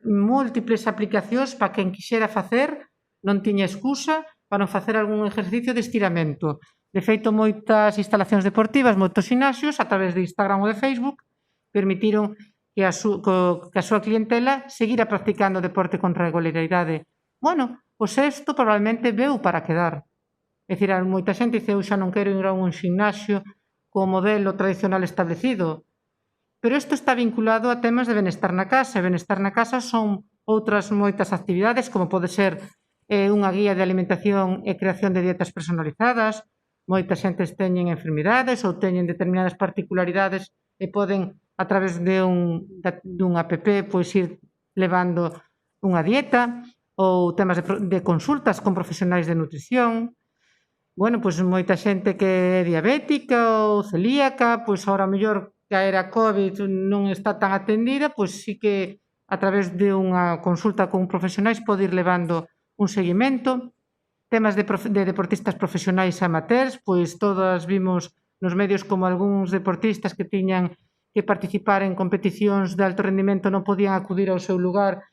B: Múltiples aplicacións para quen quixera facer, non tiña excusa para non facer algún exercicio de estiramento. De feito, moitas instalacións deportivas, moitos gimnasios, a través de Instagram ou de Facebook, permitiron que a súa clientela seguira practicando deporte con regularidade. Bueno, pois isto probablemente veu para quedar. É dicir, moita xente dice, eu xa non quero ir a un gimnasio co modelo tradicional establecido. Pero isto está vinculado a temas de benestar na casa. E benestar na casa son outras moitas actividades, como pode ser unha guía de alimentación e creación de dietas personalizadas. Moitas xentes teñen enfermidades ou teñen determinadas particularidades e poden, a través dun app, pois ir levando unha dieta ou temas de consultas con profesionais de nutrición. Bueno, pois moita xente que é diabética ou celíaca, pois agora mellor que a era COVID non está tan atendida, pois sí que a través de unha consulta con profesionais pode ir levando un seguimento. Temas de deportistas profesionais amateurs, pois todas vimos nos medios como algúns deportistas que tiñan que participar en competicións de alto rendimento non podían acudir ao seu lugar,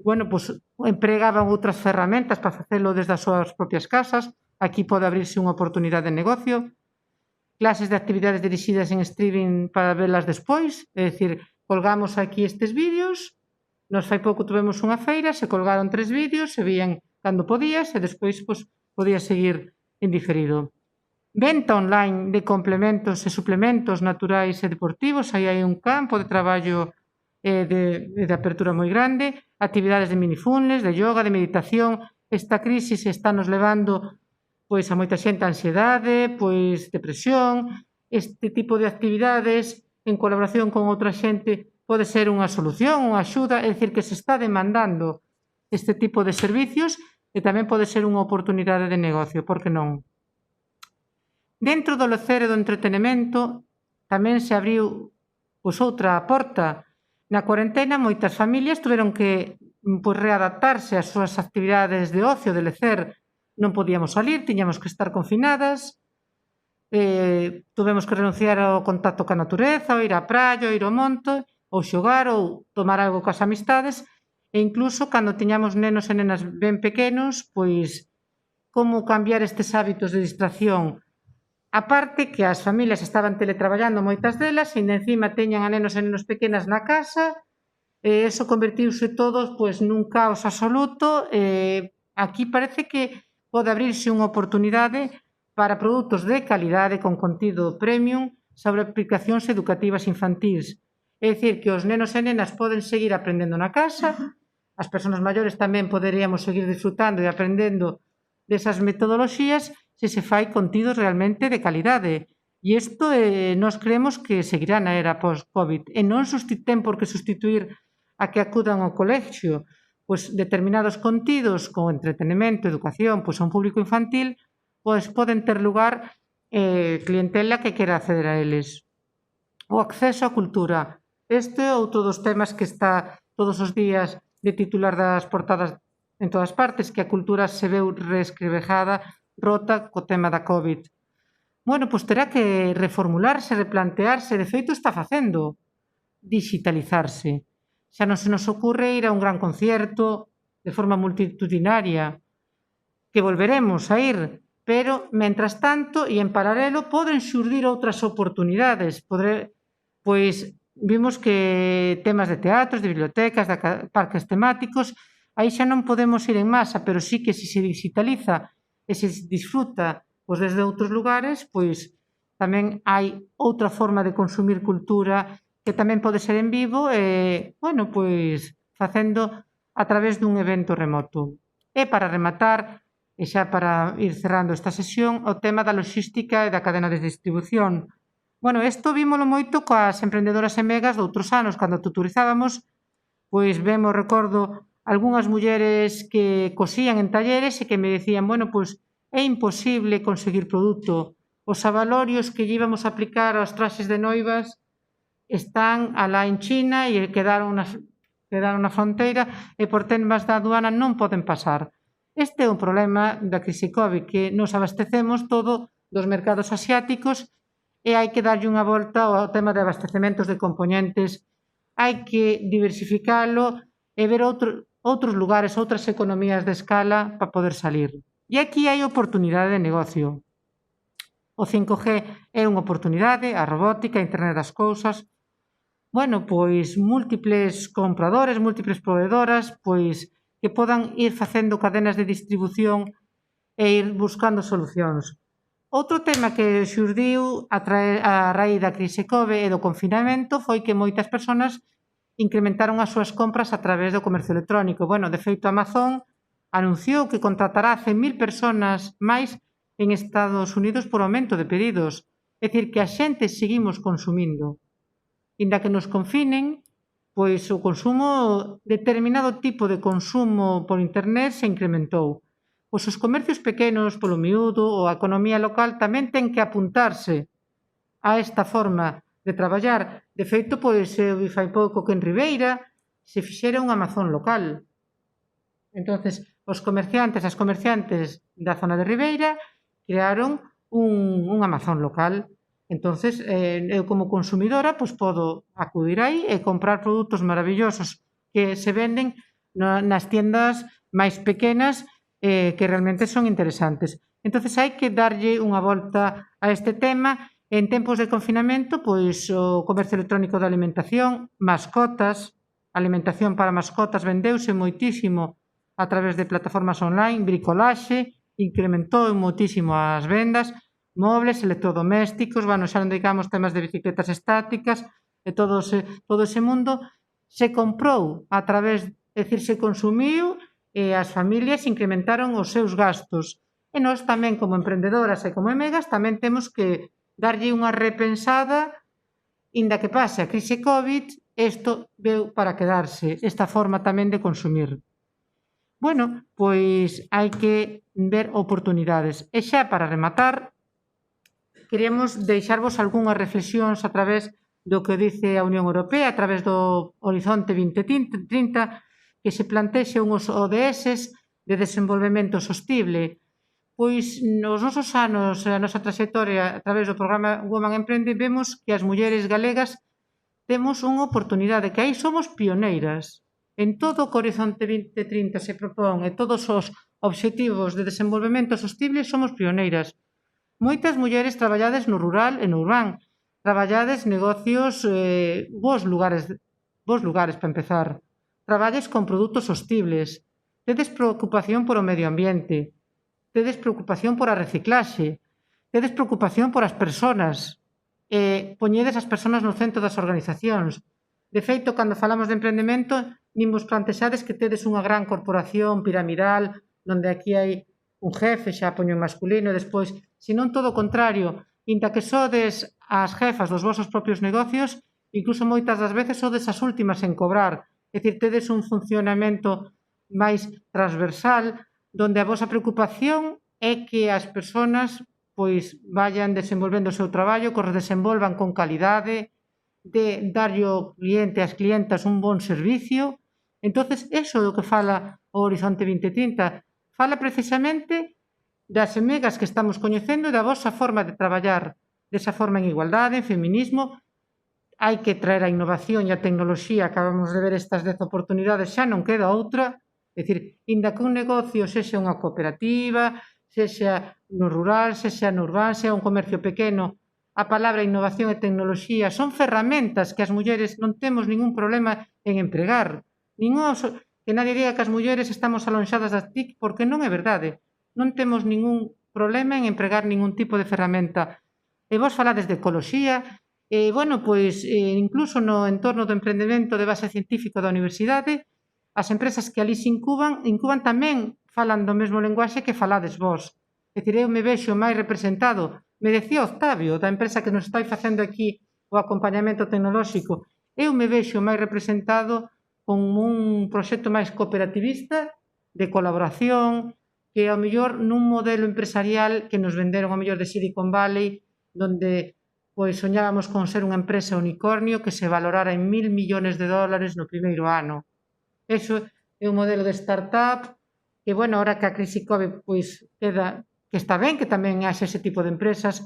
B: bueno, pois empregaban outras ferramentas para facelo desde as súas propias casas. Aquí pode abrirse unha oportunidade de negocio. clases de actividades dirixidas en streaming para velas despois, é dicir, colgamos aquí estes vídeos, nos fai pouco tuvemos unha feira, se colgaron 3 vídeos, se vían cando podías e despois podías seguir en diferido. Venta online de complementos e suplementos naturais e deportivos, aí hai un campo de traballo de apertura moi grande, actividades de minifunnels, de yoga, de meditación. Esta crisis está nos levando pois a moita xente a ansiedade, pois depresión. Este tipo de actividades en colaboración con outra xente pode ser unha solución, unha axuda, é dicir, que se está demandando este tipo de servicios e tamén pode ser unha oportunidade de negocio, por que non? Dentro do lecer e do entretenimento tamén se abriu outra porta. Na cuarentena moitas familias tuveron que readaptarse ás súas actividades de ocio, de lecer. Non podíamos salir, tiñamos que estar confinadas, tuvemos que renunciar ao contacto ca natureza, ou ir á praia, ou ir ao monte, ou xogar, ou tomar algo coas amistades, e incluso cando tiñamos nenos e nenas ben pequenos, pois como cambiar estes hábitos de distracción. A parte que as familias estaban teletraballando moitas delas, e encima teñan a nenos e nenos pequenas na casa, e eso convertiuse todo pois nun caos absoluto. Aquí parece que pode abrirse unha oportunidade para produtos de calidade con contido premium sobre aplicacións educativas infantís. É dicir, que os nenos e nenas poden seguir aprendendo na casa, as persoas maiores tamén poderíamos seguir disfrutando e aprendendo desas metodoloxías se se fai contidos realmente de calidade. E isto nós creemos que seguirá na era post-COVID e non ten por que sustituir a que acudan ao colexio. Pois determinados contidos con entretenimento, educación, pois a un público infantil, pois poden ter lugar clientela que quera acceder a eles. O acceso á cultura. Este é outro dos temas que está todos os días de titular das portadas en todas partes, que a cultura se veu reescrevejada, rota co tema da COVID. Bueno, pois terá que reformularse, replantearse, de feito está facendo, digitalizarse. Xa non se nos ocurre ir a un gran concierto de forma multitudinaria, que volveremos a ir, pero, mentras tanto, e en paralelo, poden xurdir outras oportunidades. Pois vimos que temas de teatros, de bibliotecas, de parques temáticos, aí xa non podemos ir en masa, pero sí que se digitaliza e se disfruta desde outros lugares, pois tamén hai outra forma de consumir cultura que tamén pode ser en vivo e, bueno, pois facendo a través dun evento remoto. E para rematar, e xa para ir cerrando esta sesión, o tema da logística e da cadena de distribución. Bueno, isto vímolo moito coas emprendedoras e megas de outros anos, cando tuturizábamos, pois vemos, recordo, algunhas mulleres que cosían en talleres e que me decían, bueno, pois é imposible conseguir produto. Os avalorios que lle íbamos a aplicar aos traxes de noivas están alá en China e quedaron na fronteira e por temas da aduana non poden pasar. Este é un problema da crise COVID, que nos abastecemos todo dos mercados asiáticos e hai que darlle unha volta ao tema de abastecementos de componentes. Hai que diversificalo e ver outros lugares, outras economías de escala para poder salir. E aquí hai oportunidade de negocio. O 5G é unha oportunidade, a robótica, a internet das cousas. Bueno, pois múltiples compradores, múltiples proveedoras, pois que podan ir facendo cadenas de distribución e ir buscando solucións. Outro tema que xurdiu a raíz da crise COVID e do confinamento foi que moitas persoas incrementaron as súas compras a través do comercio electrónico. Bueno, de feito, Amazon anunciou que contratará 100.000 persoas máis en Estados Unidos por aumento de pedidos. É dicir, que a xente seguimos consumindo. Inda que nos confinen, pois o consumo, determinado tipo de consumo por internet se incrementou. Pois os comercios pequenos, polo miúdo, ou a economía local tamén ten que apuntarse a esta forma de traballar. De feito, pois fai pouco que en Ribeira se fixera un Amazon local. Entonces, os comerciantes, as comerciantes da zona de Ribeira crearon un Amazon local. Entonces, eu como consumidora podo acudir aí e comprar produtos maravillosos que se venden nas tiendas máis pequenas que realmente son interesantes. Entonces, hai que darlle unha volta a este tema En tempos de confinamento, pois o comercio electrónico da alimentación, mascotas, alimentación para mascotas vendeuse moitísimo a través de plataformas online, bricolaxe, incrementou moitísimo as vendas, mobles, electrodomésticos, bueno, xa non digamos temas de bicicletas estáticas, e todo ese mundo se comprou a través, é dicir, se consumiu e as familias incrementaron os seus gastos. E nós tamén, como emprendedoras e como emegas, tamén temos que darlle unha repensada, inda que pase a crise COVID, isto veu para quedarse, esta forma tamén de consumir. Bueno, pois hai que ver oportunidades. E xa para rematar, queríamos deixarvos algunhas reflexións a través do que dice a Unión Europea, a través do Horizonte 2030, que se plantexe unhos ODS de desenvolvemento sostible. Pois nos nosos anos, a nosa trayectoria a través do programa Woman Emprende, vemos que as mulleres galegas temos unha oportunidade, que aí somos pioneiras. En todo o que Horizonte 2030 se propón e todos os obxectivos de desenvolvemento sostible somos pioneiras. Moitas mulleres traballades no rural e no urbán, traballades negocios, bons lugares para empezar, traballes con produtos sostibles, tedes preocupación por o medio ambiente, tedes preocupación por a reciclaxe, tedes preocupación por as persoas, poñedes as persoas no centro das organizacións. De feito, cando falamos de emprendemento, nin vos plantexades que tedes unha gran corporación piramidal, onde aquí hai un jefe, xa poño en masculino, e despois, senón todo o contrario, inda que sodes as jefas dos vosos propios negocios, incluso moitas das veces sodes as últimas en cobrar, é dicir, tedes un funcionamento máis transversal, donde a vosa preocupación é que as persoas pois vayan desenvolvendo o seu traballo, que os desenvolvan con calidade, de darlle ao cliente e ás clientas un bon servicio. Entonces, eso é o que fala o Horizonte 2030. Fala precisamente das emegas que estamos coñecendo e da vosa forma de traballar, desa forma en igualdade, en feminismo. Hai que traer a innovación e a tecnoloxía, acabamos de ver estas 10 oportunidades, xa non queda outra. É dicir, inda que un negocio sexa unha cooperativa, sexa no rural, sexa no urbán, sexa un comercio pequeno, a palabra innovación e tecnoloxía son ferramentas que as mulleres non temos ningún problema en empregar. Que nadie diga que as mulleres estamos alonxadas das TIC, porque non é verdade. Non temos ningún problema en empregar ningún tipo de ferramenta. E vos falades de ecoloxía, e, bueno, pois, incluso no entorno do emprendemento de base científico da universidade, as empresas que ali se incuban tamén falan do mesmo lenguaxe que falades vos. É dicir, eu me vexo máis representado, me decía Octavio, da empresa que nos está facendo aquí o acompañamento tecnolóxico, eu me vexo máis representado con un proxecto máis cooperativista, de colaboración, que ao mellor nun modelo empresarial que nos venderon ao mellor de Silicon Valley, donde pois soñábamos con ser unha empresa unicornio que se valorara en $1.000 millones no primeiro ano. Eso é un modelo de startup que, bueno, ahora que a crise COVID pois queda, que está ben que tamén haxe ese tipo de empresas,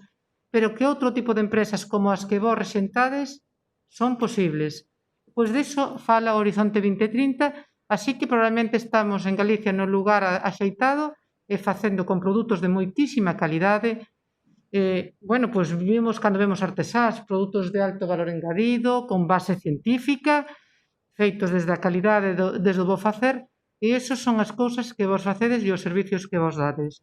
B: pero que outro tipo de empresas como as que vos resentades son posibles. Pois diso fala o Horizonte 2030, así que probablemente estamos en Galicia no lugar axeitado e facendo con produtos de moitísima calidade. Bueno, pois vimos cando vemos artesás, produtos de alto valor engadido, con base científica, feitos desde a calidade, desde o bo facer, e esas son as cousas que vos facedes e os servicios que vos dades.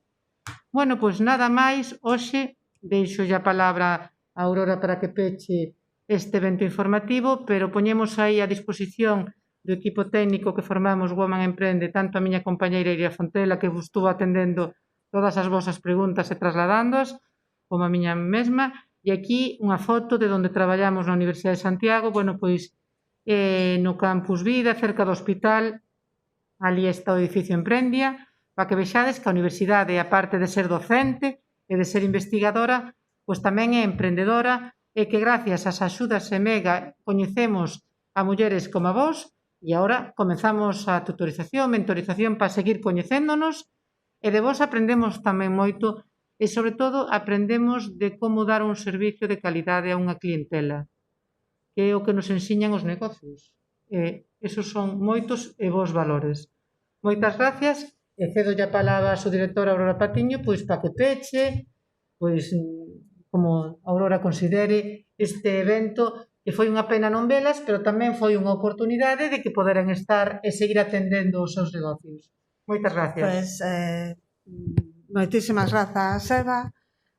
B: Bueno, pois nada máis, hoxe deixo a palabra a Aurora para que peche este evento informativo, pero poñemos aí a disposición do equipo técnico que formamos Woman Emprende, tanto a miña compañeira Iria Fontela, que vos estuvo atendendo todas as vosas preguntas e trasladándoas, como a miña mesma, e aquí unha foto de onde traballamos na Universidade de Santiago, bueno, pois no Campus Vida, cerca do hospital, ali está o edificio Emprendia, para que vexades que a universidade, aparte de ser docente e de ser investigadora, pois tamén é emprendedora e que gracias ás axudas EMEGA coñecemos a mulleres como a vos e agora comenzamos a tutorización, mentorización para seguir coñecéndonos e de vos aprendemos tamén moito e, sobre todo, aprendemos de como dar un servicio de calidade a unha clientela, que é o que nos ensiñan os negocios. Esos son moitos e bons valores. Moitas gracias e cedo a palabra a súa directora Aurora Patiño pois para que peche, pois como Aurora considere este evento, que foi unha pena non velas, pero tamén foi unha oportunidade de que poderan estar e seguir atendendo os seus negocios. Moitas gracias.
A: Pois, moitísimas grazas, Eva,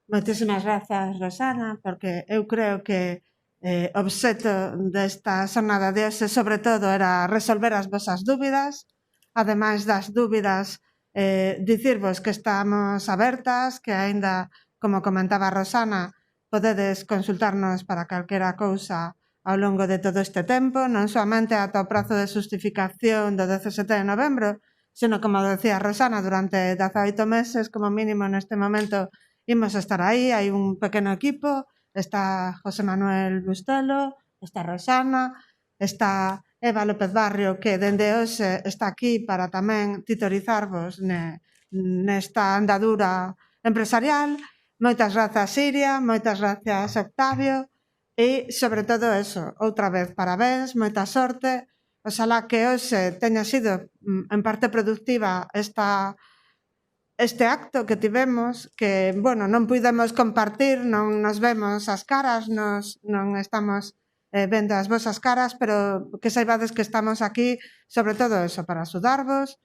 A: moitísimas grazas, Rosana, porque eu creo que o obxecto desta xornada de hoxe, sobre todo, era resolver as vosas dúbidas, ademais das dúbidas, dicirvos que estamos abertas, que aínda, como comentaba Rosana, podedes consultarnos para calquera cousa ao longo de todo este tempo, non soamente ata o prazo de justificación do 17 de novembro, sino, como decía Rosana, durante 18 meses, como mínimo neste momento, imos estar aí, hai un pequeno equipo, está José Manuel Bustelo, está Rosana, está Eva López Barrio, que dende hoxe está aquí para tamén titorizarvos nesta andadura empresarial. Moitas grazas, Siria, moitas grazas, Octavio, e, sobre todo, eso, outra vez, parabéns, moita sorte. Oxalá que hoxe teña sido en parte productiva este acto que tivemos, que, bueno, non puidemos compartir, non nos vemos as caras, non estamos vendo as vosas caras, pero que saibades que estamos aquí, sobre todo eso, para axudarvos,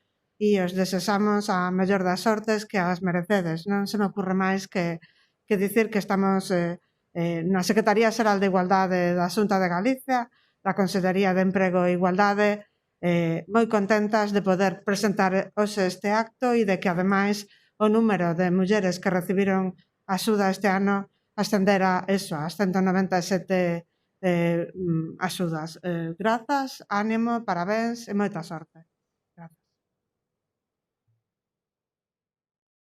A: e os desexamos a mellor das sortes que as merecedes. Non se me ocurre máis que dicir que estamos na Secretaría Xeral de Igualdade da Xunta de Galicia, da Consellería de Emprego e Igualdade, moi contentas de poder presentar hoxe este acto e de que, ademais, o número de mulleres que recibiron axuda este ano ascendera eso, as 197 axudas. Grazas, ánimo, parabéns e moita sorte.